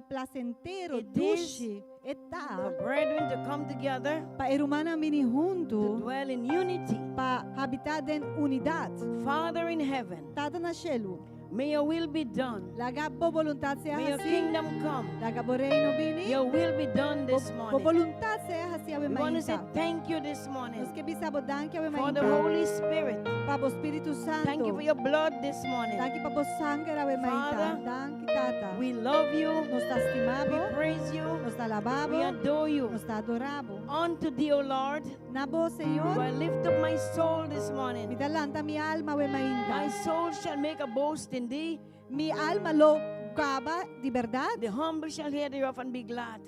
placentero, It is dulce, eta for brethren to come together pa irumana mini to junto dwell in unity. pa habitar en unidad. Father in heaven, Tata na cielo, may your will be done. laga po voluntad sea May your así, kingdom come. laga po reino bini, Your will be done this po morning. voluntad sea así ave We want to say mainta. thank you this morning Nos que bisabo danke ave for the mainta, Holy Spirit. pa po Espíritu Thank you Santo, for your blood this morning. danke pa po sangre ave mainta, Father, danke tata, We love you. nos We estimamos, praise you. nos We alabamos, adore you. nos adoramos. Unto thee, O Lord, Nabo, do Señor, I lift up my soul this morning. midalanta mi alma ave My mainta. soul shall make a boast in thee. Mi alma lo gaba de verdad. The humble shall hear thereof and be glad.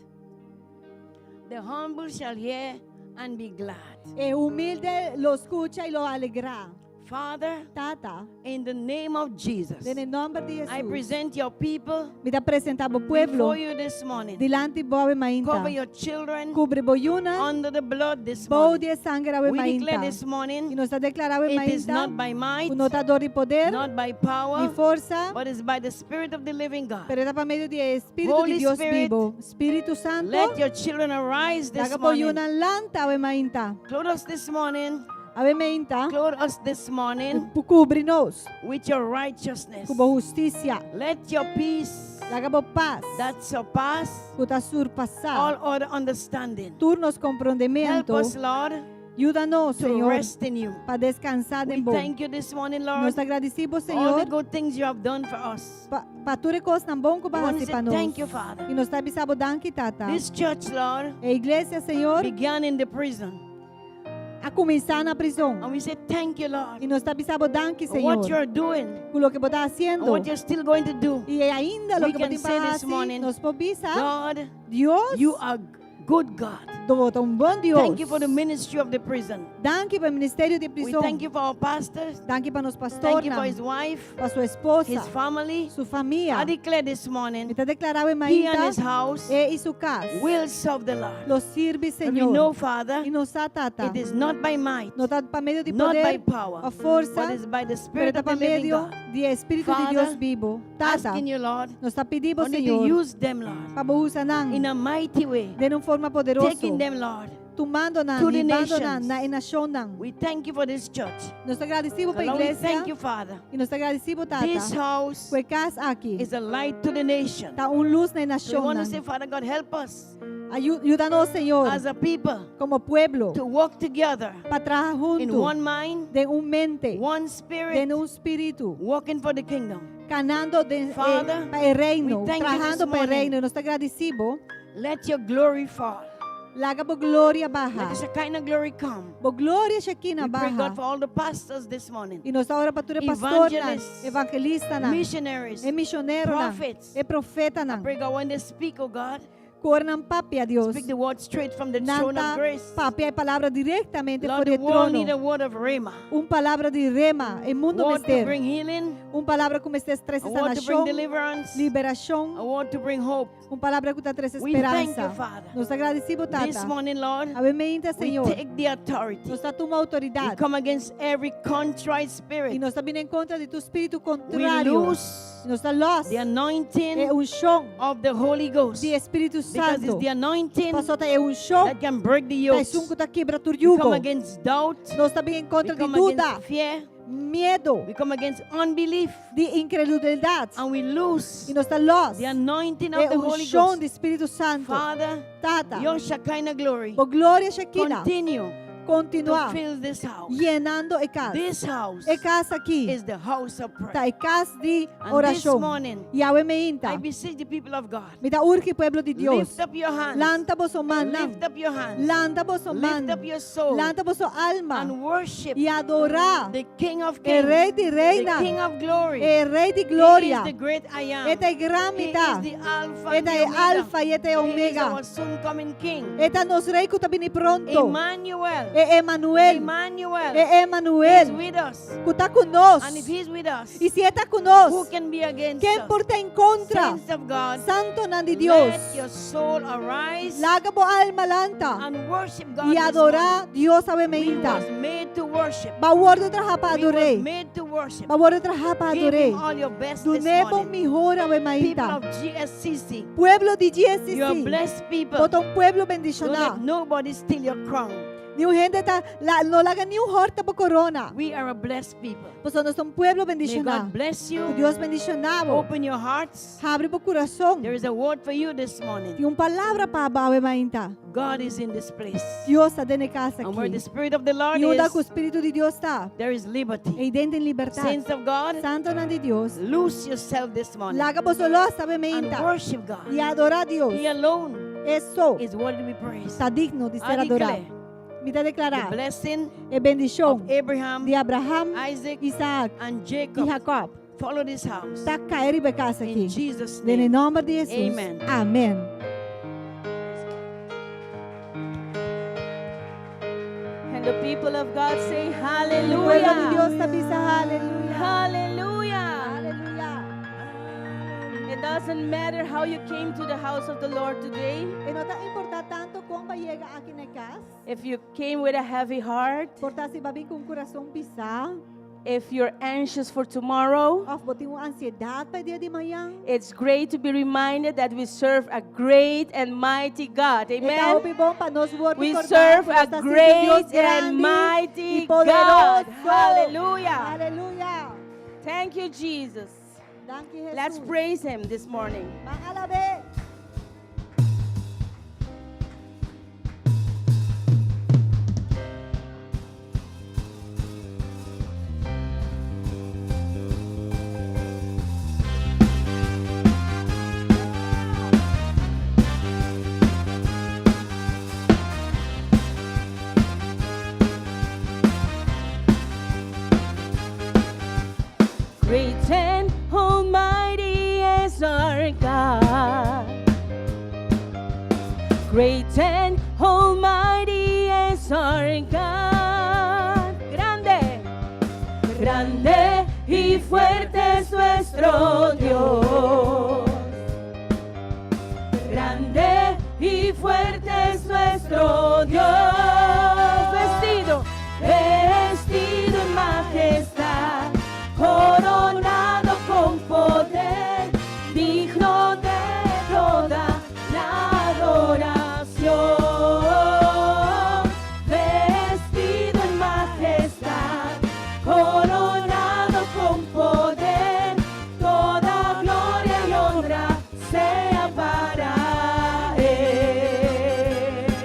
The humble shall hear and be glad. El humilde lo escucha y lo alegra. Father, Tata, in the name of Jesus, en el nombre de I Jesús, present your people mira presentamos pueblo before you this morning. delante bo ave mainta. Cover your children Cubre boyuna, under the blood this bo morning. de sangre ave We declare mainta. this Y morning, nos ha declarado ave it is not mainta, by might, un notador y poder, not by ni power, fuerza, but it's by the Spirit of the living God. pero era para medio de Espíritu Holy de Dios Spirit, vivo. Espíritu Santo, Let your children arise this haga morning. boyuna lanta ave mainta. Clothe us this morning. Ave mainta, Clothe us this morning cubre-nos, with your righteousness. cubo justicia, Let your peace haga bo paz, that surpass puta all surpasar. other understanding. Turnos Help comprendimiento, us, Lord, ayúdanos, to Señor, rest in you. para descansar We en vos. thank you this morning, Lord, Nos agradecemos, all the Señor, good things you have done for us. pa ture cosas tan bom que We vas want a to hacer say para nós. thank you, Father. E nos avisamos danke, tata. This church, Lord, A igreja, Senhor, began in the prison. a começar na prisão. And we say thank you, Lord, E nos avisamos danke, for what Senhor, you're doing por lo que você está and haciendo. what you're still going to do. E ainda lo We que can você say vai this morning, fazer, nos pobisa. God, Deus, you are good God. do um bom Deus. Thank you for the ministry of the prison. Danke para o ministério de We prisão. thank you for our pastors. Danke para nos Thank pastores, you for his wife, para sua esposa, his family. sua família. I declare this morning, Está declarado em he and his Maíta house e sua casa. will serve the Lord. Lo sirve, And we know, Senhor. Father, E nos tata. it is not by might, Não está para meio de not by poder, power, a força, but it's by the pero Spirit está of the para living medio God. de Espírito de Father, Deus vivo. Tata, Asking you, Lord, nos está pedindo, only to Senhor, use them, Lord, para usar in a mighty way, de uma forma poderosa, taking them, Lord, tomando na, to the levando na, nations. na nação nan. We thank you for this church. Nos agradecemos para a Lord, we igreja thank you, Father. e nos agradecemos, Tata, This house por casa aqui. is a light to the nation. Está luz na We nação want to nan. say, Father God, help us Ayúdanos, Senhor, as a people como pueblo, to work together para trabajar in junto, one mind, de mente, one de spirit, espírito, working for the kingdom. ganando Father, para el reino, we thank you trabajando this para el morning. reino. Y nos agradecemos. Let your glory fall. Laga por gloria Let baja. the Shekinah glory come. Por gloria Shekinah We pray, God, baja. for all the pastors this morning, Y nos ahora para tu pastor, Evangelists, evangelista, missionaries, é missioneiro, prophets. é profeta, I pray, God, when they speak, oh God, cornam papi a Deus. speak the word straight from the throne of Nanta grace. papi a palavra directamente Lord, por the el world need a trono. word of rhema. Palavra de rema, el mundo Word to mister. bring healing, Palavra como este estrés a word to bring sanación, deliverance, a liberación. word to bring hope. Palavra que traz We thank you, esperança. Father. Nos agradecemos, This Tata. morning, Lord, Amenmente, we Senhor. take the authority. Nos dá tua We autoridade. come against every contrite E spirit. nós também em contra de tu espírito We contrário. lose Nos dá luz. the anointing É chão of the Holy Ghost, de Espírito because it's Santo. the anointing Passou é chão. that can break the Tá yokes. sunco tá quebra tu We jugo. come against doubt. Nós também em We contra de come dúvida, against fear. medo, We come against unbelief. de incredulidade. And we lose E nos dá luz. the anointing of É the Holy chão Ghost. do Espírito Santo. Father, Tata. your Shekinah glory Por glória Shekinah. continue to Continuar fill this house. llenando a casa. This house A casa aqui. is the house of Tá prayer. a casa de And this oração. morning, E ao ementa. I beseech the people of God, Me dá urge pueblo de Deus. lift up your hands. Lanta vosso mano. Lift up your hands. Lanta vosso Lift mano. up your soul Lanta vosso alma. and worship E adorar the King of o Kings, Rei de the Reina. King of Glory. O Rei de He Glória. is the great I am. Esta é grande He is mitad. the Alpha and Esta the é Omega. alfa e esta é He is omega. our soon coming King. Esta nos rei que está bem pronto. Emmanuel, Emmanuel. Emmanuel. is Emmanuel. with us. Kuta kunos. And if He's with us, Y si está who kunos, can be against ¿quién us? porta en contra? Saints of God, Santo nan di Dios. let your soul arise Laga po alma lanta. and worship God Y this adora Dios sabe morning. We meinta. was made to worship. Bawardo traha pa We was adore. made to worship. Bawardo traha pa Give adore. Him all your best this Dune pong morning. mihora we People mainta. of GSCC, Pueblo di you are GSCC. blessed people. Potong pueblo Don't let bendiciona. nobody steal your crown. Niu gente ta no laga niu horta po corona. We are a blessed people. Poso nos un pueblo May bendiciona. God bless O you. Dios bendicionavo. Open your hearts. Abre po corazón. There is a word for you this morning. Yung palabra pa bawe mainta. God is in this place. Dios sa dene casa And where the aqui. Spirit of the Lord Yung da ko is, espiritu di Dios ta. there is liberty. E dentro en libertad. Saints of God, Santo nan di Dios. lose yourself this morning Laga po solo sabe and mainta. worship God. Y adora a Dios. He alone Eso is worthy to be praised. está digno de ser I adorado. declare Mita the declarar blessing e bendición of Abraham, de Abraham, Isaac, Isaac and y Jacob Jacob. follow this house. Está caer y casa In aqui. Jesus' En el name. nombre de Jesús. Amen. Amén. And the people of God say El pueblo de Dios hallelujah. te pisa aleluya. Hallelujah. Aleluya. It doesn't matter how you came to the house of the Lord today. E no ta importa tanto kung ba llega aqui na casa. If you came with a heavy heart, Porta si babing kung coração pisa. if you're anxious for tomorrow, Of boting mo ansiedad pa dia di mayang. it's great to be reminded that we serve a great and mighty God. Ikaw Amen. pibong panos word We recordar, serve a basta si Dios great and grande mighty y poderoso. God. Hallelujah. Hallelujah. Thank you, Jesus. Thank you, Jesus. Let's praise Him this morning. Pangalabe. Great and almighty is our God. Great and almighty is our God. Grande, grande y fuerte es nuestro Dios. Grande y fuerte es nuestro Dios. Vestido, vestido en majestad, coronado con poder, digno de toda la adoración. Vestido en majestad, coronado con poder, toda gloria y honra sea para Él.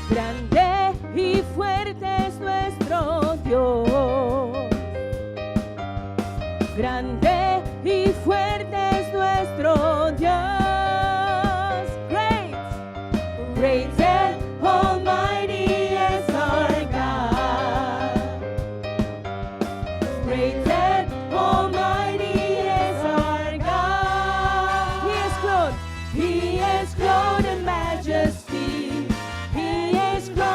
Grande y fuerte es nuestro Dios. Grande y fuerte es nuestro Dios. Great, great and almighty is our God. Great and almighty is our God. He is clothed in majesty. He is clothed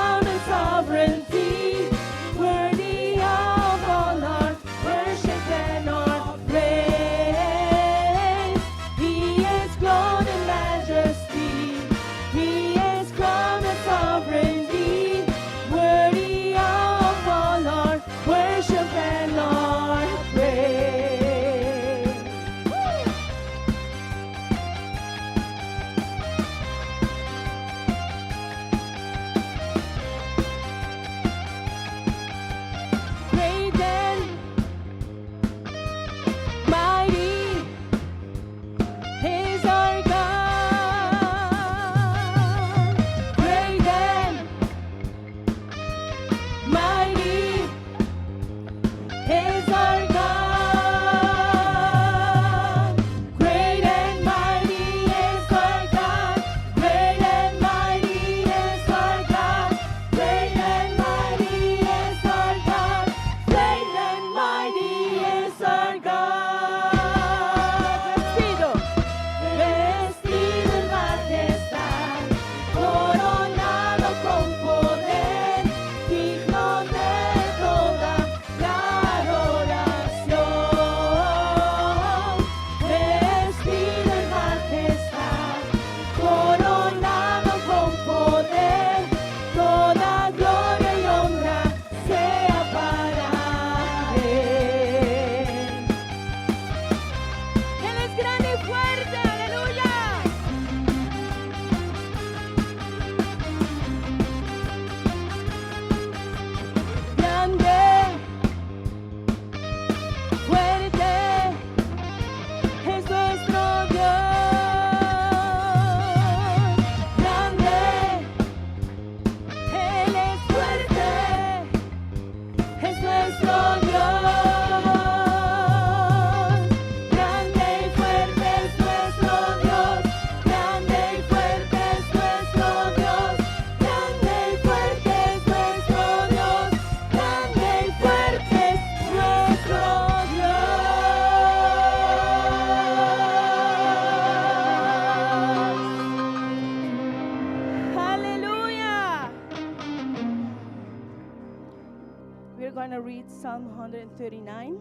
gonna read Psalm 139,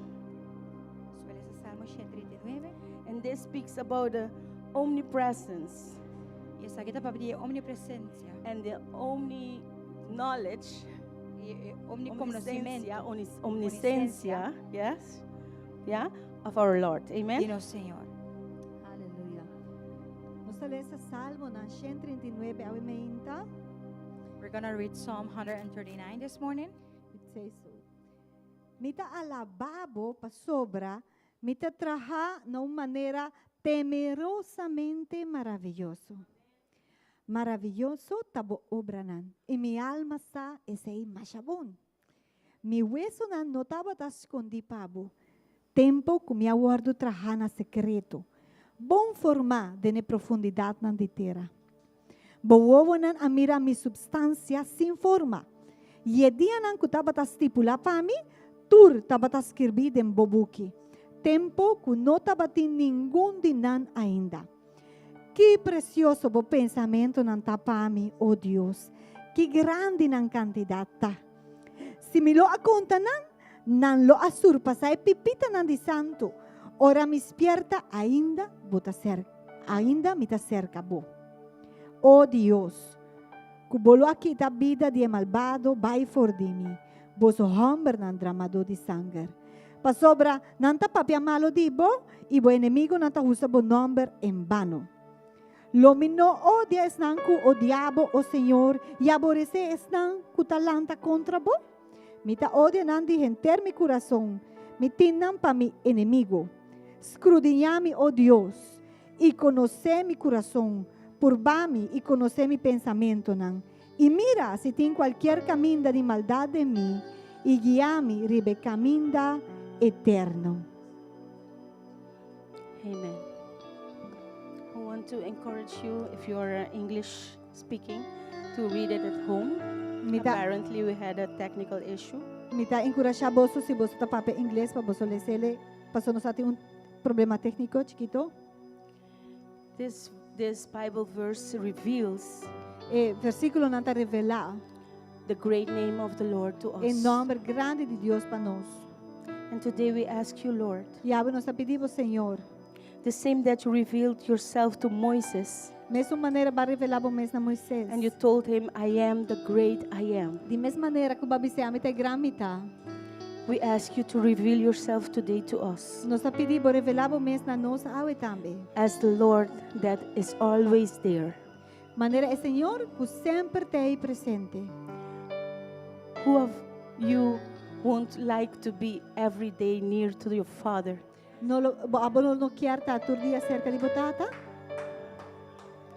Suele sa Salmo 139. and this speaks about the omnipresence Y sa kita pabdi omnipresencia. and the omni-knowledge, Omniconocimiento. omniscencia, yes, yeah, of our Lord. Amen. Dino Senhor. Aleluia. Vamos ler esse salmo na 139 ao 30. We're gonna read Psalm 139 this morning. It says so. Mita alababo pa sobra, mita traha na uma maneira temerosamente maravilhoso. Maravilhoso tabo obranan. E mi alma sa esei machabon. Mi hueso nan notaba ta escondi pabo. Tempo que me aguardo traha na secreto. Bom formar de ne profundidade nan de terra. Bowowo nan amira mi substância sem forma. E dia nan kutaba ta stipula pa mi, tur taba ta escrevi dem bobuki. Tempo que não taba tin ninguém dinan ainda. Que precioso o pensamento nan tapami, oh Deus. Que grande nan quantidade tá. Se me lo aconta nan lo asurpasa e pipita nan di santo. Ora mi spierta ainda me ta cerca bo. Oh Deus, cubolo aqui da vida de malvado vai for de mim. Boso hombre nan dramado di sangue. Pa sobra nan ta papiamalo di bo, e bo inimigo nan ta usa bo nombre en vano. Lo mino odia esnan ku o diabo o Senhor, e aborrece esnan ku talanta contra bo. Mita odia nan di enter mi coração, mi tinan pa mi inimigo. Escudriñame, oh Deus, e conhecer mi coração, purbame e conhecer mi pensamento nan. E mira se tem qualquer caminho de maldade em mim, e guiame ribe caminho eterno. Amen. I want to encourage you, if you are English speaking, to read it at home. Mita, Apparently, we had a technical issue. mita encorajar boso se boso ta pape inglês pa boso lesele, paso nos ati un problema técnico chiquito. This Bible verse reveals Versículo não está revelar the great name of the Lord to em us. nome grande de Deus para nós. And today we ask you, Lord, E agora nós pedimos, Senhor, the same that you revealed yourself to Moses, mesma maneira para revelar para mesmo Moisés. and you told him, I am the great I am. De mesma maneira que o babi se ama te gramita, We ask you to reveal yourself today to us nós pedimos revelar para mesmo na nossa awe também. as the Lord that is always there. Maneira é Senhor que sempre te aí presente. Who of you won't like to be every day near to your Father? Abono no quer estar todo dia cerca de botata.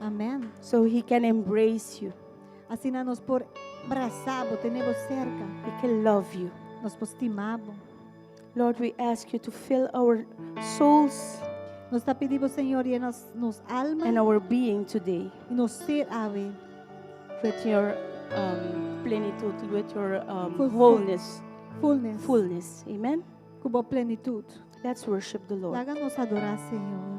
Amém. So He can embrace you. Assim nós por abraçar, tenemos cerca, He can love you. nós postimamos. Lord, we ask you to fill our souls Nós está pedindo, Senhor, e nos alma and our being today e nos ser ave. with your plenitude, with your Full- wholeness, Fullness. fullness. Amen. Cubo plenitude. Let's worship the Lord. Haga-nos adorar, Senhor.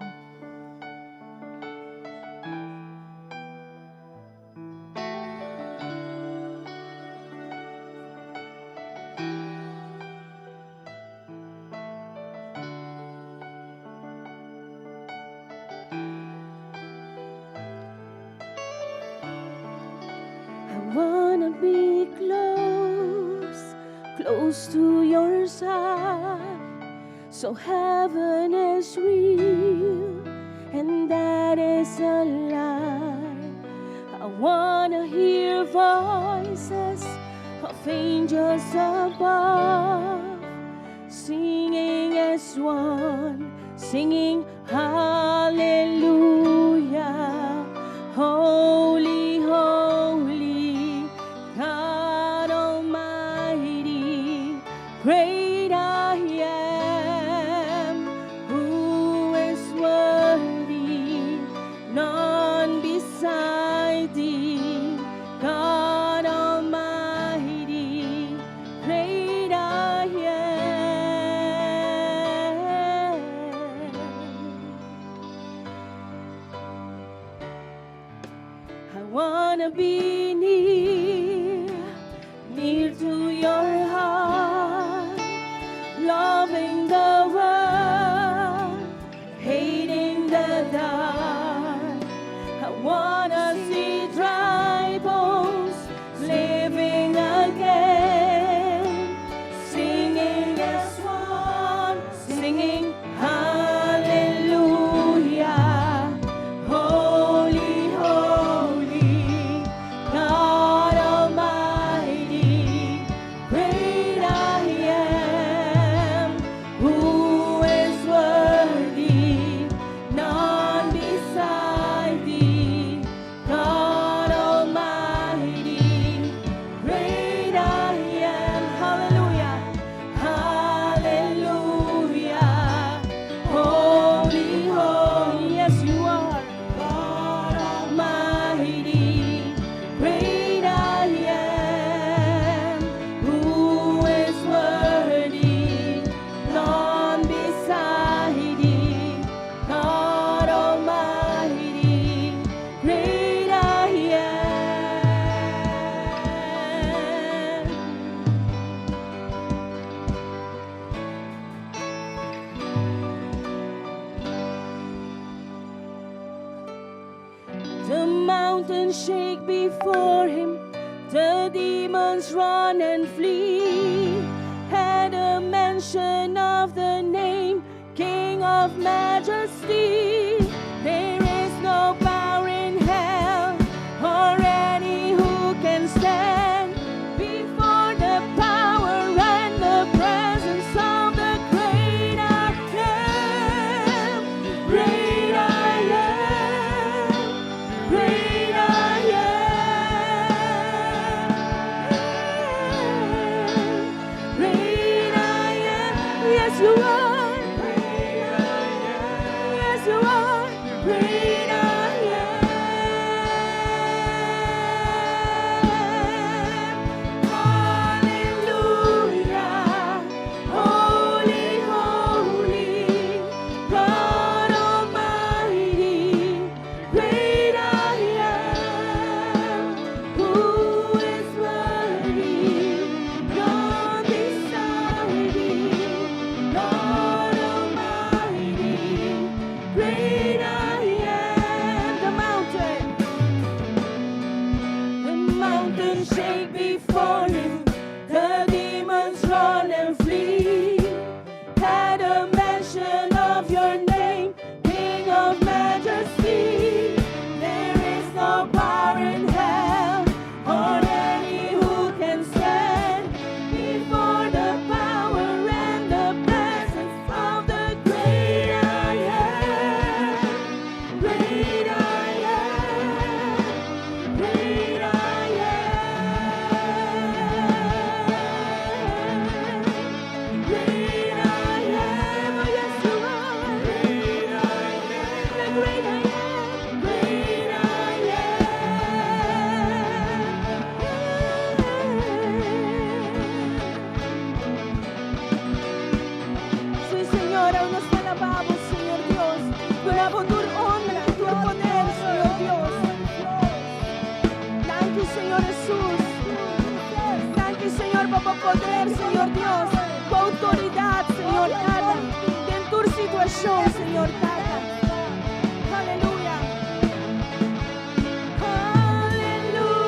I wanna be close, close to your side, so heaven is real, and that is a lie. I wanna hear voices of angels above, singing as one, singing hallelujah, holy, holy, God Almighty, great I am, who is worthy, none beside thee, God Almighty, great I am. I wanna be near, near to your heart. the dark. I wanna see dry bones living again, singing as one, singing hallelujah. Holy, holy, God Almighty, great I am, who is worthy, none beside thee. God Almighty, great I am. Hallelujah, hallelujah. Holy, holy, yes you are. God Almighty, great I am, who is worthy, none beside thee. God Almighty, great I am. The mountains shake before him, the demons run and flee. At the mention of the name, King of Majesty, there is no power in hell or any who can stand before the power and the presence of the great I am. Great I am. Great I am. Great I am. Yes, you are. Yes, you are. Great I am. Hallelujah. Holy, holy, God Almighty, great I am, who is worthy, none beside thee. God Almighty, great I am. The mountains shake before him, the demons run and flee. At the mention of your name, King of Majesty, there is no power in hell or any who can stand before the power and the presence of the great I am. Great I am. Great I am. Great I am. Oh, yes, you are. Great I am. The great I am. Great I am. Sí, Señor, aún nos alabamos, Señor Dios. Tu alabo, tu honra, tu poder, Señor Dios. Thank you, Señor Jesús. Thank you, Señor, por poder, Señor Dios. Tu autoridad, Señor, nada. En tu situación, Señor, nada. Aleluya. Hallelujah.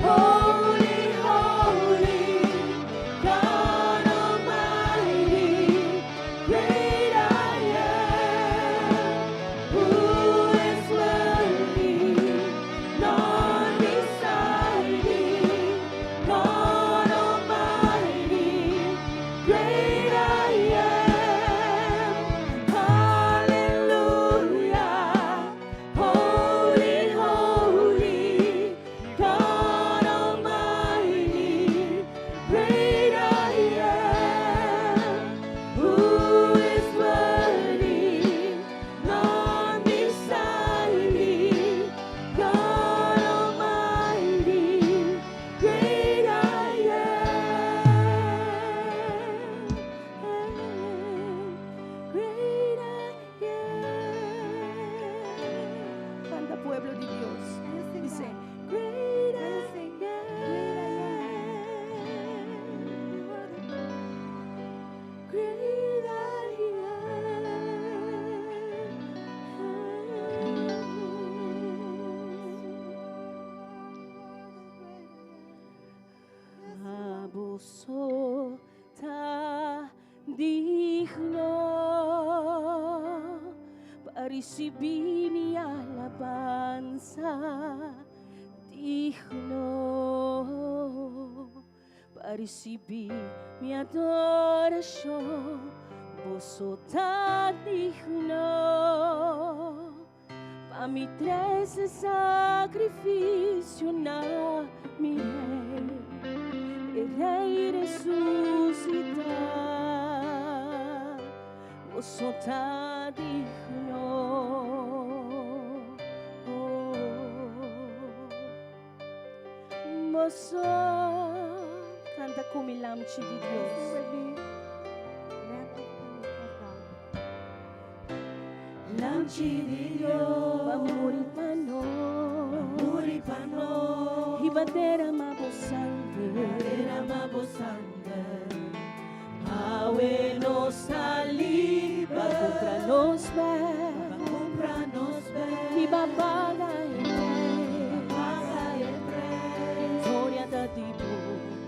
Holy, holy, God Almighty, great I am, who is worthy, none beside thee. God Almighty, great I am. Bosota digno para recibir mi alabanza, digno para recibir mi adoración. Bosota digno pa mi trece sacrificio na mi el rey resucita. Bosota digno. Boso canta kumilamchi di Dios. Lamchi di Dios, Mamuripano, Hibadera mabosande, Awe nos saliva, compranos ve, Hibabaga el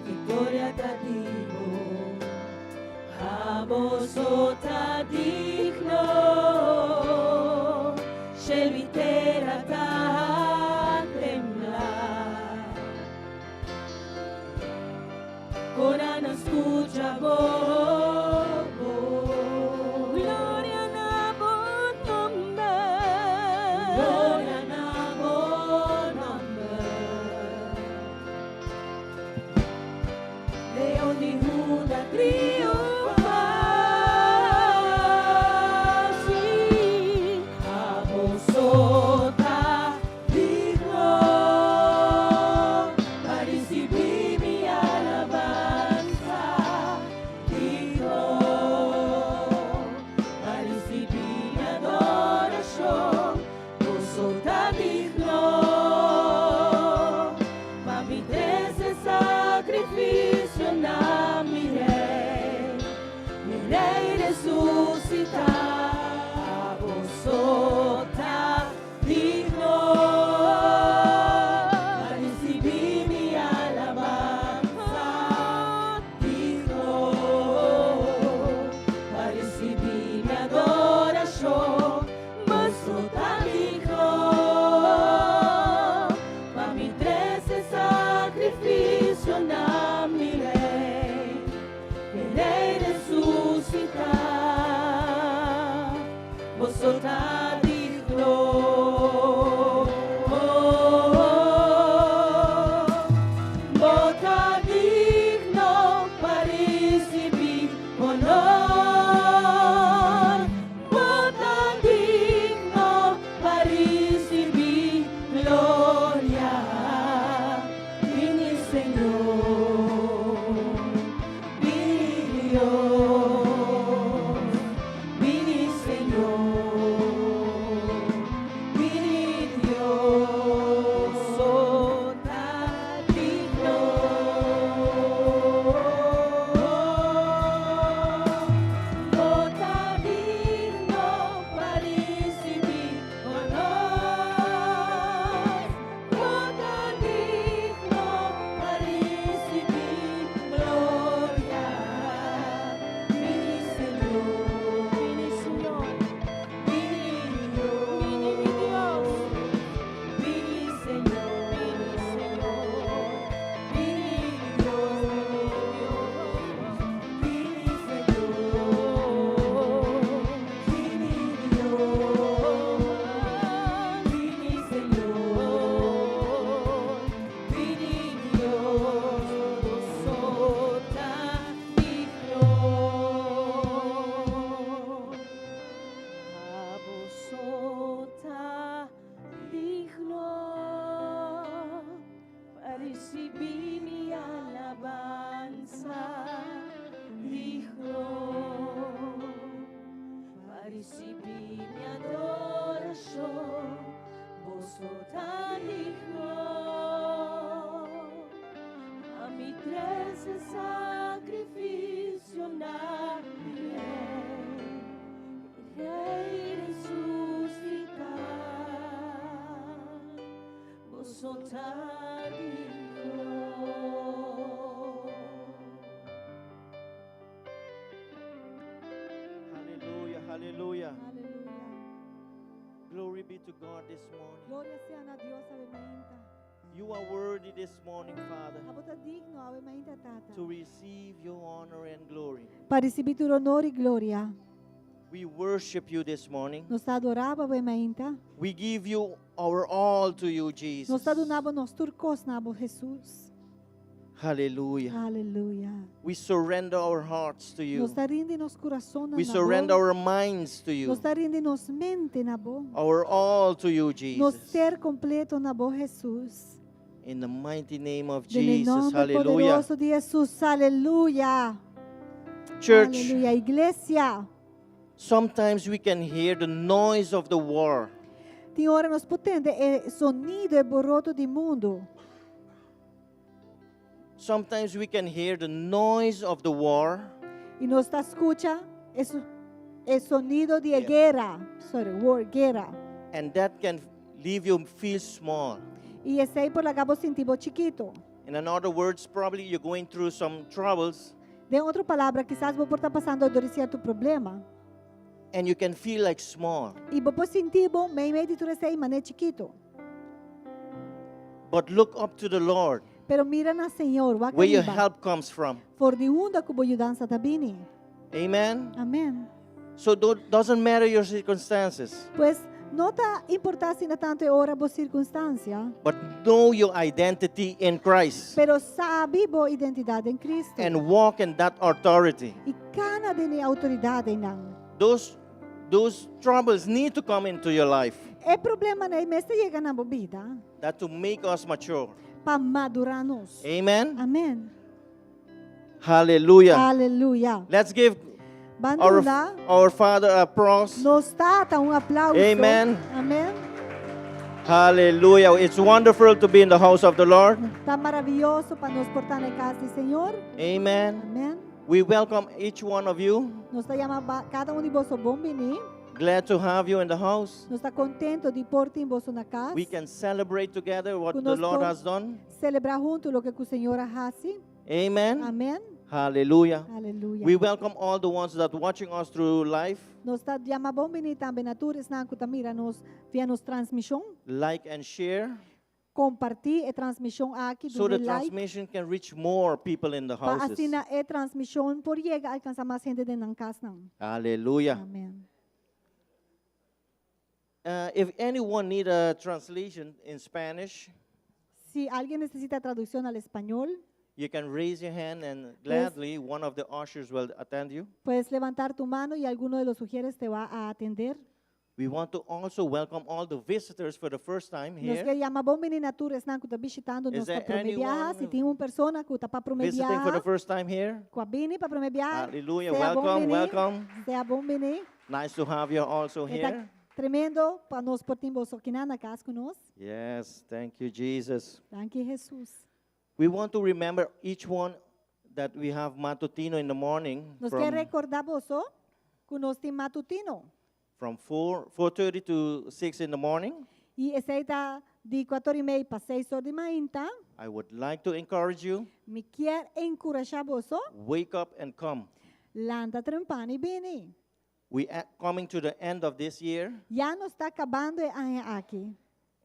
Victoria tativo, Abosota digno. Shelvitera ta temblar, Corana escucha voz, gloria na bon nombre, gloria na bon nombre, León de Judá triunfa. Glory be to God this morning. Gloria sea na Dios ave mainta. You are worthy this morning, Father, Abota digno ave mainta tata. to receive your honor and glory. Para receber tu honor e glória. We worship you this morning. Nos adorava ave mainta. We give you our all to you, Jesus. Nos adunava nos turcos nabo Jesus. Hallelujah. Aleluia. We surrender our hearts to you. Nos rinde nos coração We na surrender bo. our minds to you. Nos rinde nos mente na bo. Our all to you, Nos Jesus. ser completo na bo Jesus. In the mighty name of No Jesus. nome Hallelujah. poderoso de Jesus. Aleluia. Church, Aleluia. Igreja. sometimes we can hear the noise of the war. Tem hora nos potente é sonido e boroto de mundo. Sometimes we can hear the noise of the war. E nos está escucha é sonido de guerra. Sorry, war, guerra. And that can leave you feel small. E esse aí por lá acabou sentindo chiquito. In other words, probably you're going through some troubles De outra palavra, quizás você está passando por certo problema. and you can feel like small. E você sentir bom, meio de tudo isso aí, mas é chiquito. But look up to the Lord, Pero mira na Senhor, where your help comes from. For de onde que boa ajudança tá vindo. Amen? Amém. So doesn't matter your circumstances, Pois não está importante na tanto hora boa circunstância, but know your identity in Christ pero sabe boa identidade em Cristo. and walk in that authority. E cana de autoridade não. Those troubles need to come into your life, É problema na mesta chega na vida that to make us mature. para madurar-nos. Amen? Amém. Hallelujah. Aleluia. Let's give Bandula, our Father applause. nos trata aplauso. Amen. Amém. Hallelujah. It's wonderful to be in the house of the Lord. Tá maravilhoso para nos portar na casa do Senhor. Amen. Amém. We welcome each one of you. Nos está chamando cada de vós bom venir. Glad to have you in the house. Nos está contento de portar vós na casa. We can celebrate together what the Conosco- Lord has done. Celebrar junto o que o Senhor hace. Amen. Amém. Hallelujah. Aleluia. We welcome all the ones that are watching us through live. Nos está chamando bom venir também na tours na que mira nos via nos transmissão. Like and share Compartilhar a transmissão aqui so do the like. transmission can reach more people in the Para houses. assim a transmissão por chegar alcançar mais gente dentro da casa não. Hallelujah. Amém. If anyone need a translation in Spanish, Se alguém necessita tradução ao espanhol, you can raise your hand and gladly one of the ushers will attend you. puedes levantar tu mano y alguno de los sugieres te va a atender. We want to also welcome all the visitors for the first time Nos here, que llama bom menina tu resnan que está visitando Is nos there para promediar. anyone Se tem uma pessoa que está para visiting for the promediar, first time here. com a bini para promediar. Hallelujah. Sea bom Welcome, venir. welcome. Sea bom venir. Nice to have you also Está here. tremendo para nós portimos aqui na casa conosco. Yes, thank you, Jesus. Danke Jesus. We want to remember each one that we have matutino in the morning Nos quer recordar você que nós temos matutino. from 4:30 to 6 in the morning. E esse aí está de 4:30 para 6 horas de manhã. I would like to encourage you, Me quer encorajar você. wake up and come. Lanta trempani bini. We are coming to the end of this year, Já não está acabando o ano aqui.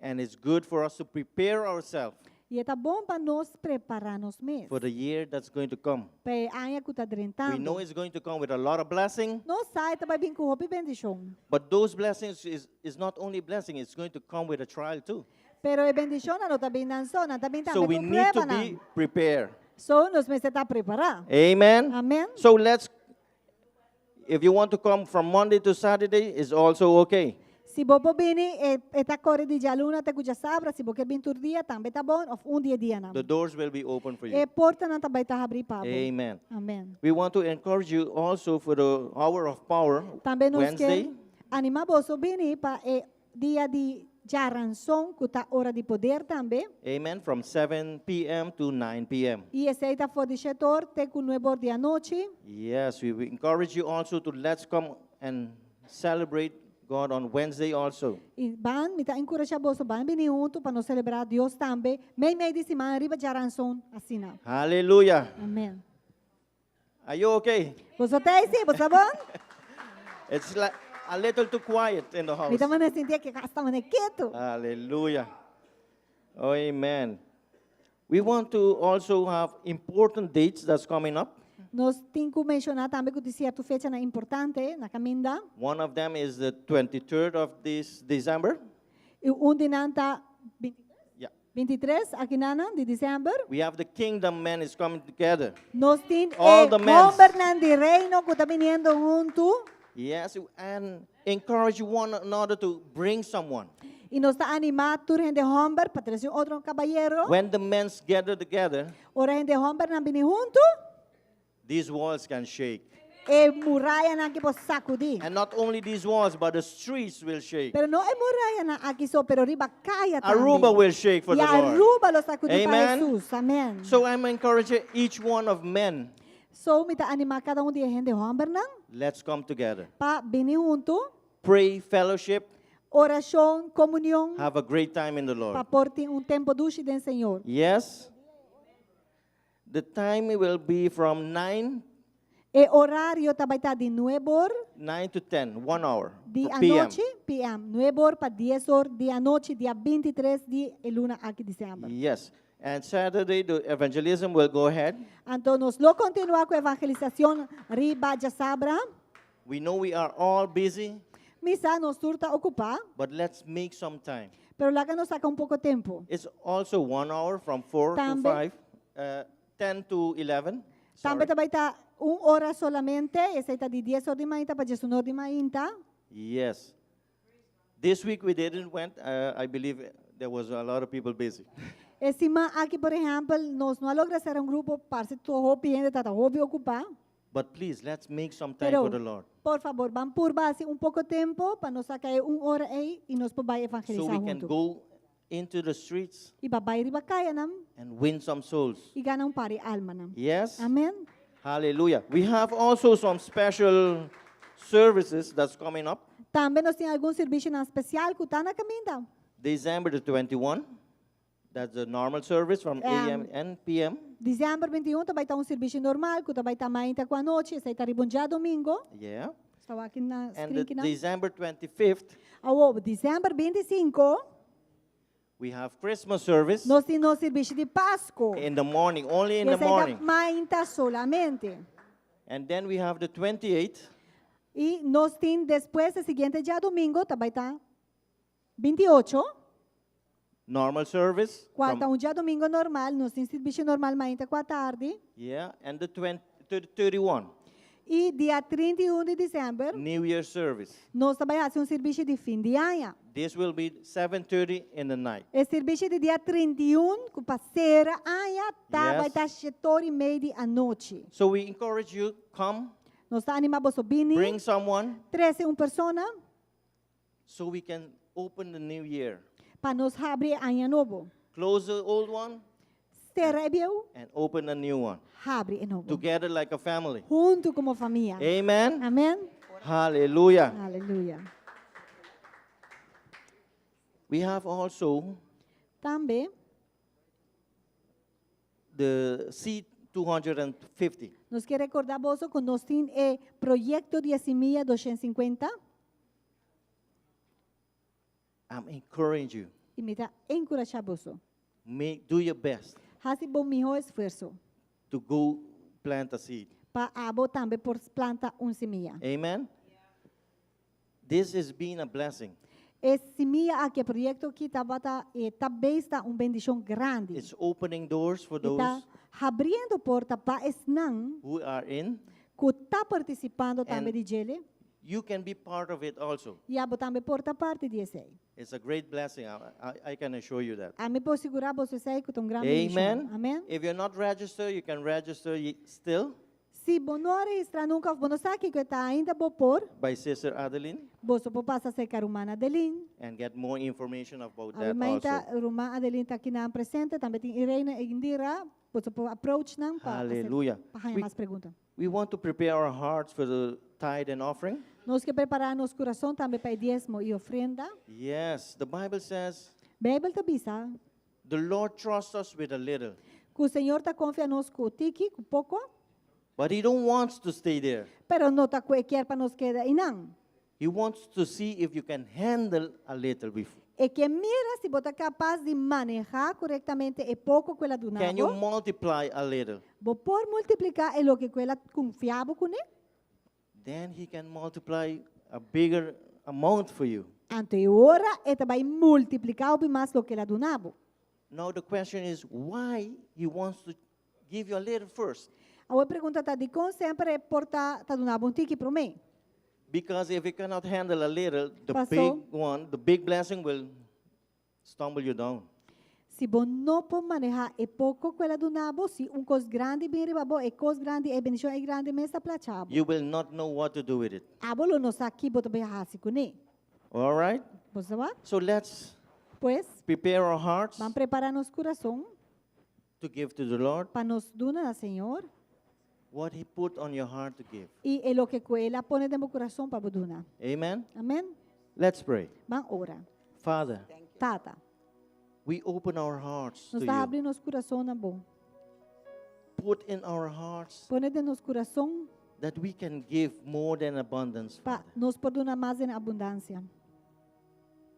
and it's good for us to prepare ourselves E é bom para nós prepararmos mesmo. for the year that's going to come. Para o ano que está We drentando. know it's going to come with a lot of blessing, Não sai, vai vir com roupa e bendição. but those blessings is not only blessing, it's going to come with a trial too. Pero a bendição não está vindo só, não está vindo So we também com need to prueba. be prepared. Só nós precisamos estar preparados. Amen. Amém? So if you want to come from Monday to Saturday, it's also okay. Se você vir está correndo de dia luna até dia sábado, se você vir todo dia, também está bom, ou dia não. The doors will be open for E you. porta não também está abrindo para você. Amen. Amém. We want to encourage you also for the hour of power, Também nós Wednesday. queremos animar você a vir para o dia de jaranção, que está hora de poder também. Amen. From 7 p.m. to 9 p.m. E esse aí está fora de setor, tem com 9 da noite. Yes, we will encourage you also to let's come and celebrate God on Wednesday also. E van, me está encorajando você, van vir junto para nós celebrar Deus também. Meio de semana, arriba jaranção, assim não. Hallelujah. Amém. Are you okay? Você está aí, sim? Você está bom? It's like a little too quiet in the house. Mita man sentia que cá estava quieto. Hallelujah. Oh, amen. We want to also have important dates that's coming up. Nós temos que mencionar também que tem certa fecha importante na caminda. One of them is the 23rd of this December. E dinanta 23 aqui de dezembro. We have the kingdom men is coming together. Nós temos All the men. governante reino que está vindo junto. Yes, and encourage one another to bring someone. E nós está animado a gente homem para trazer outro caballero. When the men gather together, Ora gente homem não vem junto. these walls can shake. E muralha não que pode sacudir. And not only these walls, but the streets will shake. Pero não é muralha na aqui só, pero riba caia também. Aruba will shake for E the Lord. Aruba lo sacudir para Amen. Jesus. Amém. So I'm encouraging each one of men. So, me tá animar cada de gente homem não Let's come together. para vir junto. Pray, fellowship, Oração, comunhão, have a great time in the para Lord. por tempo dulce do Senhor. Yes? The time will be from 9 E horário também está de 9 horas 9 to 10, 1 hour. de PM. noite, PM. 9 horas para 10 horas de noite, dia 23 de luna aqui de dezembro. Yes. And Saturday, the evangelism will go ahead. Então, nós lo continuar com a evangelização riba de sabra. We know we are all busy, Misa, nós turta ocupar, but let's make some time. pero lá que nos saca pouco tempo. It's also 1 hour from 4 to Tambe. 5, 10 to 11. Também Sorry. também está 1 hora solamente, essa está de 10 horas de manhã para 19 horas de manhã. Yes. This week we didn't went. I believe there was a lot of people busy. Esse mês aqui, por exemplo, nós não logramos ser grupo para se todo ainda está hobby ocupar. But please, let's make some time Pero, for the Lord. por favor, vamos por base pouco tempo para nos sacar 1 hora aí e nós podemos So evangelizar we can junto. go into the streets E babai riba kaya nam and win some souls. e ganang pari alma nam. Yes? Amen. Hallelujah. We have also some special services that's coming up. Também nós temos algum serviço na especial que está na caminho. December the 21. That's the normal service from AM and PM. Dezembro 21 também está serviço normal, que também está mais com a noite, esse está ribondia domingo. Yeah. Estava aqui na And screen the que não. December 25th, Dezembro 25, we have Christmas service nós temos serviço de Páscoa. in the morning, only in the Esse está morning. mais solamente. And then we have the 28th, E nós temos depois, o seguinte dia domingo, também está 28. normal service. Quarta, dia domingo normal, nós temos serviço normal mais com a tarde. Yeah, and the 31, E dia 31 de dezembro, New Year service. nós também fazemos serviço de fim de ano. This will be 7:30 in the night. O serviço de dia 31, que passera ano, vai Yes. estar 7h30 da noite. So we encourage you, come, Nós animamos a vir, bring someone, 13 pessoas, so we can open the new year. para nos abrir ano novo. Close the old one Se rebeu, and open a new one. abre de novo. Together like a family. Junto como família. Amen. Amém? Hallelujah. Aleluia. We have also Também, the C250. nós queremos recordar você que nós temos o projeto de semilla 250 I'm encouraging you. e me dá encorajar você. Do your best Faça bom melhor esforço to go plant a seed. para abo também por plantar semilla. Amen. This has been a blessing. Esse semilla aqui, projeto que também está bendição grande. It's opening doors for Está those abrindo porta para esnan who are in. que está participando também And- de ele You can be part of it also. e abo também porta parte desse. It's a great blessing. I can assure you that. A mim posso segurar você sei que tem grande Amen. bendição. Amém. If you're not registered, you can register still Se você não registrar nunca, você sabe que está ainda por pôr, by Sister Adeline você pode passar a ser a Romana Adeline. and get more information about A that mãe also. está, Romana Adeline está aqui na presente, também tem Irene e Indira, você pode approach não para Hallelujah. fazer We, mais perguntas. we want to prepare our hearts for the tithe and offering. Nós que preparar nosso coração também para diezmo e ofrenda. Yes, the Bible says Bíblia está bisa the Lord trusts us with a little, que o Senhor está confia nos com tiki, com pouco, but He don't want to stay there. pero não está quer para nos queda e não. He wants to see if you can handle a little before. E que mira se você é capaz de manejar corretamente e pouco quella do Can you nabo. multiply a little? Vou por multiplicar e lo que quella confiava com ele. Then he can multiply a bigger amount for you. Ante ora e vai multiplicar o mais lo que ela do nabo. Now the question is why he wants to give you a little first. A pergunta está de como sempre porta tá do nabo tiki para mim. Because if you cannot handle a little, the Pastor. big one, the big blessing will stumble you down. Se você não pode manejar e pouco quella do nabo, se coisa grande bem ribabo e coisa grande e bendição é grande mesmo plachabo. You will not know what to do with it. Abolo não sabe que botar bem hasi com ele. All right? Você vai? So let's Pois prepare our hearts vamos preparar nosso coração to give to the Lord para nos donar ao Senhor what he put on your heart to give. e é lo que ela põe no meu coração para donar. Amen? Amém? Let's pray. Vamos orar. Father, Tata, we open our hearts to nos está you. abrindo nosso coração na bom. Put in our hearts Põe de nosso coração that we can give more than abundance, para Father. nos perdonar mais em abundância.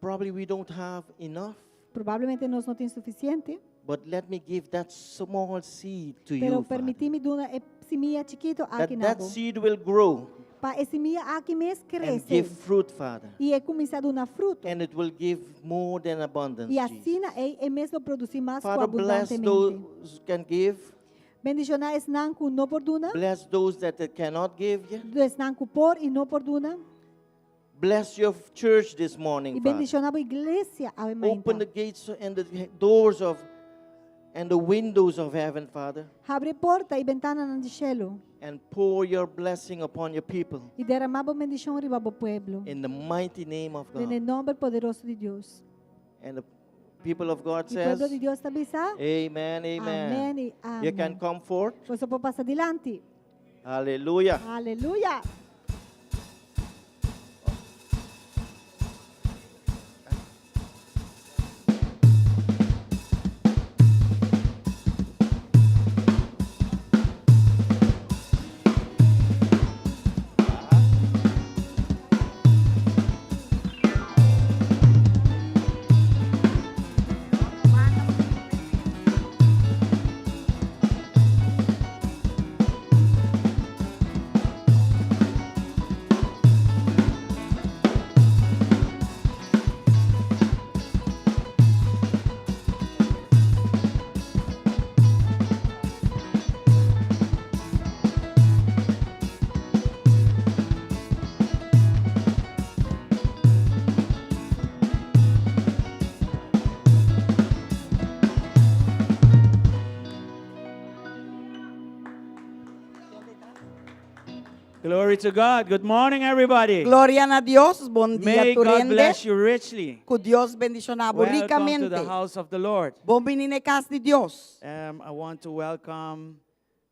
Probably we don't have enough, Provavelmente nós não temos suficiente, but let me give that small seed to pero you, Father. permiti-me donar semilla chiquito aqui That na that bo. seed will grow Para essa semilla aqui mesmo and crescer give fruit, Father. e é começar a dar fruto. And it will give more than abundance, E assim Jesus. é mesmo produzir mais Father, bless abundantemente. those who can give. Bendicionar esse não que não perdona, Bless those that they cannot give you. esse não que por e não perdona. Bless your church this morning, E Father. bendicionar a igreja ao Open the gates and the doors of and the windows of heaven, Father, Abre porta e ventana no cielo and pour your blessing upon your people e derramar a bendição riba ao povo. in the mighty name of No God. nome poderoso de Deus. And the people of God E o povo de says, Deus também sabe. Amen, amen. Amém e You can amém. come forth. Você pode passar adiante. Hallelujah. Aleluia. Glory to God. Good morning, everybody. Gloria a Dios, bom dia, May God Turende. bless you richly. Que Deus bendicionava Welcome to ricamente. the house of the Lord. Bom menino na casa de Deus. I want to welcome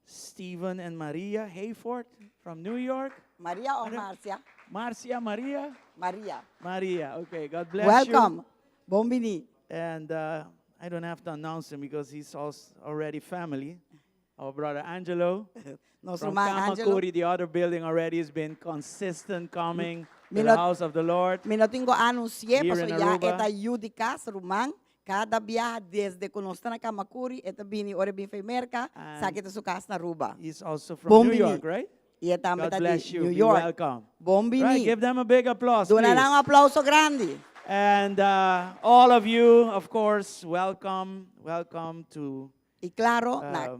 Stephen and Maria Hayford from New York. Maria ou Márcia? Marcia, Maria? Maria. Maria. Okay, God bless Welcome. you. Bom menino. And I don't have to announce him because he's already family. Our brother Angelo Nosso from irmão Angelo. Kamakuri, the other building already has been consistent coming to the Minot- house of the Lord. Mino tengo anuncié, Here paso in ya Aruba. eta yudi casa, rumang. Cada viaje desde que nós estamos na Kamakuri, eta bini ora bin merka, And sa kita su casa na Aruba. He's also from Bom New bini. York, right? E eta God meta bless di you. New Be York. welcome. Bom Right, bini. give them a big applause, Dona please. lang aplauso grande. And all of you, of course, welcome to E claro, na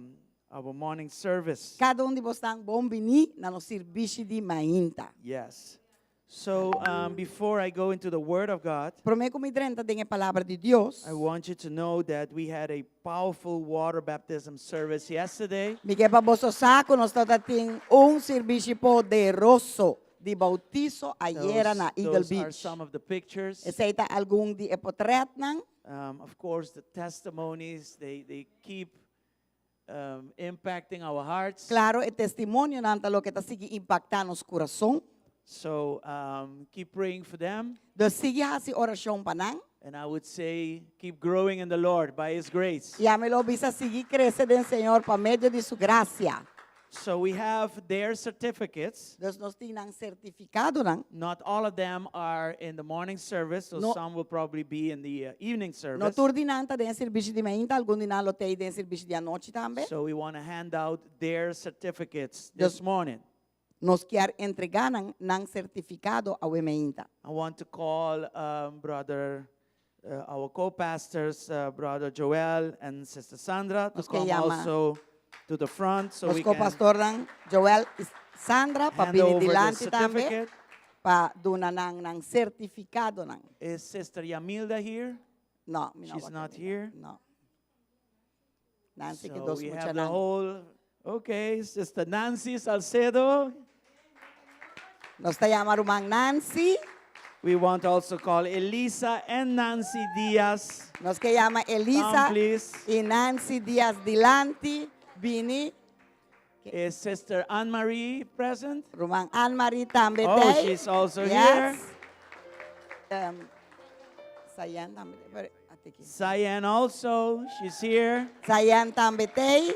our morning service. cada de vocês bom bini na no serviço de mainta. Yes. So before I go into the Word of God, Prometo me drenta tem a palavra de Deus. I want you to know that we had a powerful water baptism service yesterday. Me que para vosso saco nós tem serviço poderoso de bautizo ayer na Eagle Those are Beach. some of the pictures. Aceita algum de portrait nan? Of course, the testimonies, they keep impacting our hearts. Claro, e testemunho nanta lo que está sigue impactando nos coração. So keep praying for them. Do sigue hasi oração panang. And I would say, keep growing in the Lord by His grace. E a me lo bisa sigue crescer do Senhor por meio de sua graça. So we have their certificates. Dus nós tinang sertificado nang. Not all of them are in the morning service, so No. some will probably be in the evening No service. turdinanta den serviço de manhã, algum dinalo tem den serviço de noite também. So we want to hand out their certificates this morning. Nós quer entregar nang certificado ao ementa. I want to call our co-pastors, Brother Joel and Sister Sandra, to Nos que come llama- also to the front so Nós we com can pastor nang Joel e Sandra para hand over the dilante também certificate. para duna nang certificado nang. Is Sister Yamilda here? No, She's not here. No. Nancy que So dos we mucha have the nang. whole, okay, Sister Nancy Salcedo. Nos te llama Rumang Nancy. We want to also call Elisa and Nancy Diaz. Nos que llama Elisa Come, please. y Nancy Díaz Dilante. Bini. Is Sister Anne-Marie present? Rumang Anne-Marie também Oh, tem. she's also Yes. Sayan também tem. Até aqui. Cyan also, she's here. Sayan também tem.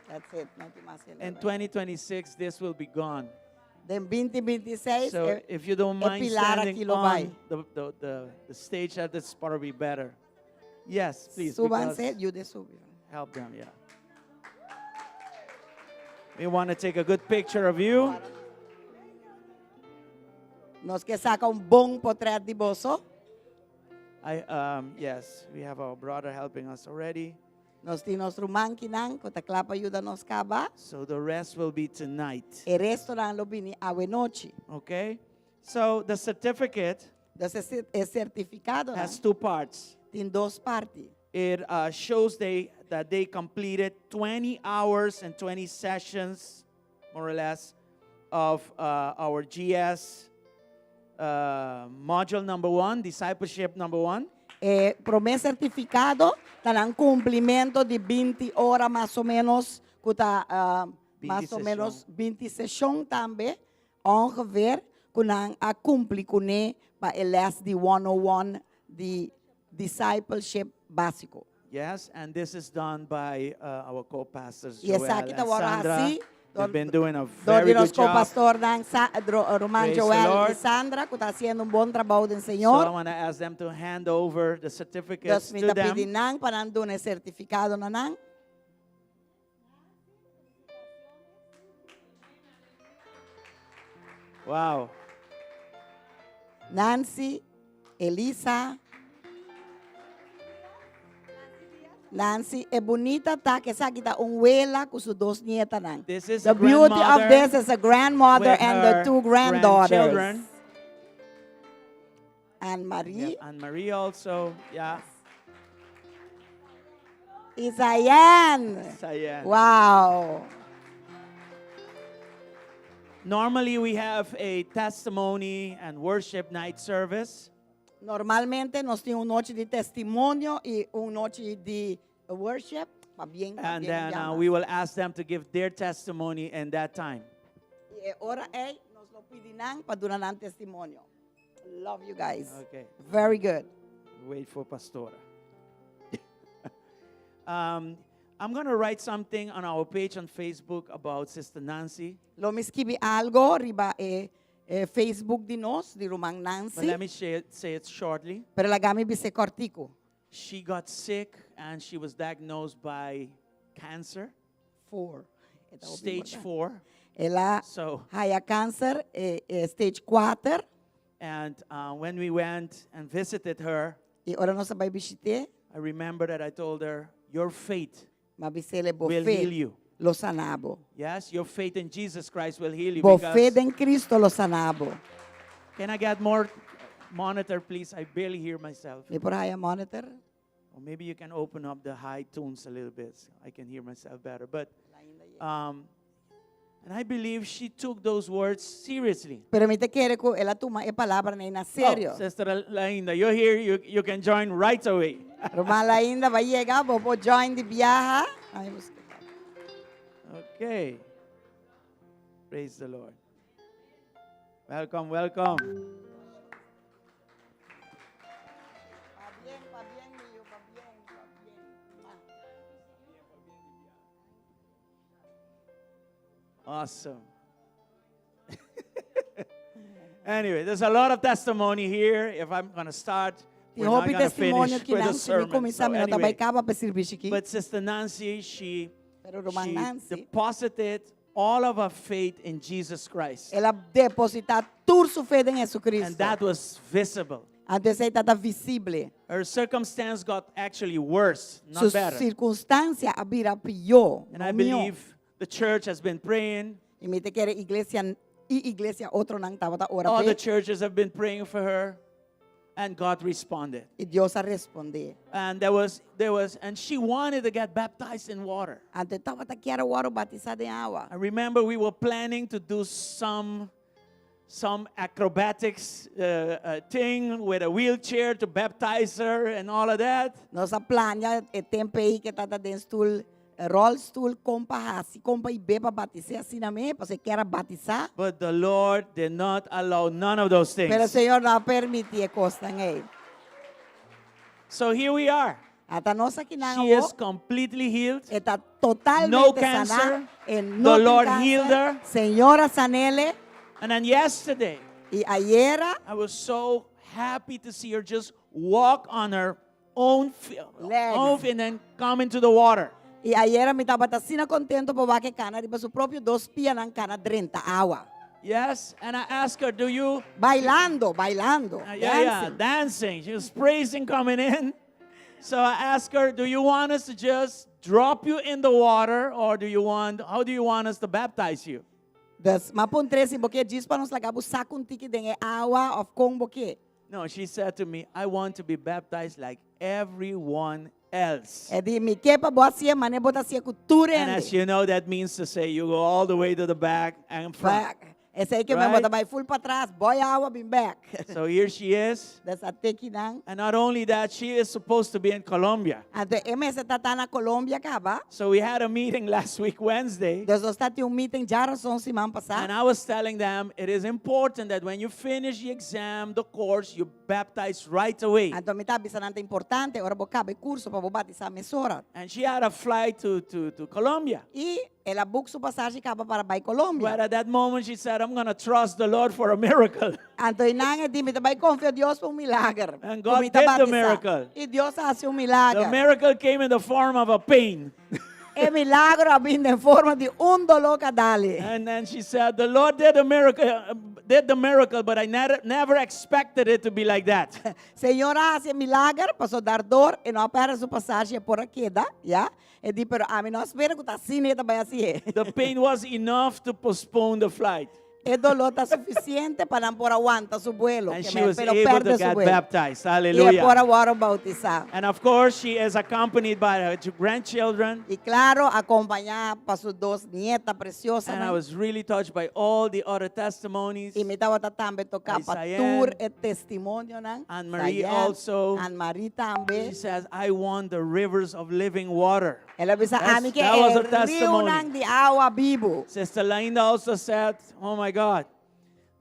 That's it. Não tem mais In ele. 2026, this will be gone. Dem 2026. So if you don't mind pilar standing aqui lo vai. on the stage, that is probably better. Yes, please. Súbanse, because- ayude a subir. Help them, yeah. We want to take a good picture of you. Nos que saca bom portrait de bolso. Yes, we have our brother helping us already. Nos tinos rumang kinang, kota klapa ayuda nos kaba. So the rest will be tonight. E resto lang lo bini awe noche. Okay? So the certificate Entonces es certificado has na. two parts. Tem dos partes. It shows that they completed 20 hours and 20 sessions, more or less, of our GS module number 1, discipleship number 1. Promesa certificado, tanang cumprimento de 20 horas mais ou menos, kuta mais ou menos 20 sessões também, ongeveer, kunang a cumpli kune pa eles de 101 de discipleship básico. Yes, and this is done by our co-pastors, E Joel essa and aqui tá agora Sandra. assim, They've been doing a Dor very de good nos job. co-pastor ng Roman Praise the Joel Lord. e Sandra, que está haciendo bom trabalho do So I Senhor. want to ask them to hand over the certificates Deus me to está them. pedindo para não dar certificado na nang. Wow. Nancy, Elisa. Nancy é bonita, tá? Que essa aqui tá wela com suas duas nietas nang. This is The a beauty of grandmother this is a grandmother with and her the two granddaughters. grandchildren. And Marie. Yeah, and Marie also. Yeah. Isayan. Cyan. Wow. Normally we have a testimony and worship night service. Normalmente nós temos noite de testemunho e noite de worship. Pa bien, pa And bien then llama. we will ask them to give their testimony in that time. E ora é, nós lo pedinang para dar um testemunho. Love you guys. Okay. Very good. Wait for Pastora. I'm going to write something on our page on Facebook about Sister Nancy. Lo me escrevi algo riba Facebook de nós, de Romang But Nancy. let me say it shortly. Pero la gami bise cortico. She got sick and she was diagnosed by cancer, 4. stage 4. Ela So, haya câncer, stage 4. and when we went and visited her, E ora nós vai visite, I remember that I told her, your faith mas bisele bo will heal fé you. lo sanabo. Yes, your faith in Jesus Christ will heal you. Bo fé Because, en Cristo lo sanabo. can I get more monitor, please? I barely hear myself. Me por haya monitor. Or maybe you can open up the high tunes a little bit so I can hear myself better. But, and I believe she took those words seriously. Pero me te quiere que ela toma e palavra na serio. Oh, Sister Lainda, you're here. You can join right away. Romana ainda vai chegar, vou join de viaja. Ai, Okay. Praise the Lord. Welcome, welcome. Awesome. Anyway, there's a lot of testimony here. If I'm going to start, we're not Tihopi going to testimonyo finish with kinang the sermon. kumisa So mina tabay anyway, ka ba pasirbisi ki. but Sister Nancy, she Pero Romang Nancy, deposited all of her faith in Jesus Christ. ela deposita tur su fé em Jesucristo. And that was visible. Antes aí estava visível. Her circumstance got actually worse, not Su better. circunstância abira pior. And I believe the church has been praying. E me te quer igreja outro não estava tá ora All the pe. churches have been praying for her. And God responded. E Deus a responder. And and she wanted to get baptized in water. Antes estava tá quero ora batizado em água. I remember we were planning to do some acrobatics thing with a wheelchair to baptize her and all of that. Nossa planja é tempo aí que tá dentro stool rolstool compa e beba batizar assim na me, você quer batizar? But the Lord did not allow none of those things. Pero o Senhor não permitia costa aí. So here we are. Ata nossa She kinanga is completely healed. está totalmente No sana. cancer. E The no Lord tem healed câncer. her. Senhora sanele. And then yesterday, E ayer I was so happy to see her just walk on her own Legs. and then come into the water. E ayer me estava assim contento por que cana de seu próprio dos pia na cana drenta água. Yes, and I asked her, do you? Bailando, Dancing. She was praising coming in. So I asked her, do you want us to just drop you in the water, or how do you want us to baptize you? Das mapuntre si boke diz para nos lagabo sakun tiki denge água of kong boke. No, she said to me, I want to be baptized like everyone else. E di mi kepa boasia mane botasia kultura And as you know, that means to say you go all the way to the back and front. back. Essa aí que me Right? bota vai full para trás, boy água bim back. So here she is. Das ateki nang. And not only that, she is supposed to be in Colombia. Ante MS tata na Colômbia kaba. So we had a meeting last week, Wednesday. Das ostati meeting jara son simang And passado. I was telling them it is important that when you finish the exam, the course, you baptize right away. Anto mi tabi sanante importante, ora boca be curso para batizar mesora. And she had a flight to Colombia. E ela book su passagem kaba para vai Colômbia. But at that moment, she said, I'm going to trust the Lord for a miracle. Anto inang di mi tabay confio Dios por milagre. And God Kumita did the batizar. miracle. E Dios hace The milagre. miracle came in the form of a pain. E milagro abinde en forma de dolor cadale. And then she said, the Lord did the miracle, but I never expected it to be like that. Senhora hace milagre, passou dar dor e não apera su passagem por aqui, da, ya? E di pero a mim não espera que tá assim, né, também assim. The pain was enough to postpone the flight. E dolor tá suficiente para não por aguanta su vuelo. And que she me- was pero able perde to su get vuelo. baptized. E Hallelujah. por agora bautizar. And of course, she is accompanied by her grandchildren. E claro, acompanhar para sus dos nietas preciosas. And I was really touched by all the other testimonies. E me estava também tocar By para Sayen. tour e testemunho, né? Anne-Marie Sayen, also. Anne-Marie She também. says, I want the rivers of living water. Ela disse, That's- a mim que that was é a rio testimony. nang de água vivo. Sister Linda also said, oh my God,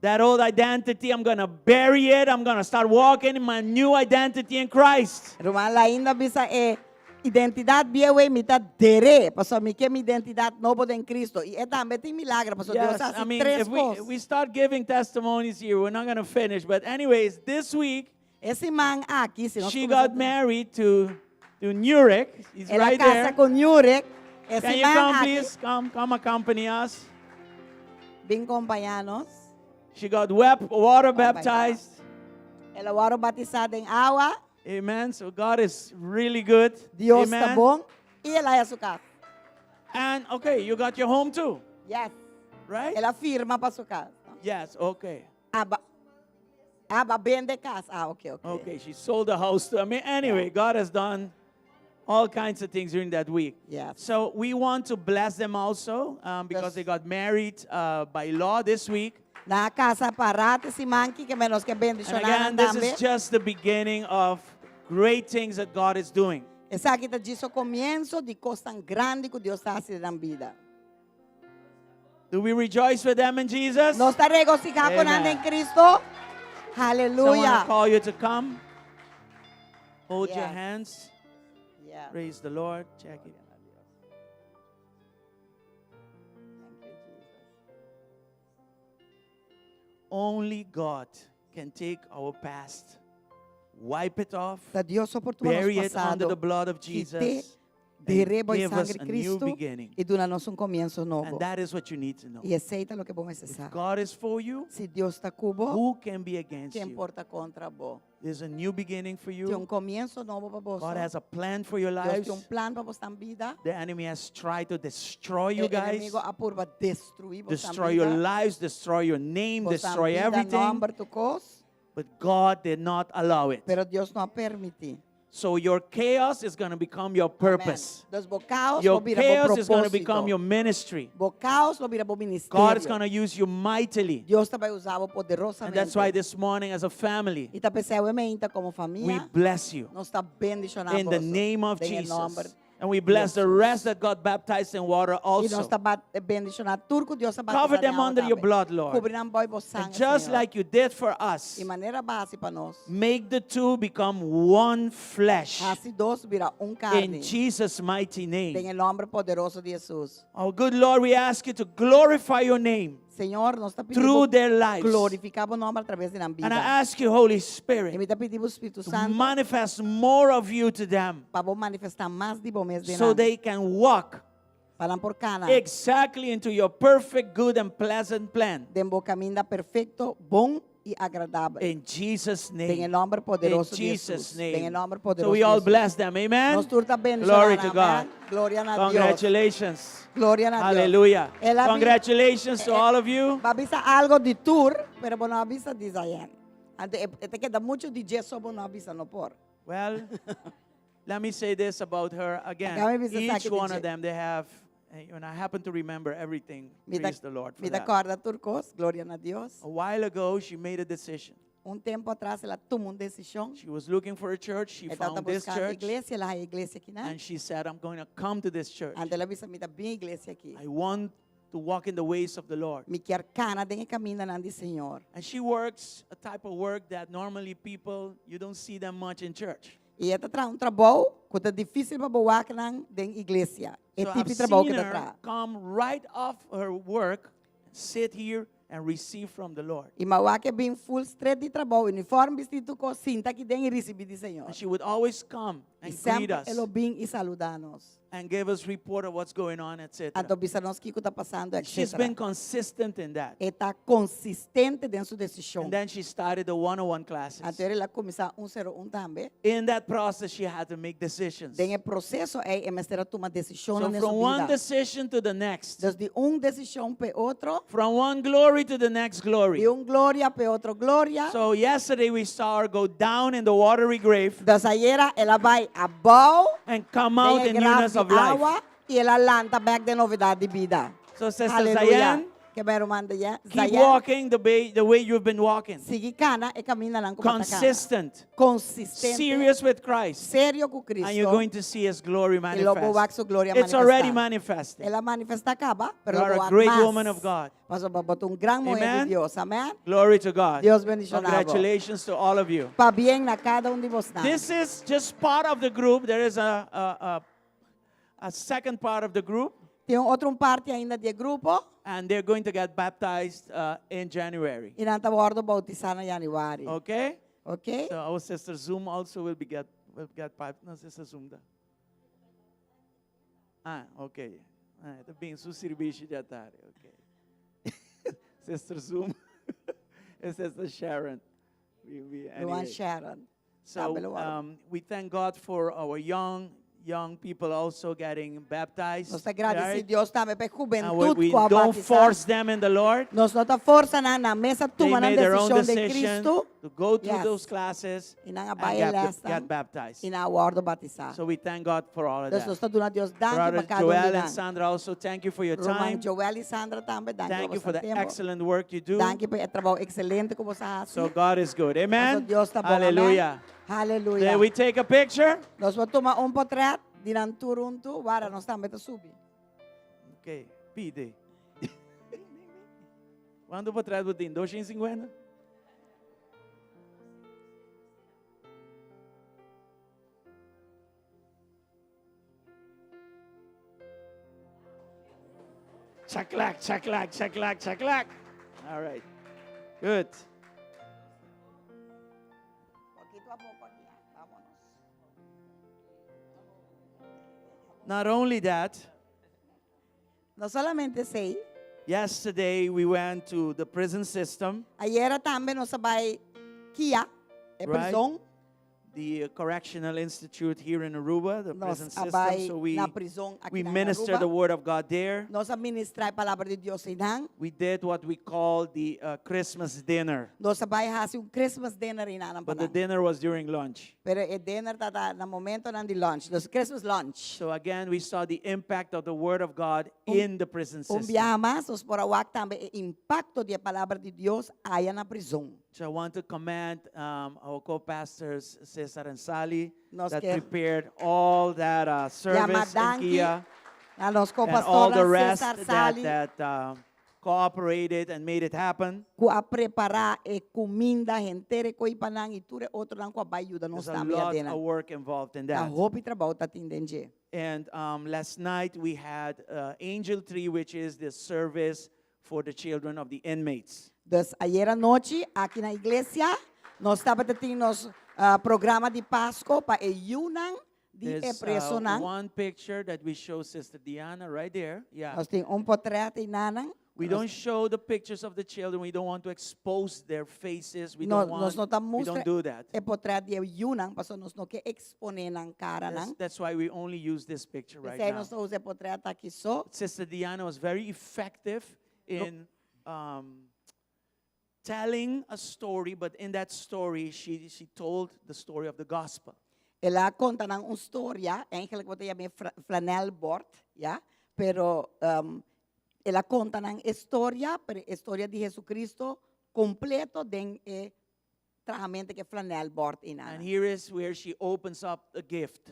that old identity, I'm going to bury it. I'm going to start walking in my new identity in Christ. Rumah ainda bisa identidade biewe mita dere, pastor mi que mi identidade novo em Cristo. E é também tem milagre, pastor Deus Yes, hace I mean, três if coisas. we start giving testimonies here, we're not going to finish. But anyways, this week, Esse man aqui, se nós she começar- got married to Nurek. He's ela right casa there. com Nurek. Esse Can you man come, aqui, please? Come accompany us. vem acompanhar-nos. She got water baptized. Ela era batizada em água. Amen. So God is really good. Deus Amen. está bom. E ela é sua casa. And okay, you got your home too, Yes. right? Ela firma para sua casa. Yes, okay. Aba vende casa. Ok. Okay, she sold the house to. I mean, anyway, God has done all kinds of things during that week. Yes. So we want to bless them also because Yes. they got married by law this week. Na casa parate si manki que menos que And bendicionaram again, this também. is just the beginning of great things that God is doing. Essa aqui está disso começo de coisa tão grande que Deus está fazendo na vida. Do we rejoice with them in Jesus? Nós está regocijado com Amen. nada em Cristo. So I want Aleluia. to call you to come. Hold your Yes. hands. Yeah. Praise the Lord. Check it. Thank you, Jesus. only God can take our past, wipe it off, Da Deus suportou o bury nosso it under the passado, blood of que Jesus, derreba o give us sangue a de new Cristo beginning. e dá-nos um começo novo. And that is what you need to know. E aceita o que vamos If necessitar. God is for you, Se Deus está com você, who can be against quem you? porta contra você? There's a new beginning for Tem you. começo novo para você. God has a plan for your Deus lives. tem plano para você na vida. The enemy has tried to destroy you O guys, inimigo apurva destruir você na destroy your vida. lives, destroy your name, Você na destroy vida, everything. nome, tu coisa. But God did not allow it. Pero Deus não permite. So your chaos is going to become your purpose. Dos bocaos Your vão virar chaos is going to propósito. become your ministry. Bocaos vão virar ministério. God is going to use you mightily. Deus vai usar And poderosamente. that's why this morning, as a family, E tá percebendo como we família, bless you nós está bendicionando in the name of em nome Jesus. And we bless the rest that got baptized in water E nós also. está bendicionando turco Deus está Cover them under your blood, Lord. Cobrindo boi And sangue, just Senhor. like you did for us, E maneira básica para nós. make the two become one flesh. Assim dois vira carne. In Jesus' mighty Em name. nome poderoso de Jesus. Oh, good Lord, we ask you to glorify your name Senhor, nós está through pedindo their lives. glorificar o nome através da vida. And I ask you, Holy E Spirit, me está pedindo o Espírito to Santo manifest more of you to them para manifestar mais de bom mês de so they can walk Falam por cana. exactly into your perfect, good, and pleasant plan. De um caminho perfeito, bom e agradável. In Jesus' Em name. nome In poderoso de Jesus' Jesus. Em name. nome So poderoso we de all Jesus. bless them. Amen. Nós turta bem, Glory to God. Glória a Deus. Congratulations. Glória a Deus. Hallelujah. Ela Congratulations to all of you. avisa algo de tour, pero não avisa de Zion. Te queda muito de Jesus, só não avisa no por. Well, let me say this about her again. Acabei de dizer Each que one DJ. of them, they have, and I happen to remember everything. Me Praise the Lord for me that. acorda turcos, glória a Deus. A while ago, she made a decision. Tempo atrás ela tomou decisão. She was looking for a church. She Ela found this buscando church. igreja, ela é igreja aqui, né? And she said, I'm going to come to this church. Ante ela avisa me da bem igreja aqui. I want to walk in the ways of the Lord. Me quer cana de caminho na de Senhor. And she works a type of work that normally people, you don't see them much in church. E ela traz trabalho que é difícil para boa que na de igreja. É So tipo I've de trabalho seen que her ela traz. come right off her work, sit here, and receive from the Lord. E mauá que é bem full straight de trabalho, uniforme vestido com cinta que tem e receber de Senhor. And she would always come E and greet sempre us ela vem e saludar-nos. and give us report of what's going on, etc. Então, bisa nós que está passando, She's etc. been consistent in that. Está consistente dentro sua decisão. And then she started the one-on-one classes. Então, ela começou 101 também. In that process, she had to make decisions. Tem o processo é mestre tomar decisão So na from sua one vida. decision to the next, Desde decisão para outro, from one glory to the next glory. de glória para outro glória. So yesterday we saw her go down in the watery grave Das ayer ela vai abaixo, and come out tem in grave newness of água life. e ela lanta back de novidade de vida. So Sister Aleluia. Zayan, Que bero manda ya. keep walking the way you've been walking. Sigue cana e camina lang como Consistent, consistente. serious with Christ. Sério com Cristo. And you're going to see His glory E logo manifest. wax o glória It's already manifestar. manifested. Ela manifesta acaba, pero You are logo a wax great mais. woman of God. Pastor baboto gran mulher Amen. de Deus. Amém? Glory to God. Deus bendicionado. Congratulations to all of you. Pa bien na cada de vocês. This is just part of the group. There is a second part of the group, Tem outra parte ainda de grupo. and they're going to get baptized in January. E não está bordo bautizar em januário. Okay? Ok? So our sister Zoom also will get baptized. No, sister Zoom. Okay. Tá bem, susiribishi de tarde. Okay. Sister Zoom and Sister Sharon. Luan Anyway. Sharon. So Luan. we thank God for our young people also getting baptized. Nós agradecemos right? Deus também pela And juventude we com a don't batizar. force them in the Lord. Nós não está força na mesa They toma na made their own decisão de decision Cristo to go through Yes. those classes e não and get baptized. e na hora batizar. So we thank God for all of Nós that. está dando a Deus danke Brother para cada Joel and deles. Sandra, also thank you for your Roman time. Joel e Sandra também, danke Thank you for the tempo. excellent work you do. Danke pelo trabalho excelente que você faz. So God is good. Amen. Deus está bom. Hallelujah. Aleluia. Then we take a picture. Nós vamos tomar portrait dinan turuntu, para nós também tá subir. Okay, pide. Quando para trás botin 250? Chaklak, chaklak, chaklak, chaklak. All right. Good. Poquito a poco aquí, vámonos. Not only that, No solamente sei, yesterday we went to the prison system, ayer também nós sabay Kia, é Right. prisão, the correctional institute here in Aruba, the nós prison system. abay So we na prisão aqui na minister the Aruba. word of God there. Nós administrar a palavra de Deus inang. We did what we call the Christmas dinner, Nós sabay hasi Christmas dinner inanang but the panang. dinner was during lunch. Pero e dinner tata na momento ng di lunch. Dos Christmas lunch. So again, we saw the impact of the word of God in the prison system. Umbiyamas, os porawak também e impacto de palavra de Deus aya na prisão. So I want to commend our co-pastors, Cesar and Sally, Nos that quer- prepared all that service in Yamadanki, Kia, Na nos and all the co-pastoras rest Cesar Sali, that cooperated and made it happen. ku a preparar e comida gentere ko ipanang iture outro lang ko abayuda nos There's a também lot adena. of work involved in Na that. hope trabalho ta tindenje. And last night we had Angel Tree, which is the service for the children of the inmates. Dos ayer a noche aqui na igreja nós estava tendo nos programa de Páscoa para e yunang de There's preso nang. one picture that we show Sister Diana right there. Yeah. Nós tem portreto inanang. We don't show the pictures of the children. We don't want to expose their faces. We Nós don't nós não want. We don't do that. e portreto de yunang paso nós não que exponer nang cara nang. That's why we only use this picture right Kasi now. nós usa portreto aqui só. Sister Diana was very effective in telling a story, but in that story, she told the story of the gospel. Ela conta nang história, eigenlijk wat je flanel bord, ja, pero ela conta nang história, pero história de Jesucristo completo den trahamento que flanel bord And ina. here is where she opens up a gift.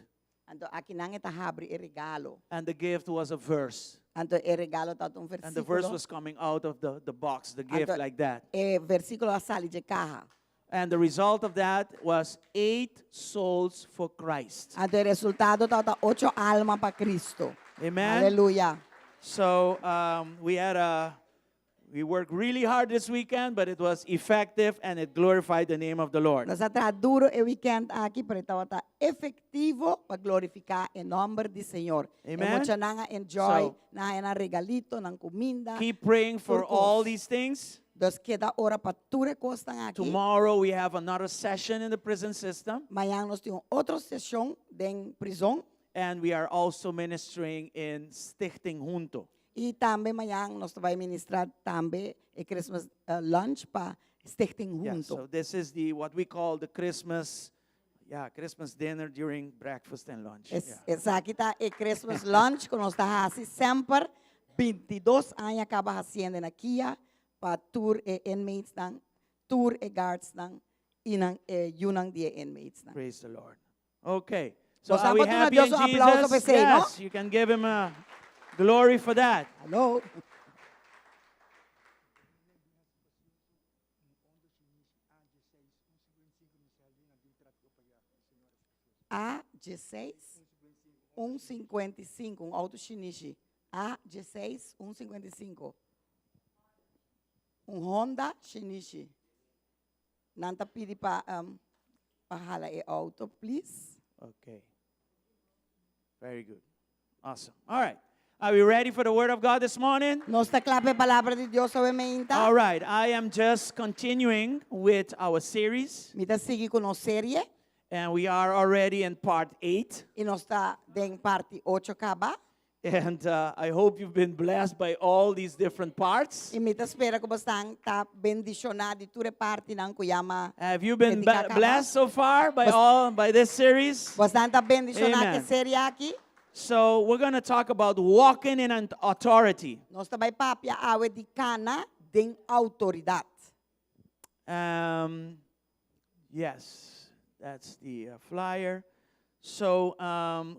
Ando aqui nang ita habri e regalo. And the gift was a verse. Ando e regalo ta un And the verse versículo. was coming out of the box, the gift Ando like that. e versículo asali de caja. And the result of that was 8 souls for Christ. Ando e resultado ta 8 alma para Cristo. Amen. Aleluya. So we worked really hard this weekend, but it was effective and it glorified the name of the Lord. Nós está duro e weekend aqui, pero estava tá efetivo para glorificar o nome do Senhor. Amen. E mucha nanga enjoy, So, na regalito, ng comida. Keep praying for Turcos. all these things. Dos queda hora para ture costan aqui. Tomorrow we have another session in the prison system, Amanhã nós temos outra sessão de prisão. and we are also ministering in Stichting Junto. E também amanhã nós vamos ministrar também o Christmas lunch para Stichting Yeah, Junto. so this is what we call the Christmas dinner during breakfast and lunch. Yeah. Essa aqui está o Christmas lunch que nós está assim sempre 22 anos acaba fazendo na Kia para tour e inmates nang tour e guards nang inang yunang dia inmates nang. Praise the Lord. Okay. So Nós are we damos a happy Deus in aplauso para Jesus? você, não? Yes, you can give him a glory for that. Hello. A16 155 auto chinese. A16 155. Honda chinese. Nanta pidi pa pahala e auto please. Okay. Very good. Awesome. All right. Are we ready for the word of God this morning? Nós está clape palavra de Deus obviamente. All right. I am just continuing with our series, Mita sigue com nossa série and we are already in part 8. e nós está em parte 8 acaba. And I hope you've been blessed by all these different parts. E mita espera que bastante tá bendicionado de toda parte ng kuyama. Have you been Hindi ka blessed so far Bas- by this series? Bastante tá bendicionado Amen. que série aqui. So we're going to talk about walking in an authority. Nós também papia awe di kana ding autoridade. Yes, that's the flyer. So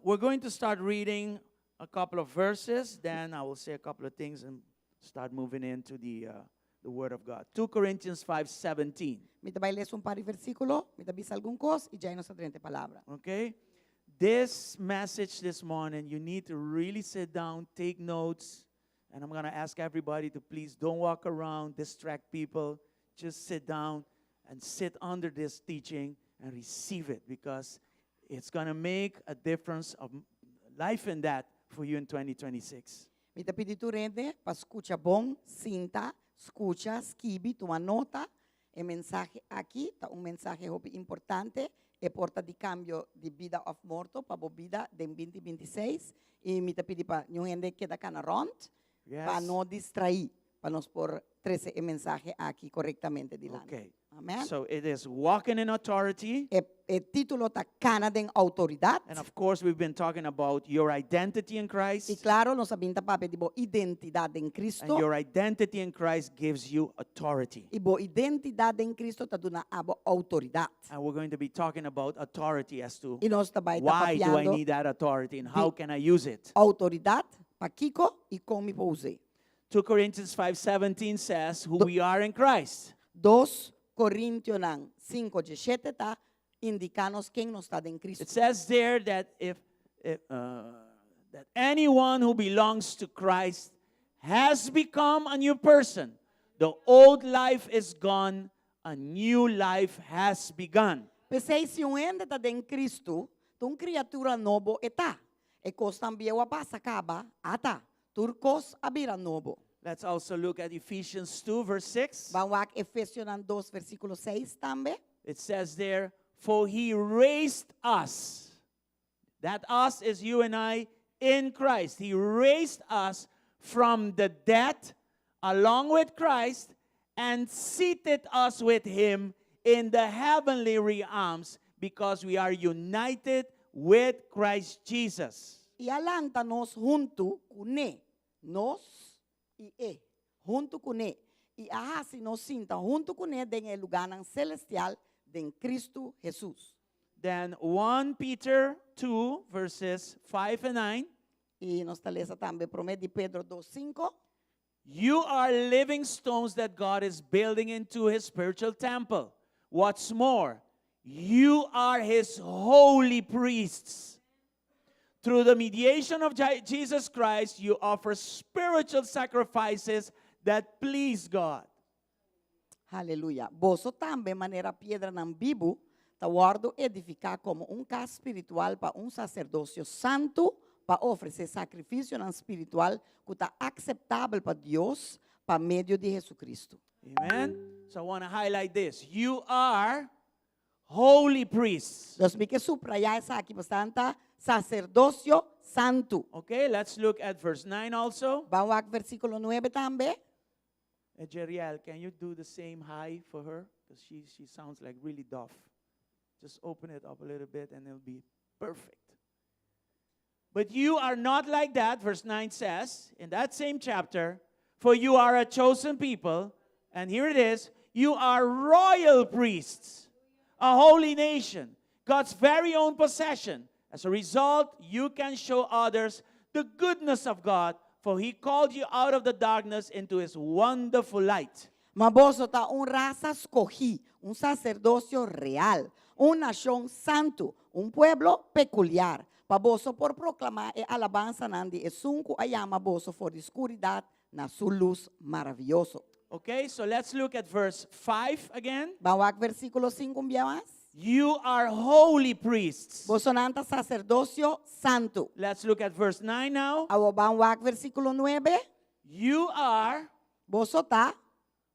we're going to start reading a couple of verses. Then I will say a couple of things and start moving into the Word of God. 2 Corinthians 5:17. Mita vai ler par de versículo, mita bisa algum cos e já nós trente palavra. Okay? This message this morning, you need to really sit down, take notes, and I'm going to ask everybody to please don't walk around, distract people. just sit down and sit under this teaching and receive it, because it's going to make a difference of life in that for you in 2026. Mita pidi tu rende, pa escucha bom, cinta, escucha, skibi, toma nota. El mensaje aquí, ta un mensaje importante, e porta di cambio di vida of morto, pa bo vida den 2026. Y mita pidi pa yung gente queda cana rond, pa no distrair, pa nos por 13 el mensaje aquí correctamente dilante. Okay. Amen. So it is walking in authority. El título ta cana den autoridad. And of course, we've been talking about your identity in Y Christ. claro, nos abinta pape di bo identidad en And Cristo. your identity in Christ gives you authority. Y bo identidad en Cristo ta duna abo autoridad. And we're going to be talking about authority as to Y nos tabay why do I tapapiando need that authority and how can I use it. autoridad pa Kiko y con mi pose. 2 Corinthians 5:17 says who we are in Christ. 2 Corintios 5:17 ta indicanos quién nos está en Cristo. It says there that that anyone who belongs to Christ has become a new person. The old life is gone, a new life has begun. Pensei se um ende tá em Cristo, tu criatura novo eta. E costan viewa passa acaba, ata. Turcos abira novo. Let's also look at Ephesians 2, verse 6. Vamos a Efesios 2, versículo 6 também. It says there, for he raised us. That us is you and I in Christ. He raised us from the dead along with Christ and seated us with him in the heavenly realms because we are united with Christ Jesus. E alanta-nos junto com ele. Nos e e. Junto com ele. E ahasi nos sinta junto com ele em lugar celestial de Cristo Jesus. Then 1 Peter 2, verses 5 and 9. E nós taleza também promete de Pedro 2:5. You are living stones that God is building into his spiritual temple. What's more, you are his holy priests. Through the mediation of Jesus Christ, you offer spiritual sacrifices that please God. Aleluia. Boso também maneira pedra nam bibu, ta guardo edificar como casa espiritual para sacerdócio santo, para oferecer sacrifício nam espiritual que está aceitável para Deus, para meio de Jesucristo. Amen. So I want to highlight this. You are holy priests. Deus me que subrayar essa aqui bastante sacerdócio santo. Okay, let's look at verse 9 also. Vamos ao versículo 9 também. Jeriel, can you do the same high for her? Because she sounds like really deaf. Just open it up a little bit and it'll be perfect. But you are not like that, verse 9 says, in that same chapter, for you are a chosen people, and here it is, you are royal priests, a holy nation, God's very own possession. As a result, you can show others the goodness of God, for he called you out of the darkness into his wonderful light. Maboso ta raza escogí, sacerdócio real, nación santo, pueblo peculiar. Baboso por proclamar alabanza nandi sunku ayama boso for the escuridad na su luz maravilloso. Okay, so let's look at verse 5 again. Vamos ao versículo 5 un día más. You are holy priests. Vos sonanta sacerdócio santo. Let's look at verse 9 now. Vamos ao versículo 9. You are Vos tá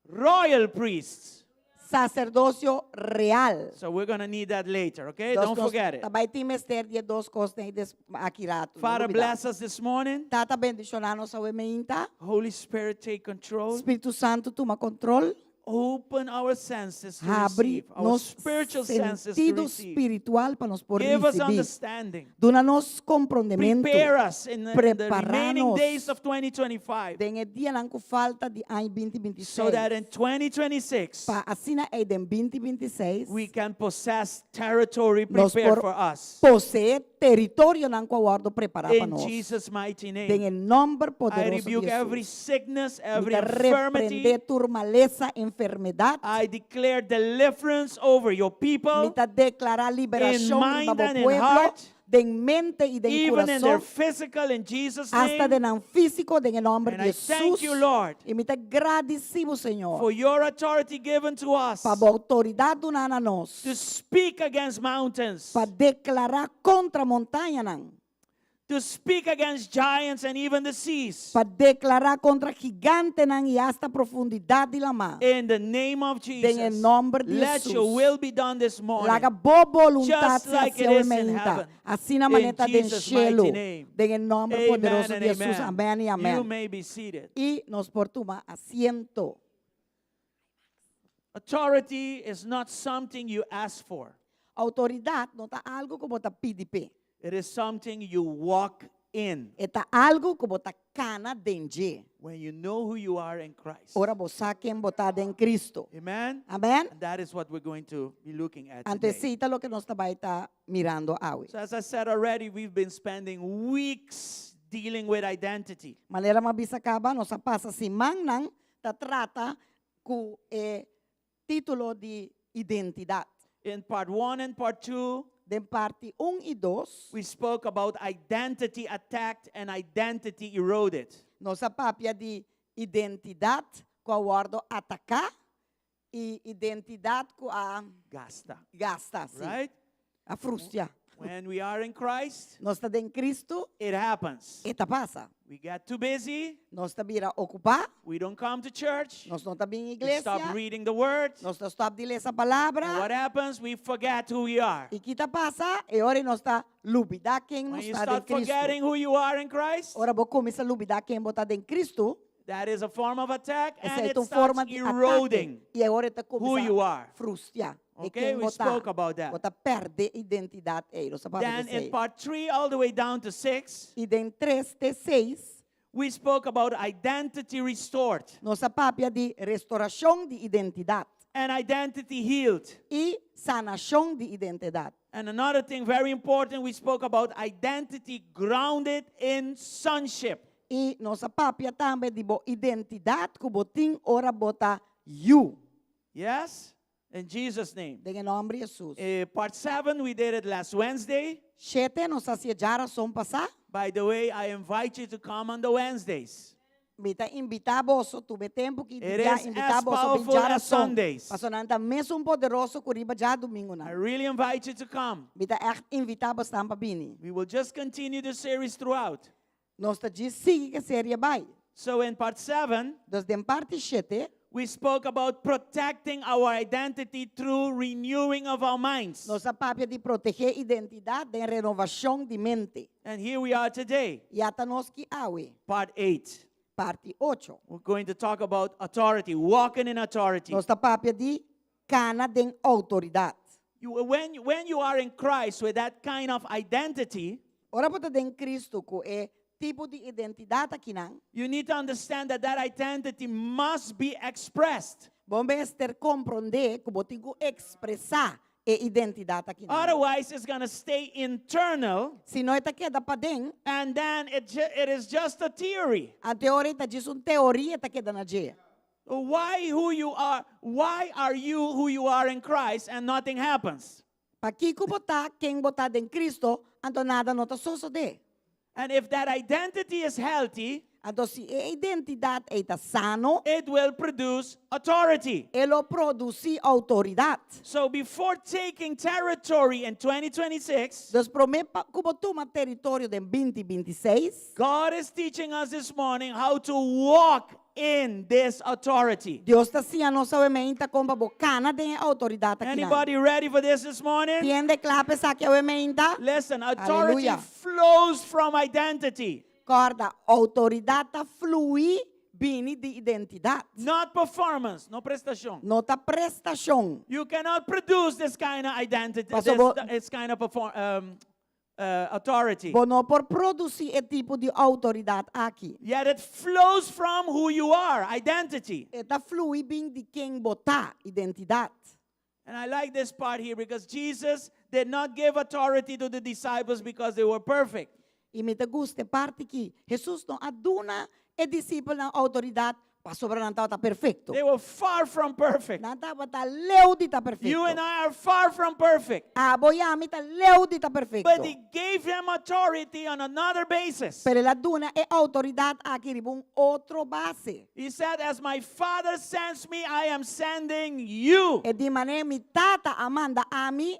royal priests. sacerdócio real. So we're going to need that later, okay? Don't forget it. Vai timester de dos coisas aqui rato. Father, bless us this morning. Tata bendicionanos a meinta. Holy Spirit, take control. Espírito Santo toma control. Open our senses to Abre receive, our nos spiritual senses to sentido receive. espiritual para nos por Give us receber. understanding. Dona-nos compreendimento. Prepare us in the remaining Prepara-nos. days of 2025 Den dia lang ko falta de ano 2026. so that in 2026 Pa asina ay den 2026. we can possess territory Nos prepared por for us. poseer territorio nang ko aguardo preparado para In nós. Jesus' mighty Den name. el nombre I poderoso rebuke de every Jesus. sickness, every Mita infirmity. reprender turmaleza, enfermedad. I declare deliverance over your people Mita declarar in liberación mind do and in pueblo, heart. den mente y den even in their corazón, physical, in Jesus' hasta name. den físico, en el nombre And de I thank Jesús. you, Lord, Y me te agradecemos, for Señor, your authority given to us para a autoridade do nana nós, to speak against mountains, para declarar contra a montanha, não. to speak against giants and even the seas. Para declarar contra gigante não e hasta a profundidade de la mar. In the name of En el Jesus, nombre de let Jesús. your will be done this morning. Laga boa voluntade Just like se it is in aumenta. heaven. Assim na In maneta de Jesus' cielo. mighty name. En el nombre Amen poderoso and de Jesus. amen. Amén y You amén. may be seated. Y nos por tomar asiento. Authority is not something you ask for. Autoridade não está algo como está pedipe. It is something you walk in Está algo como está cana dentro. when you know who you are in Christ. Ora você quem botar em Cristo. Amen? Amén. And that is what we're going to be looking at today. Antecita lo que nós vai estar mirando hoje. So as I said already, we've been spending weeks dealing with identity. Maneira mais acaba, nós passa semana ta trata com título de identidade. In part 1 and part 2, De parte 1 e 2, we spoke about identity attacked and identity eroded. nossa papia de identidade com o word atacar e identidade com a Gasta. gasta, sim. Right? A frustra. When we are in Christ, Nós está em Cristo, it happens. eta passa. We get too busy. Nós está vira ocupar, We don't come to church. nós não está bem We igreja, stop reading the word. nós está stop de ler essa And palavra. what happens? We forget who we are. E que está passa, e ora nós está lubida quem When nós you está em start Cristo. forgetting who you are in Christ, Ora vou começar a lubida quem botar em Cristo. that is a form of attack, Essa and é it uma forma starts de eroding. ataque. E agora está who you começando are. a frustrar. E Okay, quem we botar, spoke about that. botar perde identidade. Nós sabemos Then in dizer. part 3 all the way down to 6, E em 3 até 6, we spoke about identity restored nossa papia de restauração de identidade and identity healed. e sanação de identidade. And another thing very important, we spoke about identity grounded in sonship. E nossa papia também de boa identidade que botim ora botar you. Yes? In Jesus' name. Em nome de Jesus. Part 7, we did it last Wednesday. 7, nós assediara som passar. By the way, I invite you to come on the Wednesdays. Mita invitar vos, tuve tempo que It já is invitar as vos powerful a as Sundays. Passonanta mesmo poderoso curiba já domingo I na. really invite you to come. Mita echt invitar vos tampa bini. We will just continue the series throughout. Nós tá diz sigue que seria vai. So in part 7, Dos dem parte 7, we spoke about protecting our identity through renewing of our minds. nossa papia de proteger identidade em renovação de mente. And here we are today, E até nós que awe, part 8. parte 8. We're going to talk about authority, walking in authority. Nossa papia de cana de autoridade. When you are in Christ with that kind of identity, Ora bota em Cristo com tipo de identidade aqui não. you need to understand that that identity must be expressed. Vamos ter compreender que botigo expressar a identidade aqui não. Otherwise, it's going to stay internal, Se não está queda para dentro, and then it is just a theory. a teoria está diz teoria está queda na dia. Why are you who you are in Christ and nothing happens? Para que botar quem botar em Cristo, então nada não está suceder. And if that identity is healthy, Então se a identidade está sano, it will produce authority. ele produz autoridade. So before taking territory in 2026, Dos promete como toma território de 2026, God is teaching us this morning how to walk in this authority. Deus está assim a nossa mente como bocana de autoridade aqui. Anybody ready for this morning? Tiende clape saque a mente. Listen, authority Hallelujah. flows from identity, Corda, autoridade flui bini de identidade. not performance, no prestação. Nota prestação. You cannot produce this kind of identity, Pastor, this kind of authority. Bono por produzir esse tipo de autoridade aqui. Yet it flows from who you are, identity. Eta flui bem de quem botar identidade. And I like this part here because Jesus did not give authority to the disciples because they were perfect. E me te gusta parte que Jesus não aduna e discípulo na autoridade pasobra ng tao ta perfecto. They were far from perfect. Ng tao ta leo di ta perfecto. You and I are far from perfect. Abo yami ta leo di ta perfecto. But he gave him authority on another basis. Pero la duna e autoridad aqui ribong outro base. He said, as my Father sends me, I am sending you. E di mané mi tata amanda ami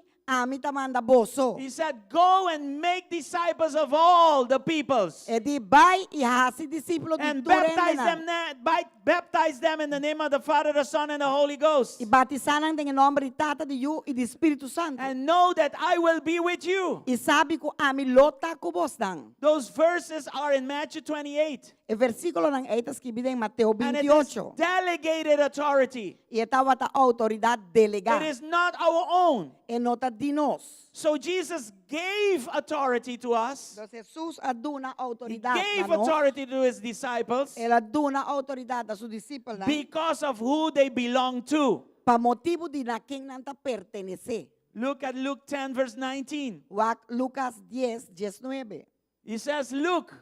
tamanda boso. He said, go and make disciples of all the peoples. E di bay ihasi disipulo di And turende baptize them in the name of the Father, the Son, and the Holy Ghost. Ibatisanan dengan nombre di tata di yu e di Espiritu Santo. And know that I will be with you. Isabi ko ami lota ko bosdang. Those verses are in Matthew 28. E versikulo ng 8 escribido em Mateo And it is 28. delegated authority. E tawa ta autoridad delegada. It is not our own. E nota di nos. So Jesus gave authority to us. Então Jesus aduna He autoridad gave na nos. authority to his disciples Ela aduna autoridad a su discípulo because of who they belong to. pa motivo di na quem nanta pertenece. Look at Luke 10, verse 19. Wak Lucas 10:19. He says, look,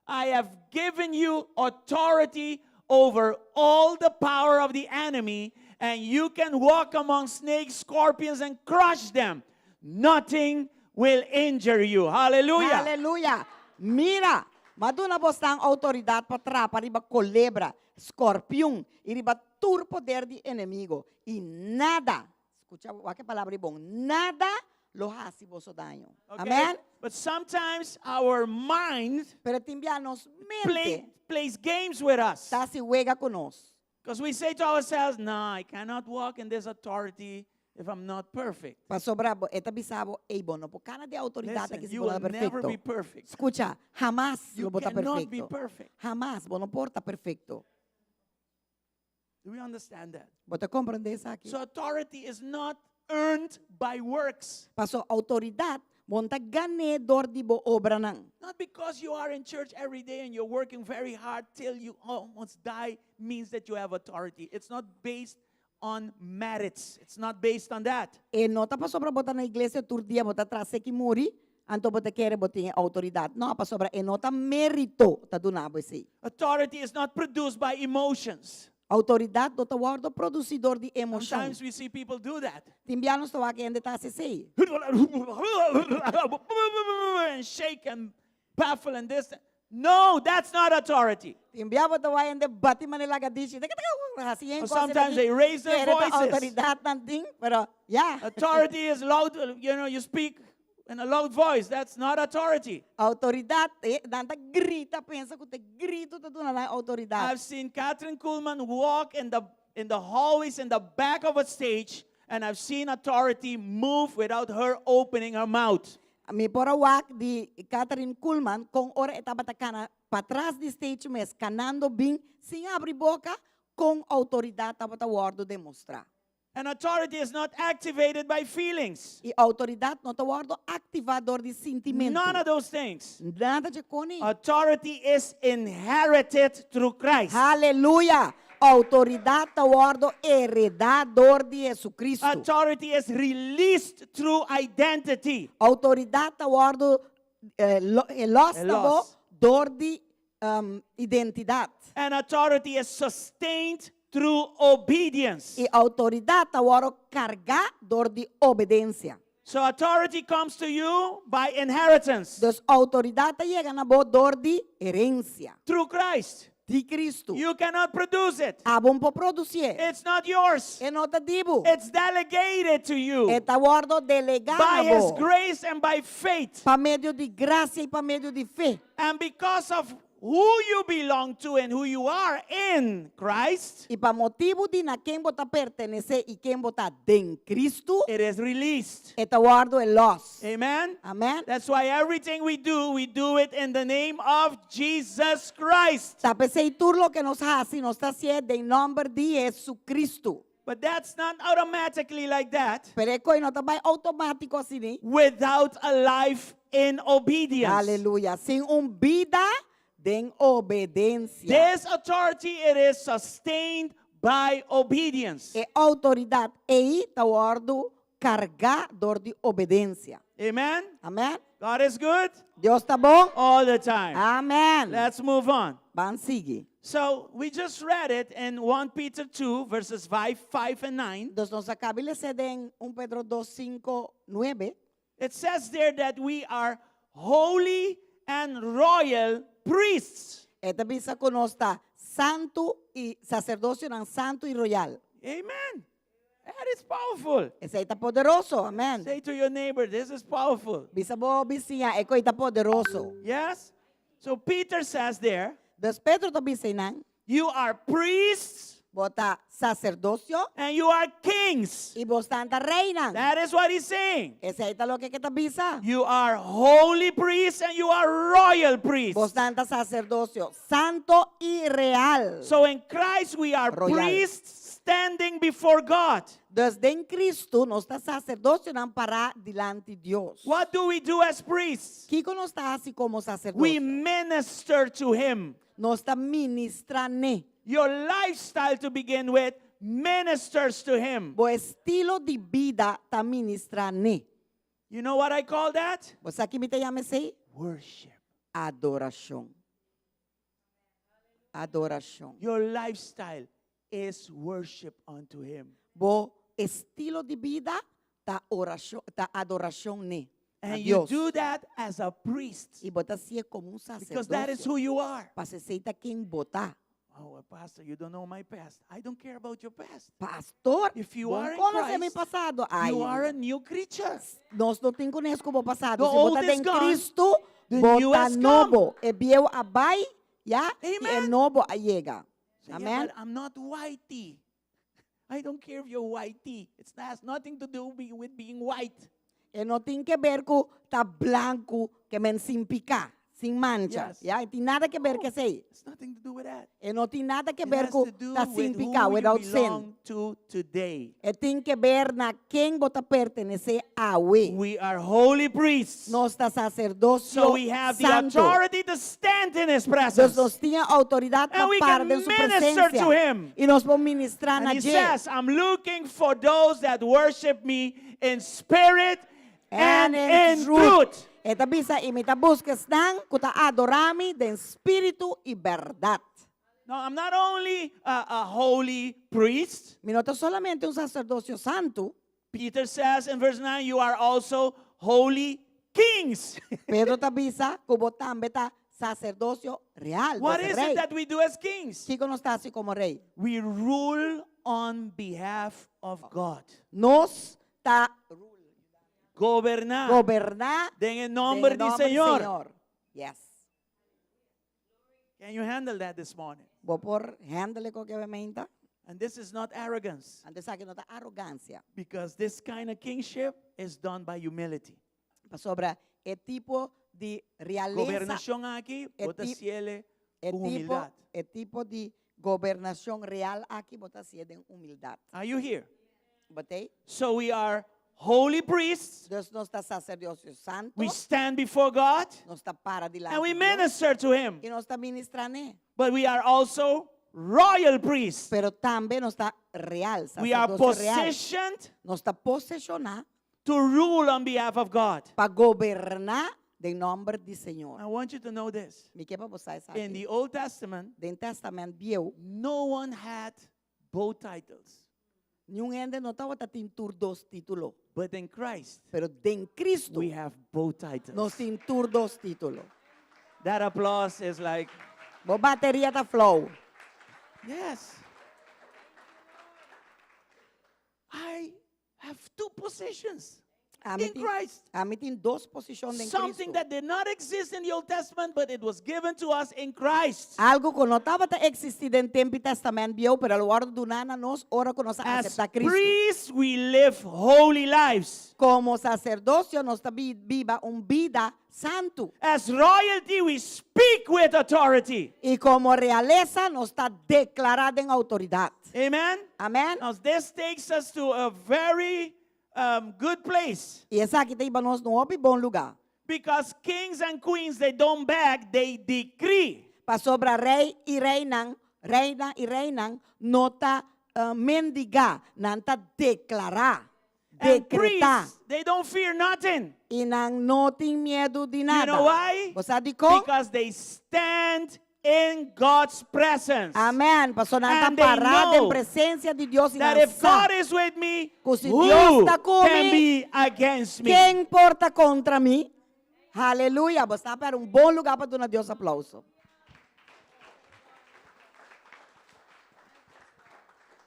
I have given you authority over all the power of the enemy, and you can walk among snakes, scorpions, and crush them. Nothing will injure you. Hallelujah. Hallelujah. Mira, maduna bostang autoridad patrapa riba culebra, escorpião, e riba tur poder di enemigo. E nada, escucha, que palavra bom, nada lo hace vosso daño. Okay? Amen? But sometimes our mind Pero timbianos mente, plays games with us. ta se juega con nos. Because we say to ourselves, no, I cannot walk in this authority if I'm not perfect. Pa sobrabo, eta bisabo, ei bono, po kana de autoridad Listen, que se you bola will never perfecto. be perfect. Escucha, jamás You lo bota cannot be perfecto. perfect. Jamás, bono porta perfecto. Do we understand that? Bota comprende isso aqui. So authority is not earned by works. Paso autoridad, monta ganedor di bo obra nang. Not because you are in church every day and you're working very hard till you almost die means that you have authority. It's not based on merits. It's not based on that. E nota pa sobra bota na iglesia tur dia bota trase ki muri, anto bota kere botinha autoridad. No, pa sobra e nota merito ta dunabo si. Authority is not produced by emotions. Autoridad do tawardo producidor di emoção. Sometimes we see people do that. Timbianos to wake ende ta si. And shake and baffle and this. No, that's not authority. Timbiabo to wake ende bati manila gadishi. Or sometimes they raise their voices. Autoridad nanting, pero yeah. Authority is loud, you speak in a loud voice. That's not authority. Autoridad, danta grita, pensa que te grito ta duna na autoridad. I've seen Catherine Kuhlman walk in the hallways in the back of a stage, and I've seen authority move without her opening her mouth. Mi pora wak di Catherine Kuhlman kung ora etabatakana patras di stage mes canando bing sin abrir boca com autoridade tabatawardo demonstra. And authority is not activated by feelings. E autoridade não tawardo ativador de sentimento. None of those things. Nada de coni. Authority is inherited through Christ. Aleluia. Autoridade tawardo heredador de Jesucristo. Authority is released through identity. Autoridade tawardo lost Lost. dor de identidade. And authority is sustained through obedience. E autoridade tawardo cargador de obediência. So authority comes to you by inheritance Dus autoridade chega na boa dor de herência through Christ. de Cristo. You cannot produce it. Abon po produzir. It's not yours. E nota dibo. It's delegated to you E tawardo delegado by na His bo. grace and by faith. Pa meio de graça e pa meio de fé. And because of who you belong to and who you are in Christ, E pa motivo de na quem bota pertencer e quem bota em Cristo, it is released. e tawardo é los. Amen? Amém? That's why everything we do it in the name of Jesus Christ. Tá pensei tudo lo que nos hace, nos está haciendo em nome de Jesucristo. But that's not automatically like that Pero é coisa não tá bem automático assim, né? without a life in obedience. Aleluia. Sem vida de obediência. This authority, it is sustained by obedience. E autoridade e tawardo cargador de obediencia. Amen? Amén. God is good Dios está bom. all the time. Amén. Let's move on. Van sigue. So we just read it in 1 Peter 2, verses 5, 5, and 9. Entonces nos acaba de leer en 1 Pedro 2, 5, 9. It says there that we are holy and royal priests. Esta bisa que nós está santo y sacerdocio nan santo y royal. Amen. That is powerful. Esse aí está poderoso. Amém. Say to your neighbor, this is powerful. Bisa bo bisinha, eko está poderoso. Yes? So Peter says there, Dos Pedro to bisinang, you are priests bota sacerdocio and you are kings. y vos tanta reina. That is what he's saying. Esse aí está lo que está bisa. You are holy priests and you are royal priests. Vos tanta sacerdocio santo y real. So in Christ we are Royal. priests standing before God. Desde en Cristo nos está sacerdocio nan para dilante Dios. What do we do as priests? Kiko nos está así como We sacerdocio. minister to him. Nos está ministrane. Your lifestyle to begin with ministers to him. Bo estilo de vida está ministrane. You know what I call that? Você aqui me te llama assim? Worship. Adoração. Adoração. Your lifestyle is worship unto him. Bo estilo de vida tá oração, tá adoração ne. A And you Dios. do that as a priest E bota assim como because that is sacerdocio. who you are. Para se aceita quem botar. Oh, pastor, you don't know my past. I don't care about your past. Pastor, If you bom are in conhecer meu Christ, passado. Ai, You are a new creature. nós não temos conhecido como passado. The Se botar old is em gone, Cristo, the bota new has novo. E bieu abai, ya? E Amen. novo chega. Say, yeah, Amen. but I'm not whitey. I don't care if you're whitey. It has nothing to do with being white. E não tem que ver com tá branco, que men sem picar, sem manchas. Yes. Yeah? E tem nada que ver com isso aí. It's nothing to do with that. E não tem nada que It ver has com to do tá sem with picar, who you without sin. belong to today. E tem que ver na quem bota pertencer a we. We are holy priests. Nós tá sacerdócio So we have the santo. authority to stand in His Nós presence. tinha autoridade And we para can de sua minister to presença. Him. E nós vamos ministrar And na He Jé. says, I'm looking for those that worship me in spirit and in truth. Eta bisa imita buscas nang kuta adorami den espírito e verdade. No, I'm not only a holy priest. Minota solamente sacerdócio santo. Peter says in verse 9, you are also holy kings. Pedro tabisa kubo tambe ta sacerdócio real. What dos is rei. it that we do as kings? Kiko nos está así como rei. We rule on behalf of God. Nos ta Gobernar. gobernar En el nombre del Señor. Yes. Can you handle that this morning? Vou por handle ko que vementa. And this is not arrogance, Antes aqui nota arrogância. because this kind of kingship is done by humility. Sobre e tipo de realeza, Gobernación aquí, bota ti- ciele e con tipo, humildad. e tipo de gobernação real aqui bota em humildade. Are you here? Botei? So we are holy priests. Deus não está sacerdócio santo. We stand before God Não está para dilante and we de Deus, minister to Him. e não está ministrando. But we are also royal priests. Pero também não está real, We are sacerdócio real. positioned Não está posicionar to rule on behalf of God. para governar em nome do Senhor. I want you to know this. Me quer para você In the Old Testament, Den Testamento viu, no one had both titles. nenhum ende não estava tintur dos títulos, But in Christ, pero em Cristo we have both nós titles. tintur dos títulos. That applause is like, Bo bateria tá flow. yes. I have two positions in Christ. A mim tem duas posições em Something Cristo. that did not exist in the Old Testament, but it was given to us in Christ. Algo que não estava existindo em tempo testamento viu, pero agora do nada nós ora que nós As acepta Cristo. priests, we live holy lives. Como sacerdócio nós está viva vida santo. As royalty, we speak with authority. E como realeza nós está declarada em autoridade. Amen? Amém? Now, this takes us to a very good place. E essa aqui tem para nós num bom lugar. Because kings and queens, they don't beg, they decree. Para sobre rei e reina não está mendigar, não está declarar. And decretar. priests, they don't fear nothing. E não tem medo de You nada. know why? Você sabe como? Because they stand in God's presence. Amém. Pastor, não está And they parado em know presença de Deus e não That if God sabe is with me, que se who Deus está can comigo, be against me? quem importa contra mim? Aleluia. Você está para bom lugar para dar Deus aplauso.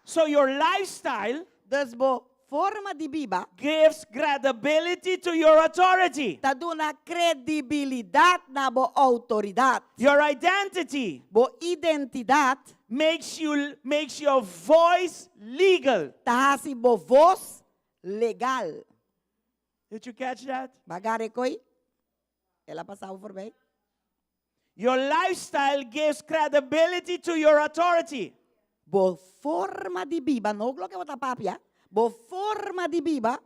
So your lifestyle Dus bo forma de vida gives credibility to your authority. está dando credibilidade na bo autoridade. Your identity Bo identidade makes your voice legal. está assim bo voz legal. Did you catch that? Bagare koi? Ela passava por bem. Your lifestyle gives credibility to your authority. Bo forma de vida, não lo que bota papia. Bo forma de vida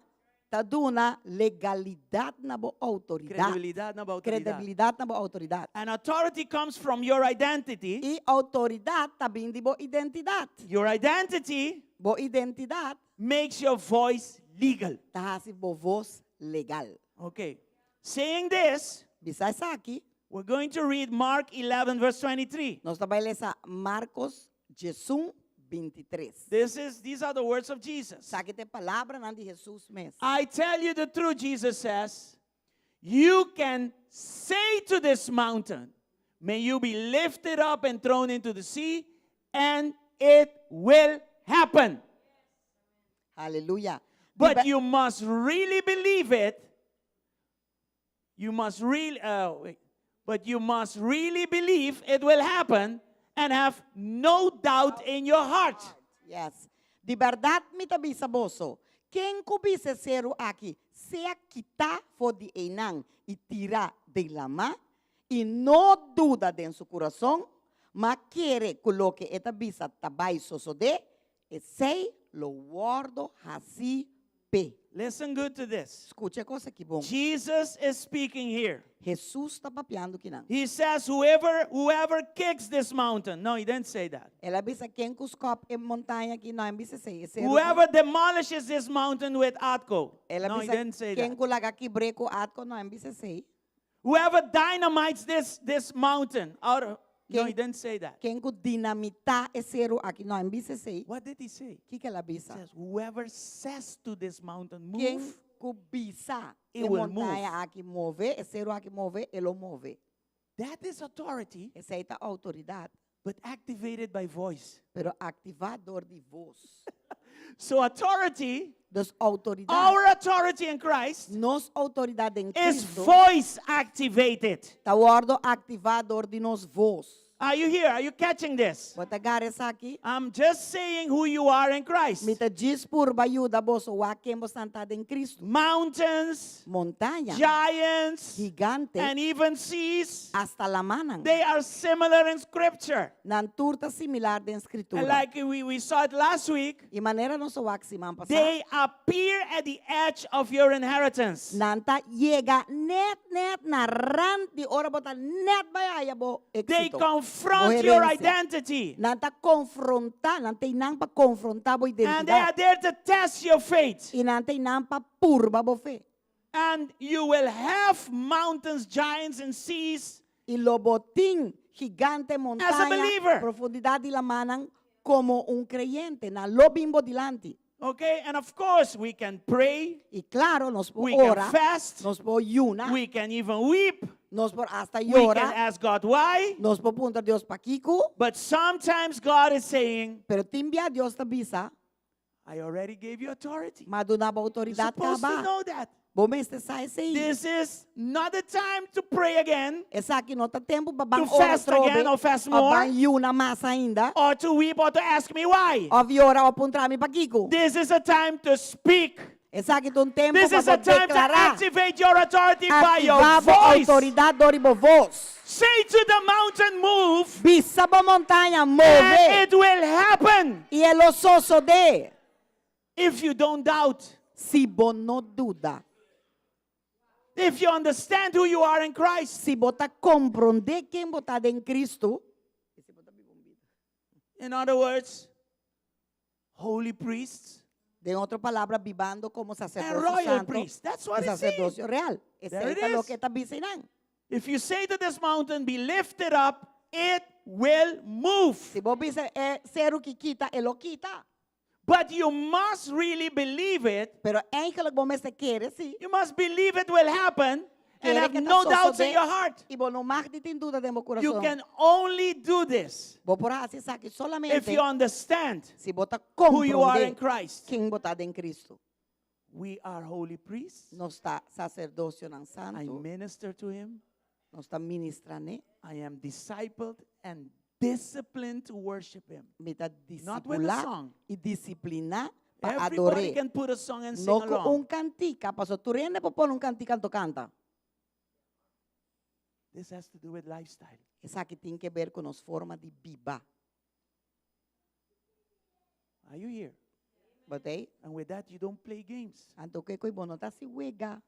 está dando legalidade na bo autoridade. Credibilidad na autoridad. Credibilidade na bo autoridade. And authority comes from your identity. E autoridade está vindo de bo identidade. Your identity Bo identidade makes your voice legal. está assim bo voz legal. Okay. Saying this, Bisa essa aqui, we're going to read Mark 11, verse 23. nós vamos ler Marcos 11, 23. These are the words of Jesus. Sabe que tem palavra não de Jesus mesmo. I tell you the truth, Jesus says, you can say to this mountain, may you be lifted up and thrown into the sea, and it will happen. Aleluia. But you must really believe it. You must really, but you must really believe it will happen and have no doubt in your heart. Yes. De verdade me tabi saboso. Quem cubise seru aqui, sea quita for de enang e tira de lama e não duda de seu coração, mas quer coloque esta bisa tabai sosode e sei lo guardo assim pe. Listen good to this. Escute a coisa que bom. Jesus is speaking here. Jesus está papiando que não. He says, whoever kicks this mountain. No, he didn't say that. Ela bisa quem cuscop em montanha que não bisa sei. Whoever demolishes this mountain with Atco. Ela No, he bisa didn't say quem that. culaga que breco atco não bisa sei. Whoever dynamites this mountain out of, no, he didn't say that. Quem ku dinamita é seru aqui não bisa sei. What did he say? Que ela He bisa? says, whoever says to this mountain, Quem move, ku bisa It e will montanha aqui move, é seru aqui move, ele move. that is authority, Essa é a autoridade, but activated by voice. pero ativador de voz. So authority, Das autoridades. our authority in Christ, Nos autoridade em is Cristo. voice activated. Tá guardo ativador de nos voz. Are you here? Are you catching this? Bota garesa aqui. I'm just saying who you are in Christ. Mita diz por bayuda boso wa quem você está em Cristo. Mountains, Montanha, giants, gigante, and even seas, hasta la manan. they are similar in Scripture. Nan turta similar de escritura. And like we saw it last week, E maneira não sou axi man passar. they appear at the edge of your inheritance. Nanta llega net na rand di ora bota net baya bo They éxito. confront your Coherencia. identity. Nanta confrontar, nanta inang pa confrontar bo And they are identidade. there to test your faith. E nanta inang pa purba bo fe. And you will have mountains, giants, and seas E loboting gigante montanha, believer. profundidade la manan como creyente na lobimbo dilante. Okay? And of course, we can pray, E claro, nos por we can ora, fast, nos por yuna, we can even weep, nos por hasta we can llora, ask God why. nos por punta Dios pa kiko, But sometimes God is saying, pero timbia Dios ta bisa, I already gave you authority. maduna ba You're autoridade supposed to ka ba. know that. Bom este sai sei. This is not the time to pray again, Essa aqui não tá tempo para bang To ora fast trobe, again or fast o more. bang yuna massa ainda, or to weep, or to ask me why. o viora o puntra mi pa kiko. This is a time to speak. Essa aqui um tempo This is para a time to declarar. activate your authority by your Ativava voice. autoridade dori bo voz. Say to the mountain, move, Bisa ba montanha and move. it will happen. E elo soso de. If you don't doubt, Si bo no duda. if you understand who you are in Christ. Si bota compreender quem bota em Cristo. In other words, holy priests, De otra palabra, vivando como And sacerdocio royal santo priest. That's y what it's saying. sacerdocio real. There it Esa es lo is. que está diciendo. If you say to this mountain, be lifted up, it will move. Si vos dices, cero que quita, él lo quita. But you must really believe it. Pero en que lo que vos me quiere, sí. You must believe it will happen and Quiere have que no te doubts in sucede, your heart. Y vos no más ni ten duda de mi You corazón. can only do this Vos por así saque if solamente you understand si vos te who you are in comprendes Christ. quién vos estás en Cristo. We are holy priests. No está sacerdocio en I santo. minister to him. No está ministrando. I am discipled and disciplined to worship him. Me está Not with a discipular song. y disciplinar para Everybody adorar. can put a song and sing No con along. un cantica. Pastor, tú vienes por poner un cantica, tú canta. This has to do with lifestyle. Esa que tiene que ver con las formas de viva. Are you here? ¿Botei? And with that, you don't play games. Anto que coi bono ta si huega.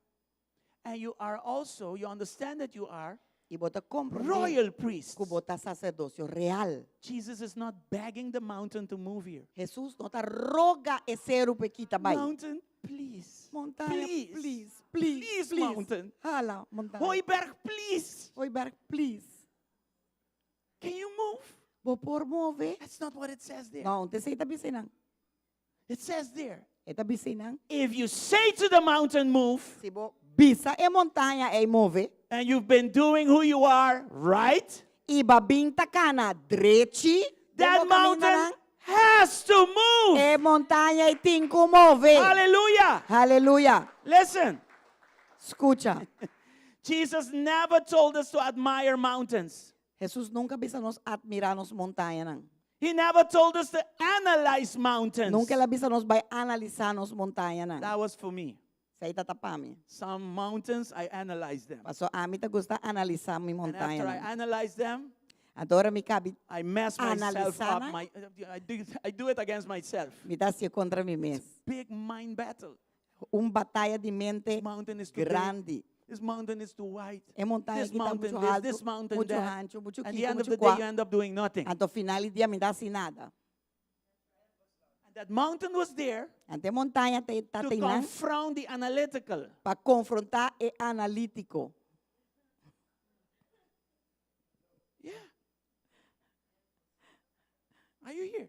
And you are also, you understand that you are Y vos te comprende royal priests. que vos estás sacerdocio real. Jesus is not begging the mountain to move here. Jesús no te roga ese pequita vai. Mountain, please. Montaña, Please. please, Please, mountain. Hala, montaña. Hooiberg, please. Oi, berg, please. Can you move? Vos por move. That's not what it says there. Não, te sei tá bisinang. It says there, Eta bisinang. if you say to the mountain, move, Se vos bisa e montanha e move. and you've been doing who you are right, E babinta cana dreci. that mountain has to move. E montanha e tinco move. Hallelujah. Aleluia. Listen, Escucha. Jesus never told us to admire mountains. Jesus nunca bisa nos admirar nos montanhas, não. He never told us to analyze mountains. Nunca ela bisa nos vai analisar nos montanhas, não. That was for me. Sei tá tapami. Some mountains, I analyze them. Paso a mim te gusta analisar mi And montanha. after I analyze them, Adora mi cabe I mess myself Analizar, up. né? I do it against myself. me dá se contra mim mesmo. Big mind battle. Batalha de mente This mountain is too big. grande. This mountain is too wide. É montanha This que tá mountain muito this, alto, this mountain muito that. ancho, muito At the quico, end of muito the day, you quá. end up doing nothing. Até o final do dia me dá assim nada. And that mountain was there Até montanha tá to tendo confront the analytical. para confrontar e analítico. Yeah. Are you here?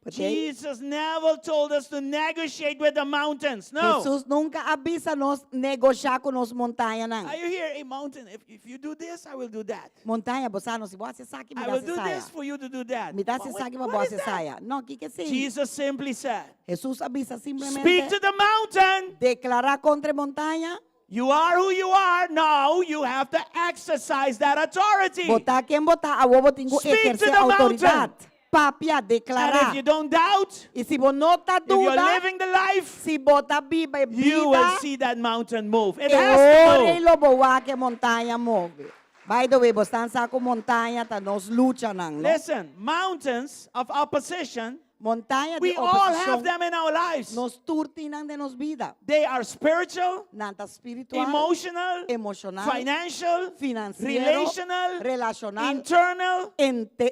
Porque Jesus never told us to negotiate with the mountains. No. Jesus nunca avisa nos negociar com nos montanhas, não. Are you here? A mountain, if you do this, I will do that. Montanha, você não se você sabe me I dá will se do saia. this for you to do that. Me dá What- se what- sabe para what is você that? saia. Não, que sim. Jesus simply said, Jesus avisa speak simplesmente to the mountain. declarar contra a montanha. You are who you are. Now you have to exercise that authority. Botar quem botar, a bobo tem que Speak to exercer the autoridade. Papia, And declarar. if you don't doubt, E se você não está if you're dúvida, living the life, se botar biba e you will vida, see that mountain move. It e has to ore move. lo boa que a montanha move. By the way, você está com montanha, tá nos luta não. Listen, mountains of opposition, Montanha we de all have oposição, them in our lives. nos turtinam de nos vida. They are spiritual, Nanta espiritual, emotional, emocional, financial, financiero, relational, relacional, internal,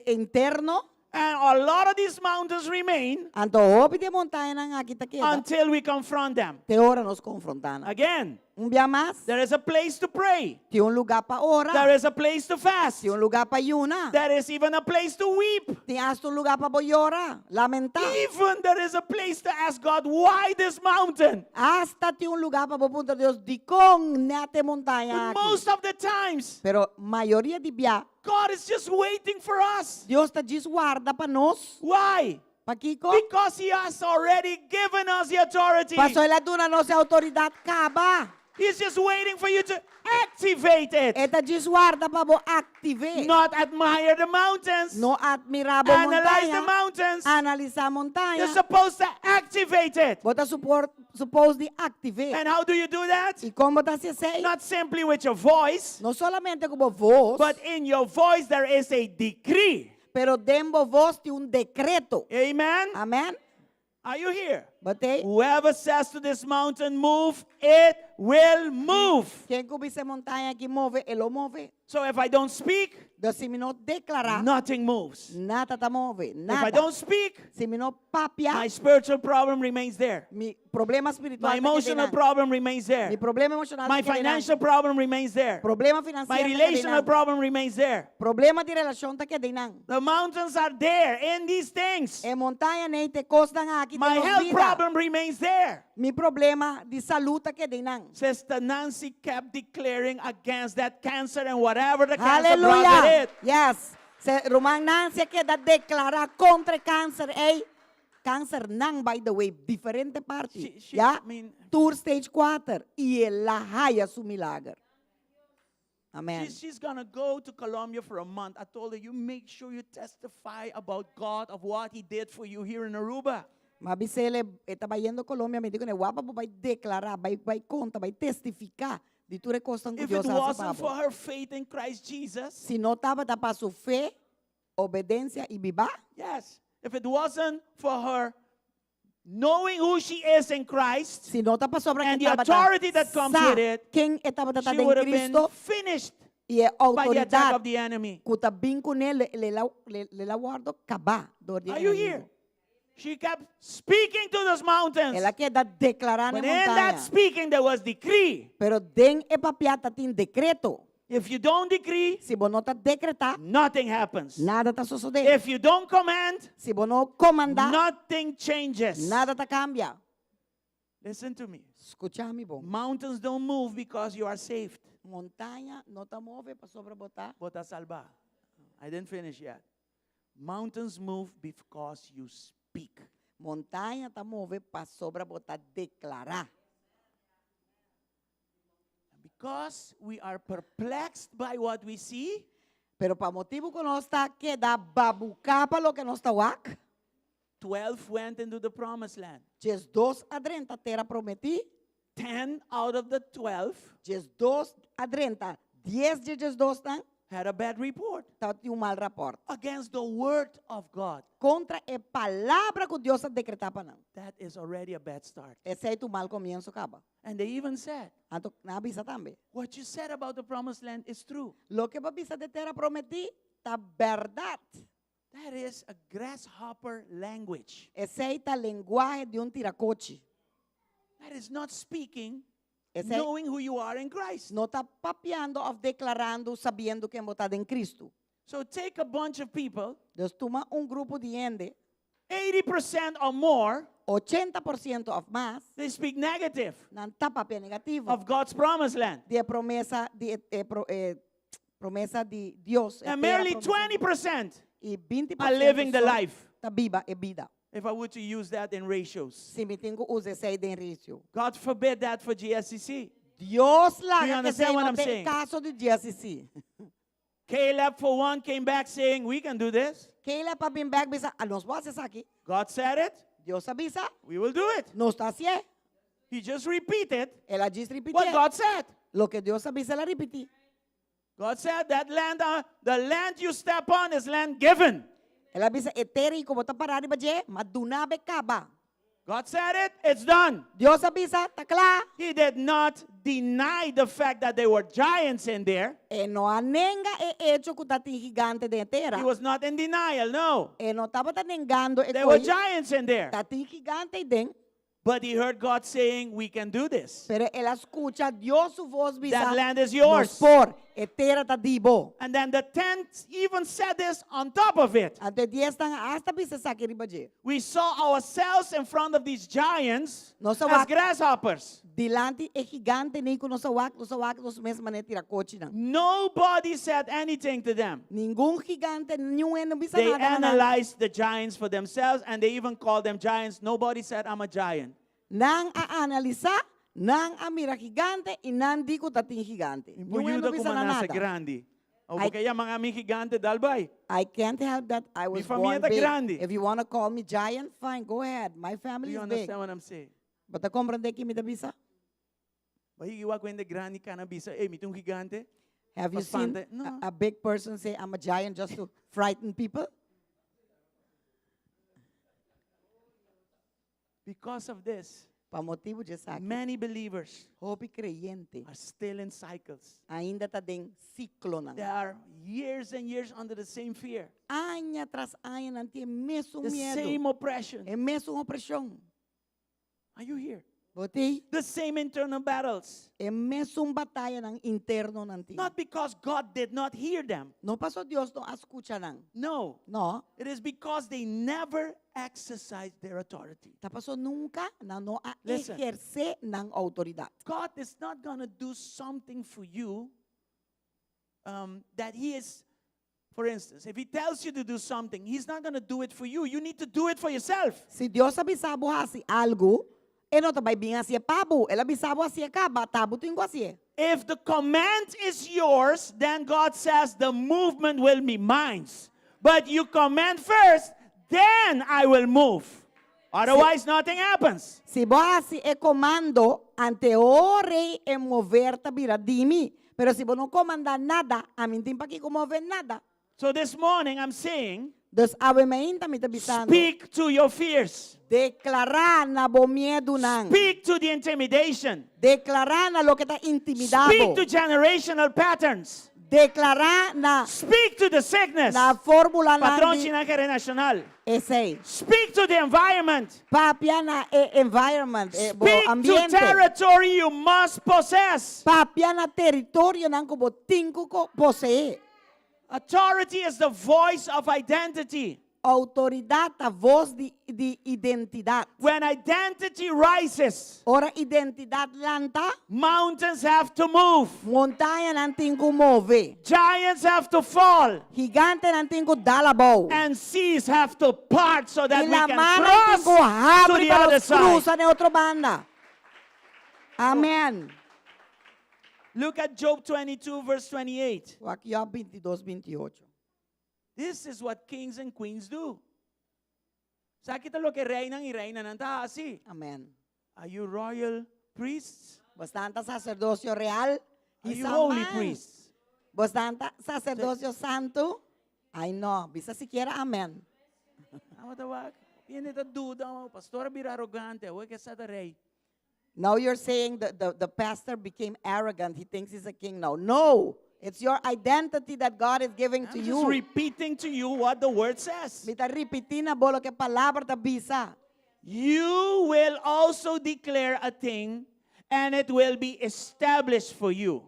interno. and a lot of these mountains remain Anto hobby de montanha não aqui tá queda. until we confront them. Te ora nos confrontando. Again, Dia mais, there is a place to pray. tem lugar para orar. There is a place to fast. Tem lugar para ayunar. There is even a place to weep. Tem hasta lugar para llorar, lamentar. Even there is a place to ask God, why this mountain? Hasta tem lugar para perguntar a Deus de com nete montanha But most of the times, Pero maioria de dia, God is just waiting for us. Deus está desguarda para nós. Why? Para Kiko. Because He has already given us the authority. Passou ela dura nossa autoridade acaba. He's just waiting for you to activate it. Eta desguarda para bo activar. Not admire the mountains. No admirar a Analyze the montanha. mountains. Analisar a montanha. You're supposed to activate it. Bota supposed de activar. And how do you do that? E como está se sei? Not simply with your voice, Não solamente com a voz, but in your voice there is a decree. pero dentro voz de decreto. Amen? Amém? Are you here? Botei? Whoever says to this mountain, move, it will move. Quem cubise montanha que move, ele o move. So if I don't speak, Então, se me não declarar, nothing moves. nada tá move, If I nada. don't speak, Se me não papiar, my spiritual problem remains there. mi problema espiritual My tá emotional quedando. problem remains Mi there. problema emocional My tá quedando. financial problem remains there. Problema My financeiro tá relational quedando. problem remains there. Problema de relação tá quedando. The mountains are there in these things. É montanha nem te costan aqui My te health problem remains there. Mi problema de saúde tá quedando. Sister Nancy kept declaring against that cancer and whatever the cancer brought with Aleluia. it. Yes. Se Roman Nancy queda declarar contra câncer, câncer não, by the way, diferente parte. She- Ya? I mean- Tour stage 4 e ela raia su milagre. Amen. She's going to go to Colombia for a month. I told her, you make sure you testify about God, of what He did for you here in Aruba. Mas se ele estava indo a Colômbia, me digo, guapa, vai declarar, vai contar, vai testificar de tudo que costam com If Deus it a wasn't for papo. her faith in Christ Jesus, Se não estava para sua fé, obediência e viva, yes. If it wasn't for her knowing who she is in Christ, se não estava sobre And quem the estava authority that comes with it, quem estava she em would have been Cristo finished e a by the attack autoridade of the enemy. que está bem com ele, ele la guardo acabar do dia Are you inimigo. here? She kept speaking to those mountains. Ela queda declarando But em in that montanha. speaking, there was decree. Pero den e papiata tem decreto. If you don't decree, Se você não está decretar, nothing happens. nada está sucedendo. If you don't command, Se você não comandar, nothing changes. nada está cambia. Listen to me. Escucha-me bom. Mountains don't move because you are saved. Montanha não está move para sobrebotar. Bota salva. I didn't finish yet. Mountains move because you speak. Montanha está move para sobrebotar, declarar. Because we are perplexed by what we see, Pero para motivo que nós está queda babucar para lo que nós está wak. 12 went into the promised land. Jes 2 adrenta terra prometi. 10 out of the 12 Jes 2 adrenta. 10 de Jes 2 tan. had a bad report Tá mal rapport. against the word of God. Contra a palavra que Deus decretar para nós. That is already a bad start. Esse é tu mal comienzo acaba. And they even said, Anto na avisa também. what you said about the promised land is true. Lo que avisa de terra prometi, tá verdade. That is a grasshopper language. Esse é a linguagem de tiracoche. That is not speaking Esse é knowing who you are in Christ. não está papiando ou declarando, sabendo que é botado em Cristo. So take a bunch of people, Deus toma grupo de gente, 80% or more, 80% ou mais, they speak negative não está papel negativo. of God's promised land. De promessa de Deus. And merely 20% E 20% are living the life. está viva é vida. If I were to use that in ratios. Se me tenho usa esse aí de risco. God forbid that for GSCC. Deus Do you lá que understand se what não I'm tem saying? caso de GSCC. Caleb, for one, came back saying, we can do this. Keila para vir back bisa, nós vamos fazer aqui. God said it. Deus avisa, We will do it. nós está assim. He just repeated Ela diz repetir. what God said. Lo que Deus avisa, ela repetir. God said that land, the land you step on is land given. Ela avisa, eteri como está parado para je, mas do nada acaba. God said it, it's done. Deus avisa, tá claro. He did not deny the fact that there were giants in there. E não há nenga é hecho que tá tem gigante de terra. He was not in denial, no. E não estava tá negando e There were giants in there. tá tem gigante dentro. But he heard God saying, we can do this. Pero ela escucha Deus su voz bisa. That land is Nos yours. por, e terra tá dibo. And then the tent even said this on top of it. Ante 10 tang hasta bisa sakit riba je. We saw ourselves in front of these giants Nossa as wak, grasshoppers. dilante e gigante nem ko nossa wak nos mesma ne tira coche nang. Nobody said anything to them. Ninguém gigante, nenhum não bisa They nada. analyzed the giants for themselves and they even called them giants. Nobody said, I'm a giant. Nang a-analisa, nang a mira gigante, e nang di ko tating gigante. Nenhum Impuyuda não bisa na kumanasa nada. grande. O Ay- kaya mga aming gigante dalbay. I can't help that I was Mi familia born ta big. grande. If you want to call me giant, fine, go ahead. My Do family you is big. understand what I'm saying? But I comprende que me da bisa. Bahigiwa ko yung grande kanabisa. Eh, mitong gigante. Have you seen Bastante. No. a big person say, I'm a giant just to frighten people? Because of this, Pa motivo disso aqui, many believers houve creyente are still in cycles. ainda está em ciclo não. They are years and years under the same fear, Ano tras ano não tem mesmo the same medo, oppression. é mesmo opressão. Are you here? Botei, The same internal battles. é mesmo batalha ng interno não tem. Not because God did not hear them. Não passou Deus não escuta não. No. No, It is because they never exercised their authority. tá passou nunca não a Listen. exercer ng autoridade. God is not going to do something for you that He is, for instance, if He tells you to do something, He's not going to do it for you. You need to do it for yourself. Se Deus avisava assim algo, ele não vai vir assim pabo, ele avisava assim acaba, tabo tem assim. If the command is yours, then God says the movement will be mine. But you command first, then I will move. Otherwise, nothing happens. Se você é comando, ante o rei é mover tabira dimi. Pero se você não comanda nada, a mim tem para que mover nada. So this morning, I'm saying, Dus ave mainta mi tabisando. speak to your fears. Declarar na bo medo nang. Speak to the intimidation. Declarar na lo que está intimidado. Speak to generational patterns. Declarar na Speak to the sickness. fórmula Patrón na Chinaje Nacional. ese. Speak to the environment. Papia na environment, bo Speak to ambiente. territory you must possess. Papia na territorio nang kubo tingko ko posee. Authority is the voice of identity. Autoridad a voz de identidad. When identity rises, Ora identidad lanta, mountains have to move. montanha não tem como mover. Giants have to fall. Gigante não tem como dalabaw. And seas have to part so that E we la can mar não tem cross como to abrir the para other os side. cruza na outra banda. Amém. Look at Job 22, verse 28. Aqui ó 22, 28. This is what kings and queens do. Sa kita lo que reinan y reinan ng así. Amém. Are you royal priests? Bastante sacerdocio real. Are you Isa holy man. priests? Bastante sacerdocio santo. Ay no, bisa siquiera amén. Ano tawag? Yan ito duda mo. Pastor, bira arrogante. Huwag ka sa rey. Now you're saying that the pastor became arrogant. He thinks he's a king now. No, it's your identity that God is giving to I'm you. just repeating to you what the word says. Mita repetir na bolo que palavra ta bisa. You will also declare a thing, and it will be established for you.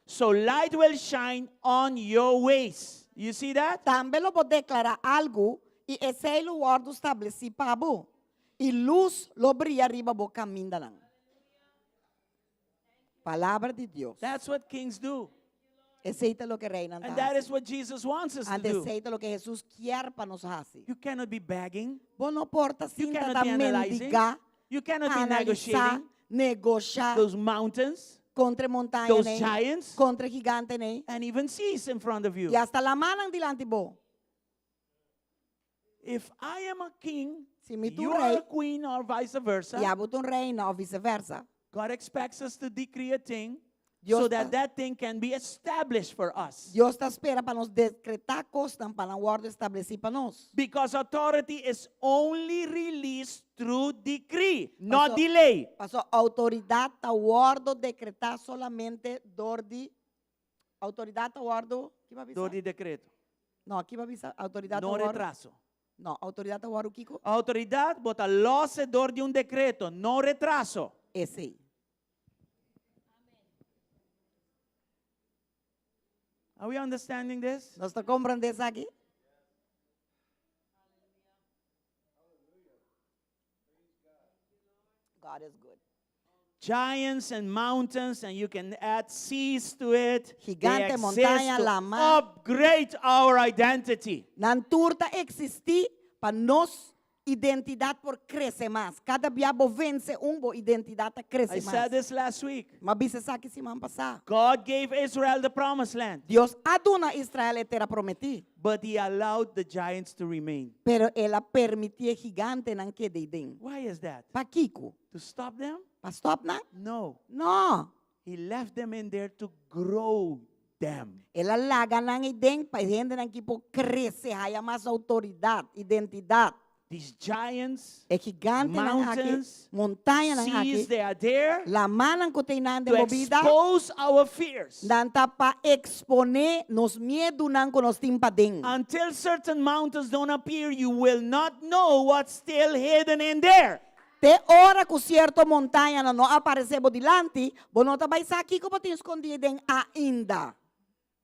So light will shine on your ways. You see that? Também lo pode declarar algo e esse lugar do estabeleci pabo. E luz lo brilha arriba bo caminho da lang. Palavra de Deus. That's what kings do. Aceita lo que reina. And that is what Jesus wants us to Ante do. aceita lo que Jesus quer para nos fazer. You cannot be begging. Bo não porta You cinta cannot da be analyzing. mendigar, You cannot be analisar, negotiating negociar those mountains contra montanha, those né? giants. Contra gigante, né? and even seas in front of you. E hasta la manang dilante bo. If I am a king, Se me tu you are rei, a queen or vice versa, e abot un reina, ou vice-versa. God expects us to decree a thing Dios so ta- that that thing can be established for us. Deus está espera para nos decretar costas para a ordem estabelecer para nós. Because authority is only released through decree, not Also- delay. Passou autoridade a ordem decretar solamente dor de autoridade a ordem, que vai Do avisar? the decreto. Não, aqui vai avisar autoridade No a ordem. retraso. Não, autoridade a ordem, Kiko. Autoridad, bota lo hacedor de un decreto, no retraso. Esse aí. Are we understanding this? Nós estamos compreendendo isso aqui? God is good. Giants and mountains, and you can add seas to it. They Gigante, exist montaña, to la mar. upgrade our identity. Nanturta existir para nos identidade por crescer mais. Cada diabo vence bo identidade cresce I mais. said this last week. Mas bisa sa aqui semana passada. God gave Israel the promised land, Deus aduna Israel terra prometi, but he allowed the giants to remain. pero ela permitia gigante nan que deiden. Why is that? Pa Kiko, To stop them? pa stop na? No. No. He left them in there to grow them. Ela laga nang iden pa gente nan que po crescer, haya mais autoridade, identidade. these giants, E gigante ng haki, mountains, montanha ng haki, seas, they are there laman ng kutainan de to movida, expose our fears. nanta pa expone nos miedo ng kunos timpading. Until certain mountains don't appear, you will not know what's still hidden in there. Te ora ku cierto montanha na no aparecebo dilanti, bonota bay saki ko pati escondideng ainda.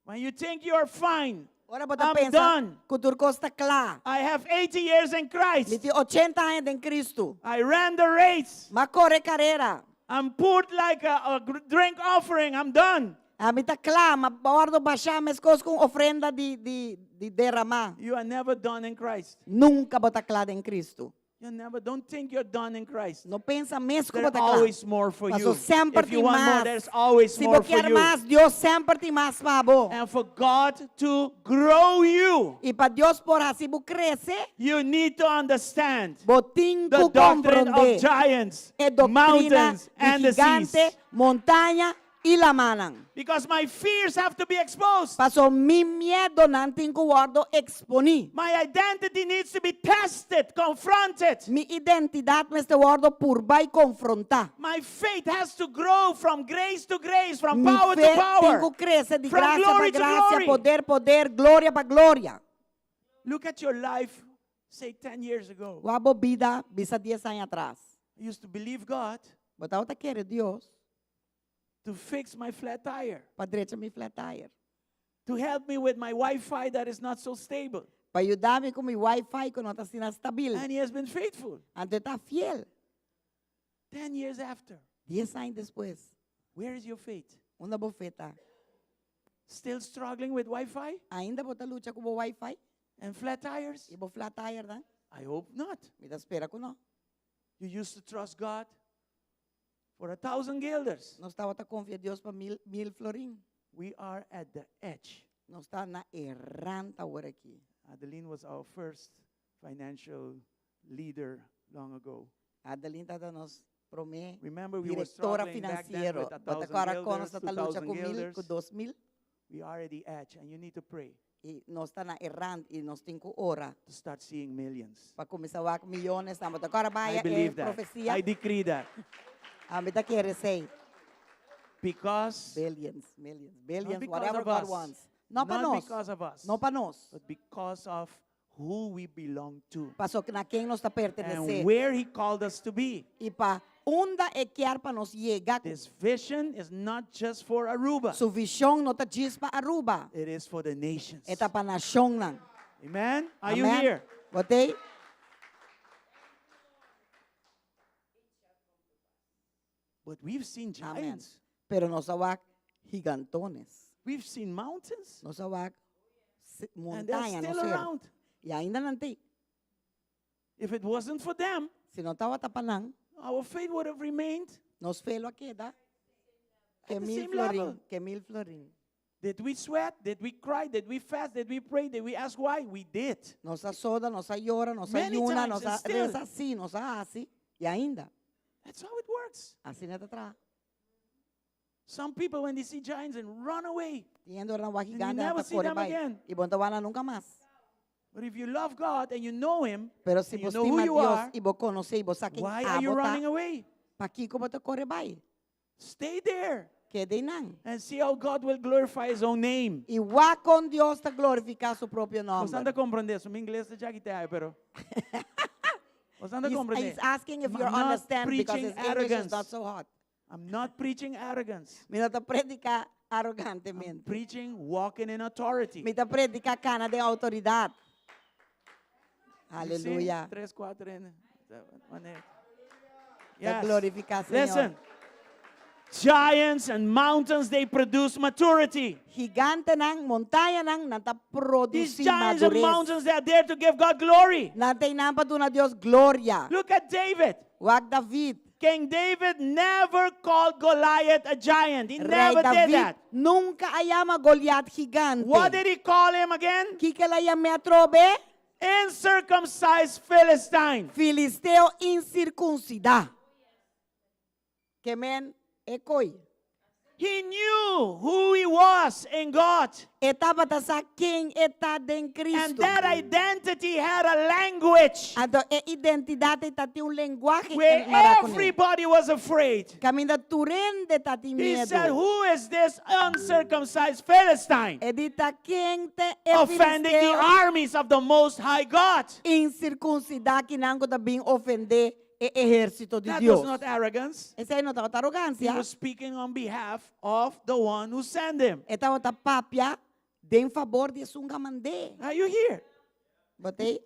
When you think you're fine, Ora bota I'm pensa, done. kutur costa kla. I have 80 years in Christ. Liti 80 anos em Cristo. I ran the race. Ma corre carreira. I'm poured like a drink offering. I'm done. Amita kla, mabawardo ba siya meskos kung ofrenda di derrama. You are never done in Christ. Nunca bota kla em Cristo. Don't think you're done in Christ. No pensa mesmo There's bota kla. always more for Paso you. sempre If you tem want more, mais. there's always Se more você for quer you. mais, Deus sempre tem mais para você. And for God to grow you, E para Deus por assim você crescer, you need to understand botim the ku doctrine of compreender giants, é doutrina mountains, de and the gigante, seas. montanha e lamanang. Because my fears have to be exposed. Paso mi miedo nanting ku guardo exponi. My identity needs to be tested, confronted. Mi identidad me este guardo purba y confronta. My faith has to grow from grace to grace, from Mi power fe to power. tengo crece de From gracia glory para to gracia, glory. poder, gloria para gloria. Look at your life, say 10 years ago. Wabo vida, bisa 10 años atrás. I used to believe God Botao te quiere Dios, to fix my flat tire, para derecha mi flat tire. to help me with my Wi-Fi that is not so stable. Para ayudarme con mi wifi que no está sina stabil. And He has been faithful. Antes está fiel. 10 years after, 10 años después, where is your faith? una bofeta. Still struggling with Wi-Fi Ainda bota lucha com o wifi? and flat tires? E bo flat tire, né? I hope not. Me da espera que não. You used to trust God for 1,000 guilders. Não estava a confiar em Deus para mil florim. We are at the edge. Não está na erranta agora aqui. Adeline was our first financial leader long ago. Adeline está nos promê. Remember, we were Diretora struggling back then financeiro. with Bota 1,000 agora com nós guilders, está lucha 2,000 com guilders. 2,000. We are at the edge, and you need to pray E nós está na errante e nós temos que orar. to start seeing millions. Para começar a ver milhões. Bota agora vai I believe that. profecia. I decree that. A me da querer sei. Because Billions, because whatever of God us. wants. Não para not nós. because of us, Não para nós. but because of who we belong to Passou que na quem nós está and pertencer. where He called us to be. E para onde é que é para nós chegar. This vision is not just for Aruba, Sua visão não está diz para Aruba. it is for the nations. É para a nação. Não. Amen? Are you Amen. here? Botei? But we've seen Amen. giants. Pero nós vamos gigantones. We've seen mountains, Nós vamos and they're montanha, still não sei. around. E ainda não tem. If it wasn't for them, Se não estava tapanang, our faith would have remained. nós felo aqui, tá? Que At the mil same florim. level. Que mil florim. Did we sweat? Did we cry? Did we fast? Did we pray? Did we ask why? We did. Nós soda, nós llora, nós Many ayuna, times nós and still. reza assim, nós assim. E ainda, That's how it works. assim não está atrás. Some people, when they see giants, and run away. Tiendo na wa you gigante, never na see corre them vai. again. E bom tawana nunca mais. But if you love God and you know Him, Pero se and you você know who estima you Deus are, e você conhece e você quem why are you running away? para aqui como você corre vai. Stay there Quede não. and see how God will glorify His own name. E vá com Deus para glorificar seu próprio nome. Você anda compreendendo? Meu inglês é já que tem, pero. Você anda He's compreendendo? asking if I'm you not understand because preaching his English arrogance. is not so hot. I'm not preaching arrogance. Me está predicar I'm arrogantemente. preaching walking in authority. Me está predicar cana de autoridade. You see? Aleluia. 3, 4, and 1, 8. Da Yes. glorificar Senhor. Listen. Giants and mountains, they produce maturity. Gigante nang, montanha nang, nanta These produzir giants and madurez. mountains, they are there to give God glory. Nantay nampa doon na Dios gloria. Look at David. Wag David. King David never called Goliath a giant. He Rey never did David that. nunca ayama Goliath gigante. What did he call him again? Kikala me atrobe? Uncircumcised Philistine. Filisteo incircuncida. Que men ekoi. He knew who he was. was in God. Etapa ta sa king eta den And Cristo. that identity had a language Ato identidade tati un lenguaje where que maracone. everybody was afraid. Kami na turen de tati He miedo. said, who is this uncircumcised Philistine Edita king te offending the armies of the Most High God? incircuncidar kinango da bing ofende e ejército de That Dios. was not arrogance. Esa aí não tá He arrogância. was speaking on behalf of the one who sent him. Esta outra papia de em favor de sunga mande. Are you here? Botei?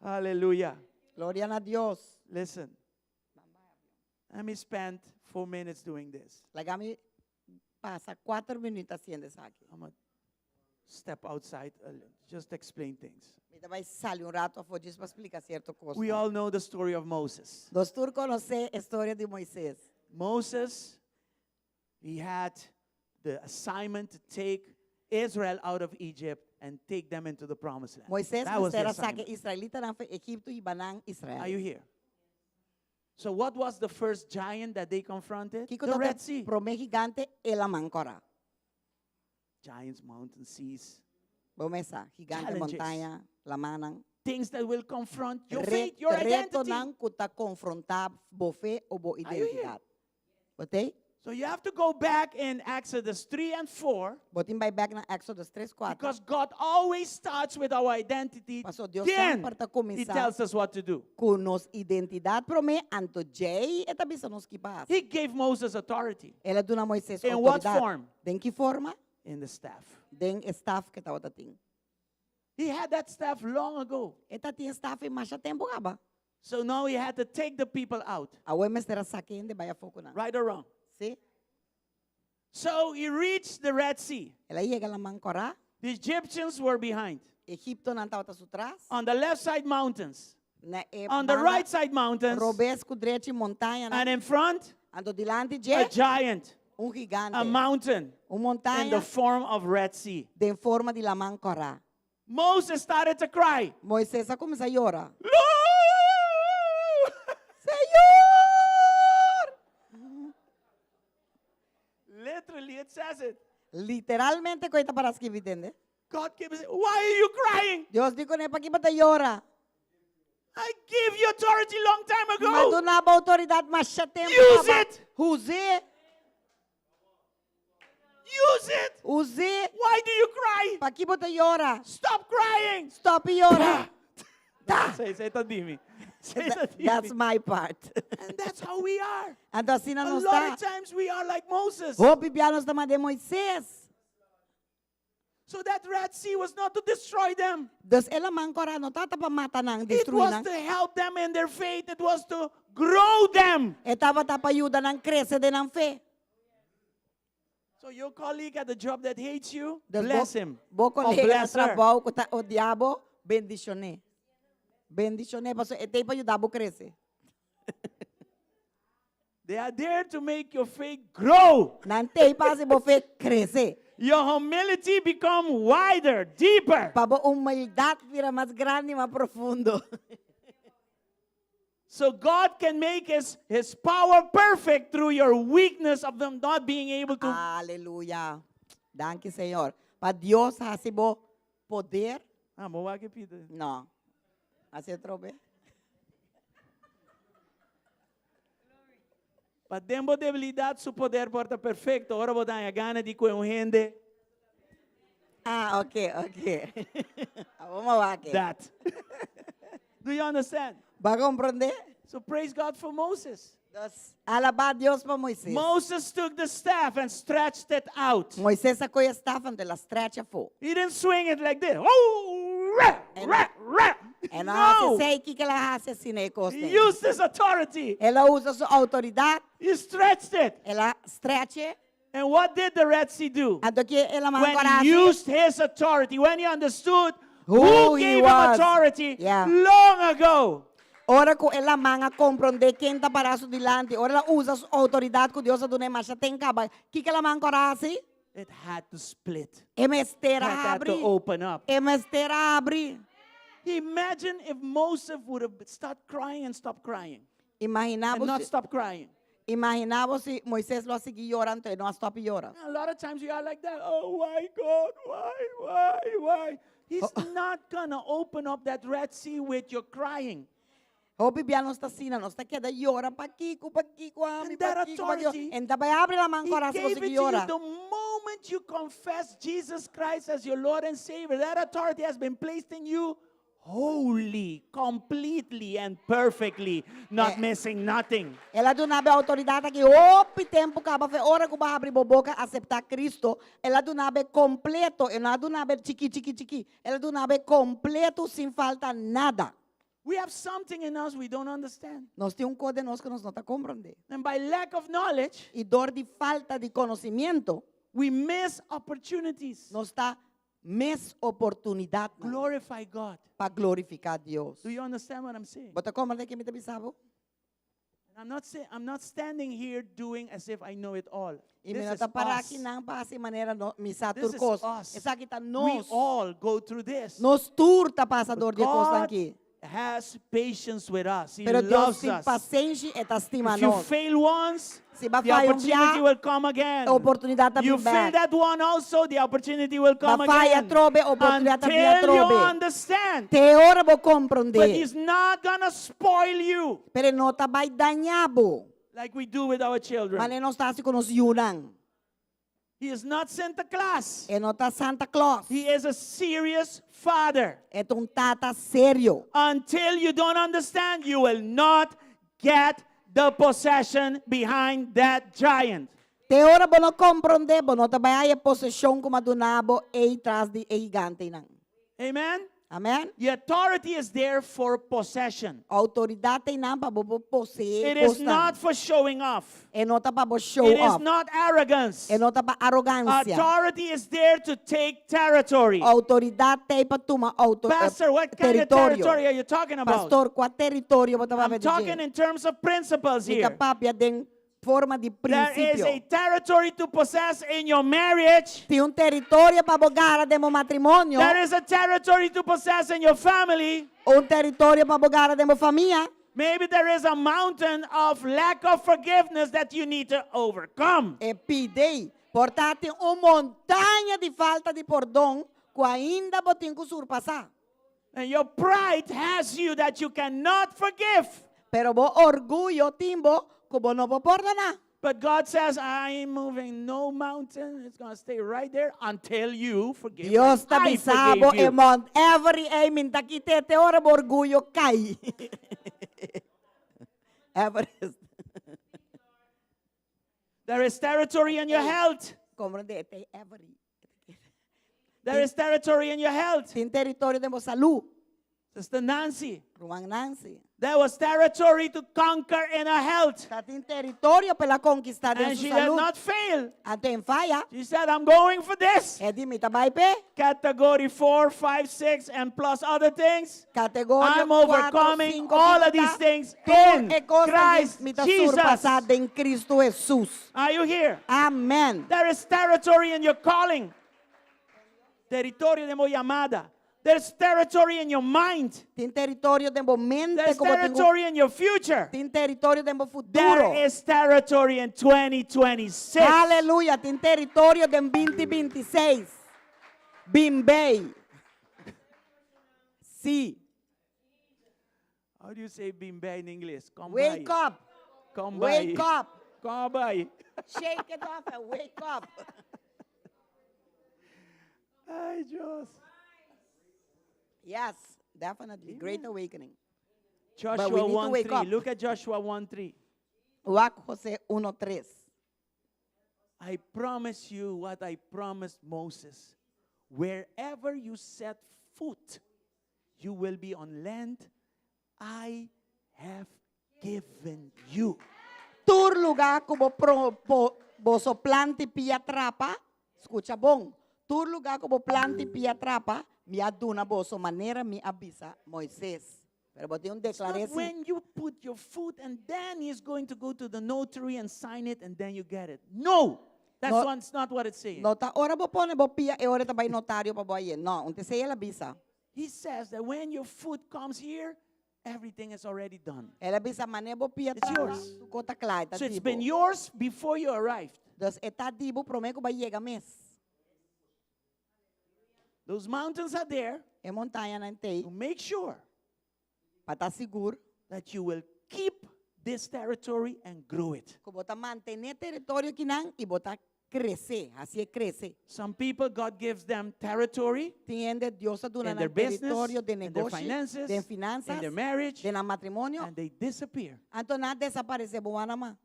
Hallelujah. Gloria a Dios. Listen. Let me spend 4 minutes doing this. Lagami pasa 4 minutos haciendo isso aqui. I'm going to step outside, just explain things. Mita vai sair rato for disso para explicar certo coisa. We all know the story of Moses. Nós todos conhecemos a história de Moisés. Moses, he had the assignment to take Israel out of Egypt and take them into the promised land. Moisés That was the era saque assignment. israelita nan Egipto e banang Israel. Are you here? So what was the first giant that they confronted? Kiko The Red Sea. prome gigante ela mancora. Giants, mountains, seas. Bomesa, gigante Challenges. montanha, la manang. Things that will confront your Re- faith, your reto identity. nang kuta confrontar bo fe o bo you identidade. Botei? So you have to go back in Exodus 3 and 4 Botin vai back na Exodus 3, 4. because God always starts with our identity. Pastor, Deus Then sempre está He começar tells us what to do. com nos identidade prome anto jay eta bisa nos que passa. He gave Moses authority Ela dona Moisés In what autoridade. form? Den que forma? in the staff. Den staff que tava tating. He had that staff long ago. Eta tinha staff e mais tempo gaba. So now he had to take the people out, A mestera saquende vai a foco na. right or wrong. See? So he reached the Red Sea. Ela chega lá mancora. The Egyptians were behind. Egipto não estava atrás. On the left side, mountains. Na On the right side, mountains. Robesco direito montanha. And in front, Ando dilante a de giant, gigante. a mountain in Montanha the form of Red Sea. de forma de la mancora. Moses started to cry. Moisés começa a chorar. Senhor! Literally, it says it. Literalmente coita para as que entende. God gave us, why are you crying? Deus digo ne para que bata chora. I gave you authority long time Mas ago. do na autoridade mas já tempo. Use it. Use. Use it. Use. Why do you cry? Para que bata chora. Stop crying. Stop chora. Say to Dimi. Say to That's Dimi. my part. And that's how we are. Então assim A não lot of está. times we are like Moses. O bibianos da de Moisés. So that Red Sea was not to destroy them. Dus ela mancora não tá para matar nang It destruir was nang. to help them in their faith. It was to grow them. Etava tá para ajudar nang crescer de nang fé. So your colleague at the job that hates you, Dus bless him. Bo Or colega bless na her. trabalho que tá o diabo bendicione. Bendicione para etei para ajudar bo crescer. They are there to make your faith grow. Não tem para se bo fé crescer. Your humility become wider, deeper. Para bo humildade vira mais grande, mais profundo. So God can make his power perfect through your weakness of them not being able to. Aleluia. Danke, Senhor. Para Deus hace bo poder. Não. Assim trobe. Para tempo debilidade, su poder porta perfecto. Ora botar a gana de com gente. Ah, ok. Vamos lá aqui. That. Do you understand? Vai compreender? So praise God for Moses. Dus, alabar Deus para Moisés. Moses took the staff and stretched it out. Moisés sacou a estafa de la estrecha fo. He didn't swing it like this. Oh, rah, rah, rah. E não No. sei que ela hace assim na He costa. used his authority. Ela usa sua autoridade, He stretched it. ela estrecha, And what did the Red Sea do? até que ela When manda he used his authority, when he understood Who who he gave him was. authority Yeah. long ago. Ora que ela manga compreender quem está para su dilante. Ora ela usa sua autoridade que Deus a dona mas tem caba. Que ela manga assim? It had to split. É mestera It had to abre. open up. É mestera abre. Imagine if Moses would have stopped crying and stopped crying. And not Imaginamos stop crying. Imaginava se Moisés lo seguia orando, então não stop llora. A lot of times we are like that. Oh, why, God? Why? He's not going to open up that Red Sea with your crying. O Biblia não está assim, não está queda llora paquico, And that authority, Então vai abrir a mão He coração gave você it to you llora. the moment you confess Jesus Christ as your Lord and Savior. That authority has been placed in you wholly, completely, and perfectly, not missing nothing. Ela do nabe autoridade que opi tempo acaba fe hora que vai abrir boca aceitar Cristo. Ela do nabe completo, ela do nabe chiqui. Ela do nabe completo sem falta nada. We have something in us we don't understand. Nós temos coisa nós que nós não está compreendendo. And by lack of knowledge, E dor de falta de conhecimento, we miss opportunities. nós está mes oportunidade Glorify God. para glorificar Deus. Do you understand what I'm saying? Bota compreende que me te bisabo? I'm not standing here doing as if I know it all. E This me is está para us. aqui não para essa maneira misa This is turcos. us. Essa aqui está We nós. all go through this. Nós turta passador de coisa God aqui. has patience with us. He Pero Deus loves tem us. paciência e está estima If you nós. fail once, Se vai the falhar opportunity will come again. a oportunidade está You bem fail that one also, the opportunity will come vai falhar again. trobe, a oportunidade está bem Until you trobe. understand. Te ora vou But compreender. He's not going to spoil you Pero não está vai danhabo. like we do with our children. Mas não está assim com os yunan. He is not Santa Claus. E não está Santa Claus. He is a serious father. É tata sério. Until you don't understand, you will not get the possession behind that giant. Te ora vou não compreender, vou não vai a possessão como a do nabo e atrás de gigante não. Amen? Amém? The authority is there for possession. A autoridade tem não para possuir. It is not for showing off. E não está para show It is off. not arrogance. E não está para arrogância. Authority is there to take territory. A autoridade tem para tomar Pastor, what kind of território. territory are you talking about? Pastor, qual território você vai I'm talking in terms of principles Mica here. papia tem forma de There is princípio. a territory to possess in your marriage. Tem território para bogar de meu matrimônio. There is a territory to possess in your family. Território para bogar de minha família. Maybe there is a mountain of lack of forgiveness that you need to overcome. E pidei, portanto, tem montanha de falta de perdão que ainda vou ter que surpassar. And your pride has you that you cannot forgive. Pero vou orgulho timbo que vou não vou perdonar. But God says, I ain't moving no mountain. It's going to stay right there until you forgive. Deus está I bisabo forgave e you. Mount Everest, minta que te ora orgulho cai. Everest. There is territory in your health. Compreende? Tem Everest. There is territory in your health. Tem território de minha saúde. Sister Nancy, Ruang Nancy. there was territory to conquer in her health. Tem território para conquistar de And sua she did saúde. not fail. Até falha. She said, I'm going for this. É de mita vai pe. Category 4, 5, 6, and plus other things. Categoria I'm overcoming all of these things in Christ Jesus. surpassada em Cristo Jesus. Are you here? Amém. There is territory in your calling. Territorio de mo llamada. There's territory in your mind. Tem território de mente There's como tenho. territory in your future. Tem território de meu futuro. There is territory in 2026. Aleluia. Tem território de 2026. Bimbei. Sim. How do you say bimbe in English? Come Wake by. up. Come Wake by. up. Come by. Shake it off and wake up. Ay, Dios. Yes, definitely. Great awakening. Joshua we need to wake 1:3. up. Look at Joshua 1:3. Juan José 1:3. I promise you what I promised Moses. Wherever you set foot, you will be on land I have given you. Tur lugar como boso plante pia trapa. Escucha bom. Tur lugar como plante pia trapa. Mi aduna boso manera mi avisa Moisés. Pero bote un It's not declaré when you put your foot and then he's going to go to the notary and sign it and then you get it. No, that's not what it's saying. Nota ora bo pone bo pia e ora tabay notario pa boye. No, unte se ela avisa. He says that when your foot comes here everything is already done. Ela bisa manebo pia It's yours. tu kota klai ta So it's dibo. been yours before you arrived. Dus eta dibo promeko ba yega mes. Those mountains are there E montanha na intei. to make sure Pata seguro. that you will keep this territory and grow it. Ko bota mantener território que não e bota crescer. Assim é crescer. Some people, God gives them territory Tiende Deus a dona in na their business, território de in their negócio, finances, de in finanças, their marriage, de na matrimônio. and they disappear. Então nada desaparece boa na mão.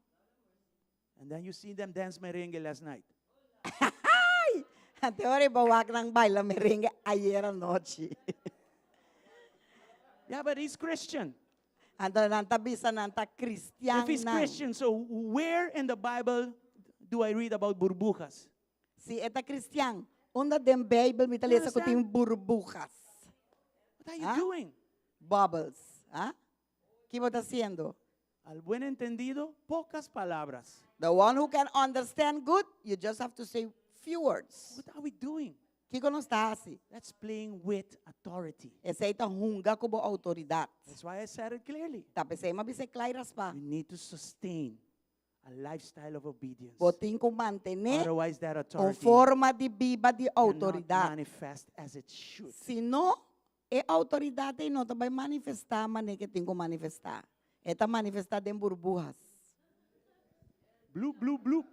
And then you see them dance merengue last night. Até hora bawak ng baila merengue ayer anoche. Yeah, but he's Christian. Então nanta bisa nanta Cristian If he's na. Christian, so where in the Bible do I read about burbujas? Si eta Cristian, onda den Bible mitalesa ko understand? ting burbujas. What are you Huh? doing? Bubbles. ¿Ah? ¿Qué vos estás haciendo? Al buen entendido, pocas palabras. The one who can understand good, you just have to say few words. What are we doing? ¿Qué que não está assim? That's playing with authority. Essa aí tá hunga como autoridade. That's why I said it clearly. Tá pensei, mas bisa claras pa. You need to sustain a lifestyle of obedience. Botin ko mantener Otherwise, that com authority forma de viva de cannot autoridade. manifest as it should. Se não, é autoridade e não vai manifestar a maneira que tem que manifestar. É tá manifestar em burbujas. Bloop, bloop, bloop.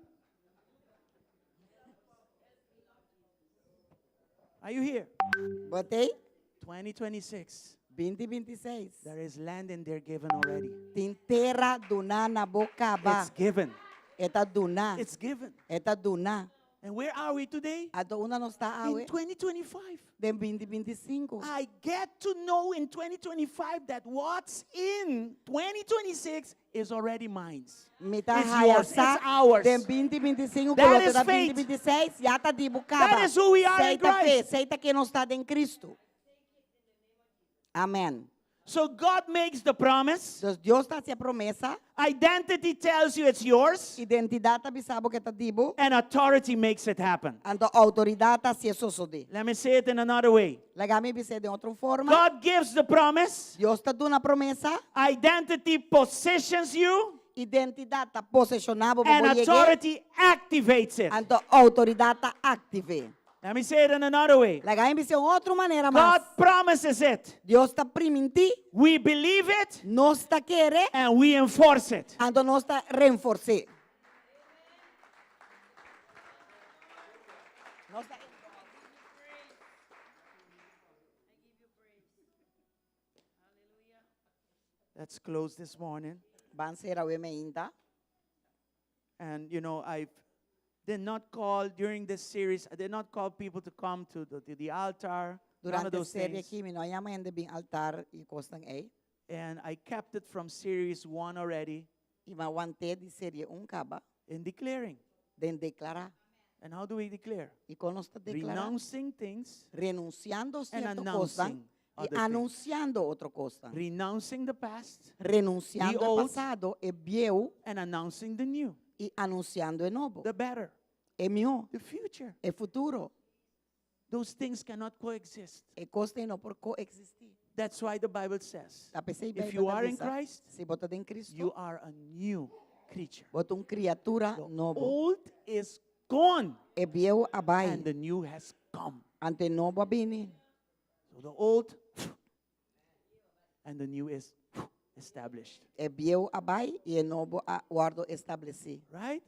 Are you here? Botei 2026. 2026. There is land in there given already. Tem terra duna na bocaba. It's given. Eta duna. It's given. Eta duna. And where are we today? Ato una não está In awe. 2025. Dem 2025. I get to know in 2025 that what's in 2026 is already mine. Mita It's yours. hayasa. It's ours. Dem 2025. That Coloca is da faith. 2026. Já tá de bocaba. That is who we are in Seita fé. Christ. Seita que não está em Cristo. Amém. So God makes the promise. Então, Deus está se a promessa. Identity tells you it's yours. Identidade abisabo que tá dibo. And authority makes it happen. Então, autoridade tá se sosode. Let me say it in another way. Legami bise de outra forma. God gives the promise. Deus está dando a promessa. Identity positions you. Identidade tá posicionado And para chegar. authority activates it. Então, autoridade tá ative. Let me say it in another way. Legami bise outra maneira mais. God promises it. Deus está priminti. We believe it. Nós está querer. And we enforce it. Então, nós está reforçar. Let's close this morning. Van ser a ainda. And you know, I did not call during this series. I did not call people to come to the altar. None of Durante a those série things. aqui, nós chamamos de altar e costam aí. And I kept it from series 1 already E vai manter de série caba. in declaring. De declarar. And how do we declare? E quando nós está declarando. Renouncing things Renunciando and cierta coisa announcing e other things. anunciando outra coisa. Renouncing the past Renunciando The ao old. passado é bio and announcing the new, e anunciando o novo. the better, É melhor, the future. é futuro. Those things cannot coexist. É coisa não por coexistir. That's why the Bible says, Tá pensei if you are in Christ, se bota em Cristo, you are a new creature. bota criatura The novo. old is gone É bio abai, and the new has come. ante novo abini. So the old and the new is established, É bio abai e é novo a guardo estabeleci. right?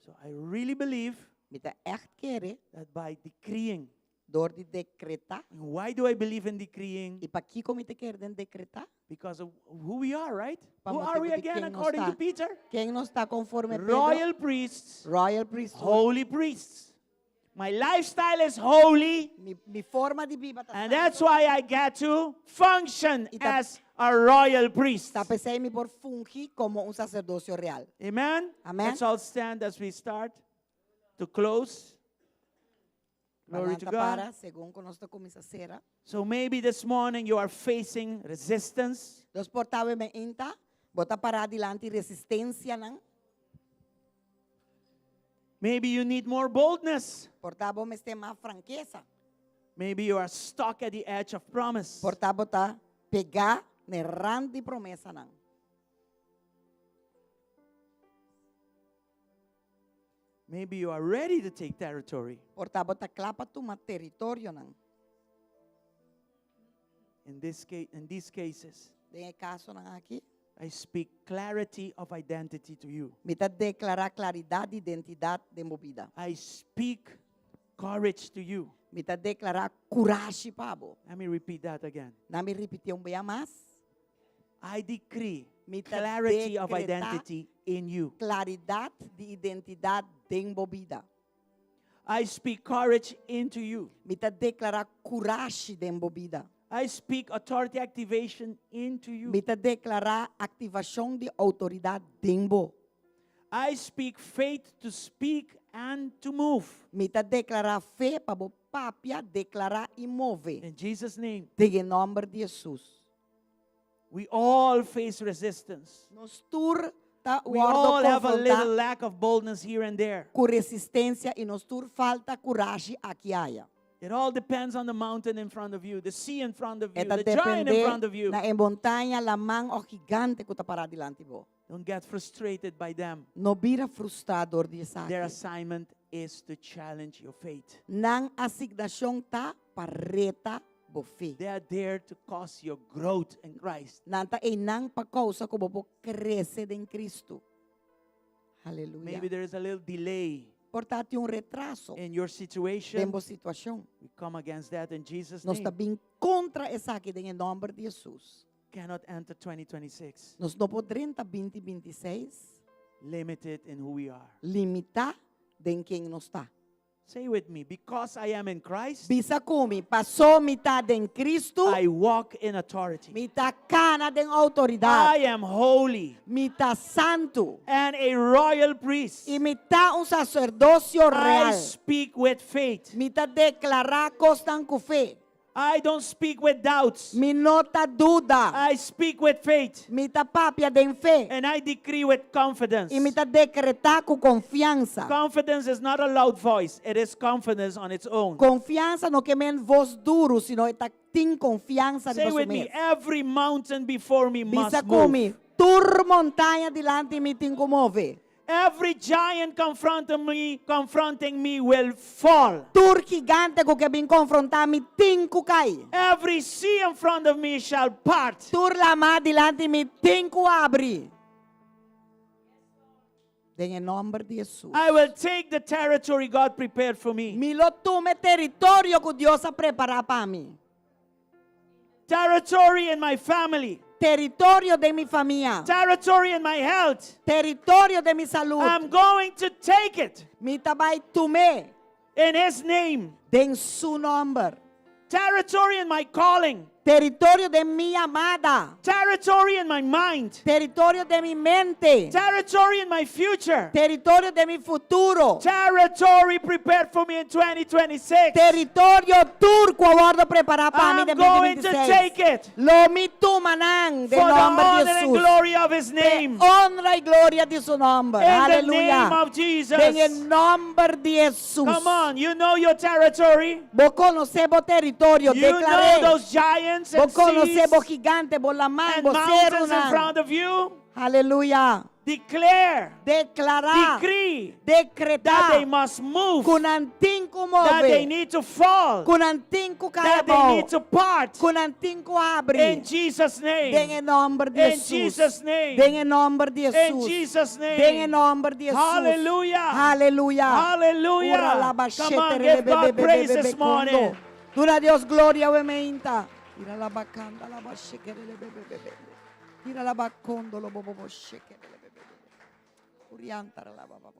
So I really believe Mita echt querer, that by decreeing, door de decretar. and why do I believe in decreeing? E para que como te quer den decretar? Because of who we are, right? Pa Who are we motivo de again quem nós according to está. Peter? Quem não está conforme Pedro? Royal priests, Royal priesthood. holy priests. My lifestyle is holy, Mi forma de vida and that's why I get to function Y ta- as a royal priest. está pensei me por fungir como un sacerdocio real. Amen? Amen. Let's all stand as we start to close. Glory to Balanta God. para, según con nuestra comisacera. So maybe this morning you are facing resistance. Dos portawe me inta, bota para adelante resistência nan. Maybe you need more boldness. Portabo me este más franqueza. Maybe you are stuck at the edge of promise. Portabo ta pegar ne ranti promesa nang. Maybe you are ready to take territory. Portabo ta klapa tu ma teritoryo nang. In these cases, Dengan kaso nang aki, I speak clarity of identity to you. mita declara claridad de identidad de movida. I speak courage to you. Mita declara coragem pabo. Let me repeat that again. Nami repetir bem mais. I decree Mita clarity of decreta identity in you. claridad de identidad de movida. I speak courage into you. Mita declara coragem de movida. I speak authority activation into you. Mita declara ativação de autoridade dembo. I speak faith to speak and to move. Mita declara fé para o papia declarar e mover. In Jesus' name, Em nome de Jesus. we all face resistance. Nos tur ta We all have a little confrontar lack of boldness here and there. com resistência e nos tur falta coragem aqui haya. It all depends on the mountain in front of you, the sea in front of you, Eta the giant in front of depende you. na montanha, lamang o gigante que está parado diante bo. Don't get frustrated by them. No vira frustrador de essa. Their assignment is to challenge your faith. Nang asignação tá pareta bo fé. They are there to cause your growth in Christ. Nanta e nang pa causa ko bo crescer em Cristo. Aleluia. Maybe there is a little delay Portanto, retraso in your situation. dentro situação. We come against that in Jesus' Nós está name. bem contra essa aqui em nome de Jesus. Cannot enter 2026 Nós não podemos 2026 limited in who we are. limitar em quem nós está. Say with me, because I am in Christ, Bisa kumi, passou metade em Cristo, I walk in authority. mita cana em autoridade, I am holy mita santo, and a royal priest. e mita sacerdócio I real. speak with faith. Mita declarar costan com fé. I don't speak with doubts. Mi nota duda. I speak with faith. Mita papia de fé. And I decree with confidence. E mita decretar com confiança. Confidence is not a loud voice. It is confidence on its own. Confiança no que men voz duro, sino eta tem confiança de Say você with me, mesmo. every mountain before me must Bisa move. kumi, tur montanha dilante me tem que mover. Every giant confronting me will fall. Tur gigante com que vem confrontar me tem que cair. Every sea in front of me shall part. Tur lama dilante me tem que abrir. Em nome de Jesus. I will take the territory God prepared for me. Me lo tome território que Deus ha preparado para mim. Territory in my family. Território de minha família. Territory in my health. Território de minha saúde. I'm going to take it Me tabai tume in His name. em su nome. Territory in my calling. Território de minha amada. Territory in my mind. Território de minha mente. Territory in my future. Território de meu futuro. Territory prepared for me in 2026. Território turco agora preparado para mim I'm de going to 2026. take it Lo mi tumanang de for the nome de honor and Jesus. glory of His name. Honra e glória de su nome. In the name Aleluia. of Jesus. Em nome de Jesus. Come on, you know your territory. Vos conhece vos território. You know Declaré. those giants Vos and conhece seas vos gigante, vos la man, and vos mountains in serunan. front of you. Aleluia. Declare, Declarar. decree that Decretar. they must move, Com antinco that they move. need to fall, Com antinco that they caibol. need to part. Com antinco In abre. Jesus' Vem name. em nome de In Jesus. Jesus' name. Vem em nome de In Jesus. Jesus' Vem em name. nome de Jesus. Hallelujah. Aleluia. Hallelujah. Ura la Come bachete, on, rebe, give God bebe, praise bebe, this bebe, morning. kondo. Dura Dios gloria o emeinta. Ira la bacanda la bachete, rebe, bebe, bebe. Ira la bacondo lo bobo sheke, rebe, bebe. Urianta la baba.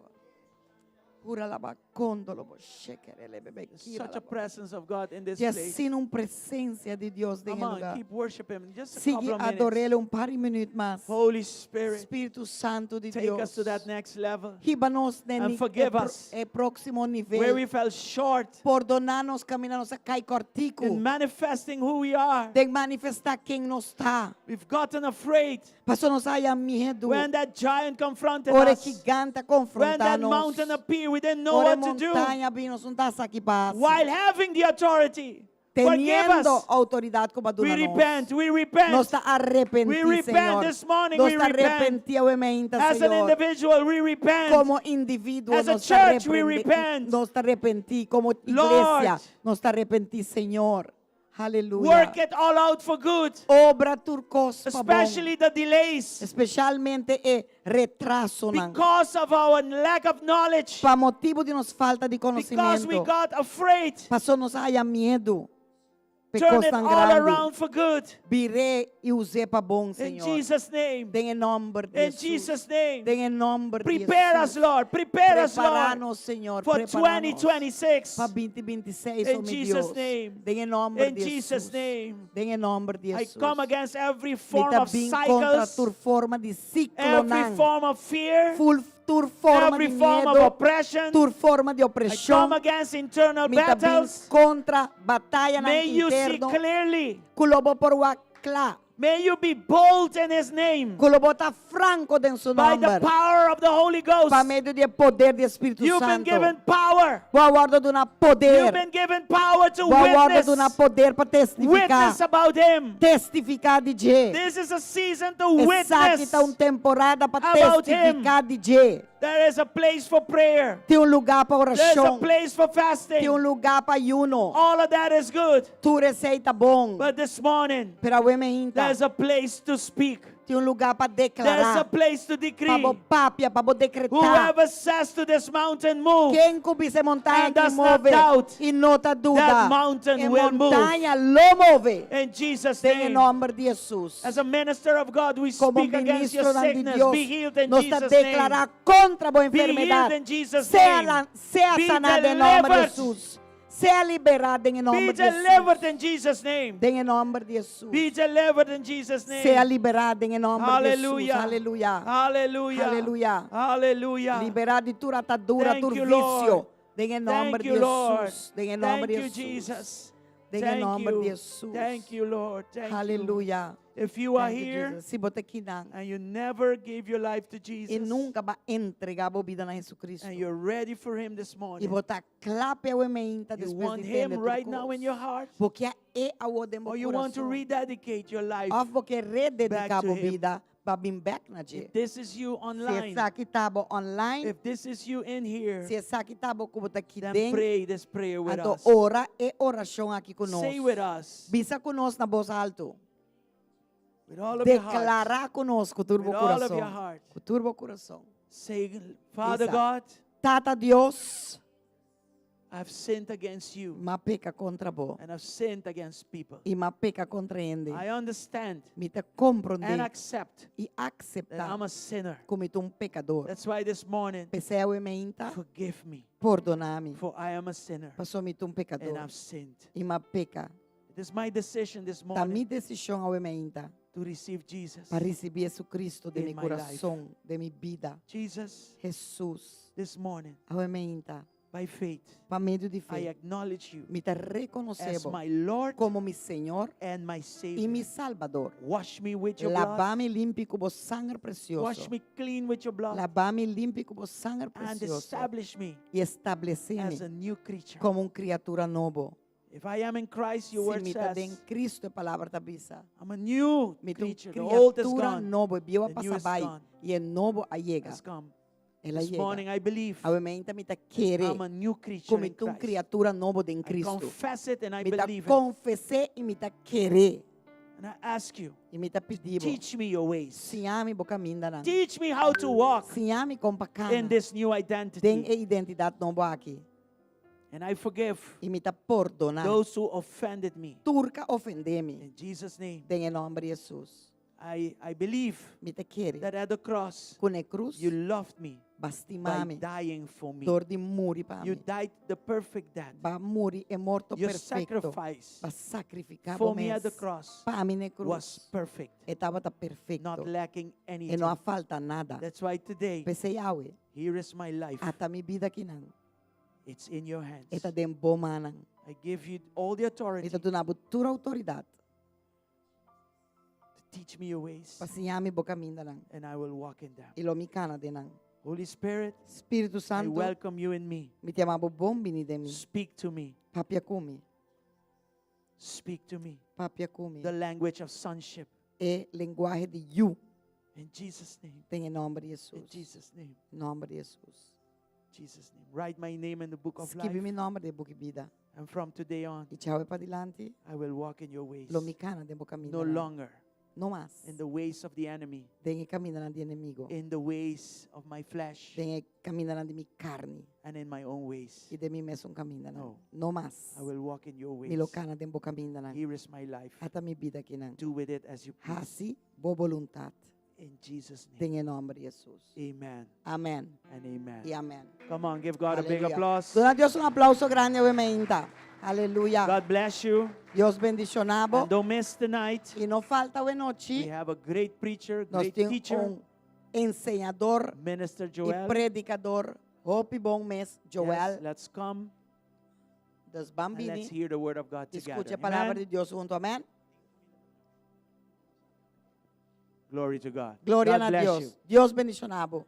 Ura la bacondo lo bobo sheke, rebe, bebe. There's such a presence of God in this Já place. sinto presença de Deus Come dentro do on, lugar. keep worshiping. Just a Siga couple of adorá-lo minutes. par de minutos mais. Holy Spirit, Espírito Santo de take Deus. us to that next level. Riba-nos And forgive us próximo nível. where we fell short Perdonar-nos, caminhar-nos a cair cortico. in manifesting who we are. De manifestar quem nós está. We've gotten afraid Passou nos haya medo. when that giant confronted Ora us. gigante When that confrontar-nos. mountain appeared, we didn't know Ora what to do. montanha, nos não está aqui paz. While having the authority, teniendo us. autoridad como We repent. We repent. Nos está arrepentí, We repent Señor. this morning. Nos We está repent. arrepentí, obviamente, As an Señor. individual, we repent. Como individuo, As a nos está church, we repent. Nos está arrepentí. Como Lord. iglesia, nos está arrepentí, Señor. Aleluya. Work it all out for good. Obra turcos pa bom. Especially the delays. Especialmente retraso nang. Because of our lack of knowledge. Pa motivo de nos falta de Because we conhecimento. got afraid. Passou nos haya medo. Turn Pecos it tão all grande. around for good. Virei e usei para bom, In Senhor. Jesus' name. Em nome de In Jesus. Jesus' name. Em nome de Prepare us, Jesus. Lord. Prepare us, Lord. Prepara-nos, Senhor. For Prepara-nos 2026. para 2026, In oh meu Jesus' Deus. name. Em nome In de Jesus' Jesus. name. Em nome de I Jesus. come against every form Mita of bem contra cycles. tur forma de ciclo Every nang. form of fear. Full tur forma Every de form of medo. oppression. Tur forma de I opressão. come against internal Mita bem battles. contra batalha nang May you see interno. clearly. Kulobo por wakla. May you be bold in His name. Kulobo ta franco den su By the nome. power of the Holy Ghost. Pa meio de poder do Espírito You've been Santo. given power. Boa guarda do na You've poder. been given power to Boa guarda do na witness. poder para testificar. Witness about Him. Testificar de Je. This is a season to Essa aqui witness. tá uma temporada para about testificar de Je. There is a place for prayer. Tem lugar para There's a oração. place for fasting. Tem lugar para ayuno. All of that is good. Tu receita bom. But this morning, Pero o ementa. there's a place to speak. Tem lugar para There's a declarar. place to decree. Para papia, para decretar. Whoever says to this mountain, move, Quem cubir se montanha And que does not move doubt e nota dúvida, that mountain e will move. montanha lo move. in Jesus' Em name. nome de Jesus. As a minister of God, we Como speak against your ministro de sickness. Deus, Be healed in nós está Jesus' name. declarar contra a boa Be healed enfermidade. in Jesus' Seja name. Be sanada em nome de delivered. Jesus. Seja liberada em nome Be de Jesus. delivered in Jesus' name. Em nome de Jesus. Be delivered in Jesus' name. Seja liberada em nome de Jesus. Hallelujah. Aleluia. Hallelujah. Aleluia. Hallelujah. Liberada de toda atadura, Thank todo you, vício. Lord. Em nome Thank de you, Lord. Jesus. Em nome Thank de you, Jesus. Jesus. Em Thank nome de you. Jesus. Thank you, Lord. Thank you. Aleluia. If you are Thank you, here Jesus. Se você aqui não, and you never gave your life to e Jesus, nunca vai entregar a vida na Jesus Cristo. and you're ready for Him this E morning, botar clape ao ementa you depois want de Him entender right tudo now in coisa. your heart, Porque é a ordem do or you want to coração. rededicate your life. Ou porque rededicar back to a Him. vida para vir back na If dia. this is you Se online, essa aqui estava online, if this is you in here, se essa aqui estava como está aqui then dentro, pray this prayer with então us. ora e oração aqui Say conosco. with us, Bisa conosco na voz alto. with all of your heart. Declarar conosco, turbo With all of your coração. heart. Com turbo coração. Say, Father Bisa. God, Tata Deus, I've sinned against you, ma peca contra bo. and I've sinned against people. E ma peca contra ele. I understand Me te and compreender accept e that aceitar I'm a sinner. como tu pecador. That's why this morning, Pessoal e menta, forgive me, perdonar-me. for I am a sinner Passou-me tu and pecador. I've sinned. E ma peca. It is my decision this Da minha morning decisão ao menta to receive Jesus. para receber Jesus Cristo de in meu my coração, de minha vida. Jesus, Jesus, this morning, ao menta, by faith, para meio de I fé, acknowledge you me te as reconhecebo my Lord como meu Senhor and my e Savior. meu Salvador. Wash me with your blood. Lavar-me limpo com o sangue Wash precioso. me clean with your blood. Lavar-me limpo com o sangue And precioso. establish me E as estabelecer-me a new creature. como criatura nova. If I am in Christ, your Se word me está em says, Cristo, a palavra da bisa. I'm a new Me tu creature. The old is criatura gone, nova, bio a The new is passar gone. e é novo a chega. has come. Ela This morning, chega. I believe A menta me tá querer I'm a new creature como in tu Christ. criatura nova em I Cristo. confess it and I Me tá believe it. confessar e me tá querer And I ask you, e me tá pedindo. teach me your ways. Se ame bo caminho da Teach me how to walk Se ame com in bacana. this new Tem identity. a identidade nova aqui. And I forgive E me tá perdonar. those who offended me. Turca ofender-me. In Jesus' name, Em nome de Jesus. I believe Me te querer. that at the cross, Com a cruz, you loved me by bastimame. dying for me. Dor de muri para You mim. died the perfect death. Ba muri é morto Your perfeito. sacrifice Para sacrificar for o me at the mês. cross Para mim na was cruz. perfect, Estava tá perfeito. not lacking E anything. não há falta nada. That's why today, Pensei, Yahweh, here is my life. ata mi vida aqui não. It's in your hands. Eta dem bom manang. I give you all the authority Eta tu na butura autoridade. to teach me your ways, Pasinyami bo caminho lang. and I will walk in them. Ilo mi kana dinang. Holy Spirit, Espírito I Santo, welcome you in me. mi te amabo bom bini de mi. Speak to me. Papia kumi. Speak to me. Papia kumi. The language of sonship. É linguagem de you. In Jesus' name. Tem em nome de In Jesus. Jesus' name. Em nome de Jesus. Jesus' name. Write my name in the book of Escreve life. meu nome de book vida. And from today on, E tchau é para dilante. I will walk in your ways. Lo micana de boca No mina. longer Não mais. in the ways of the enemy, Tem que caminhar de inimigo. in the ways of my flesh, Tem que caminhar de minha carne. and in my own ways. E de mim mesmo caminhar. No. Não mais. I will walk in your ways. Me lo cana de boca mina. Here is my life. Até minha vida aqui não. Do with it as you please. Assim, boa vontade. In Jesus' name. Tem em nome de Jesus. Amen Amém. and amen. E amém. Come on, give God a big Aleluya. applause. Dona Dios un aplauso grande obviamente. Aleluya. God bless you. Dios bendicionado. And don't miss tonight. Y no falta de We noche. have a great preacher, Nós great temos teacher, ensinador Minister y Joel. predicador. Hope bom mês, Joel, Yes, let's come dos and let's bambini. hear the word of God together. Escuche a palavra Amen. de Dios junto. Amén. Glory to God. Gloria God a bless Dios. you. Dios bendicionado.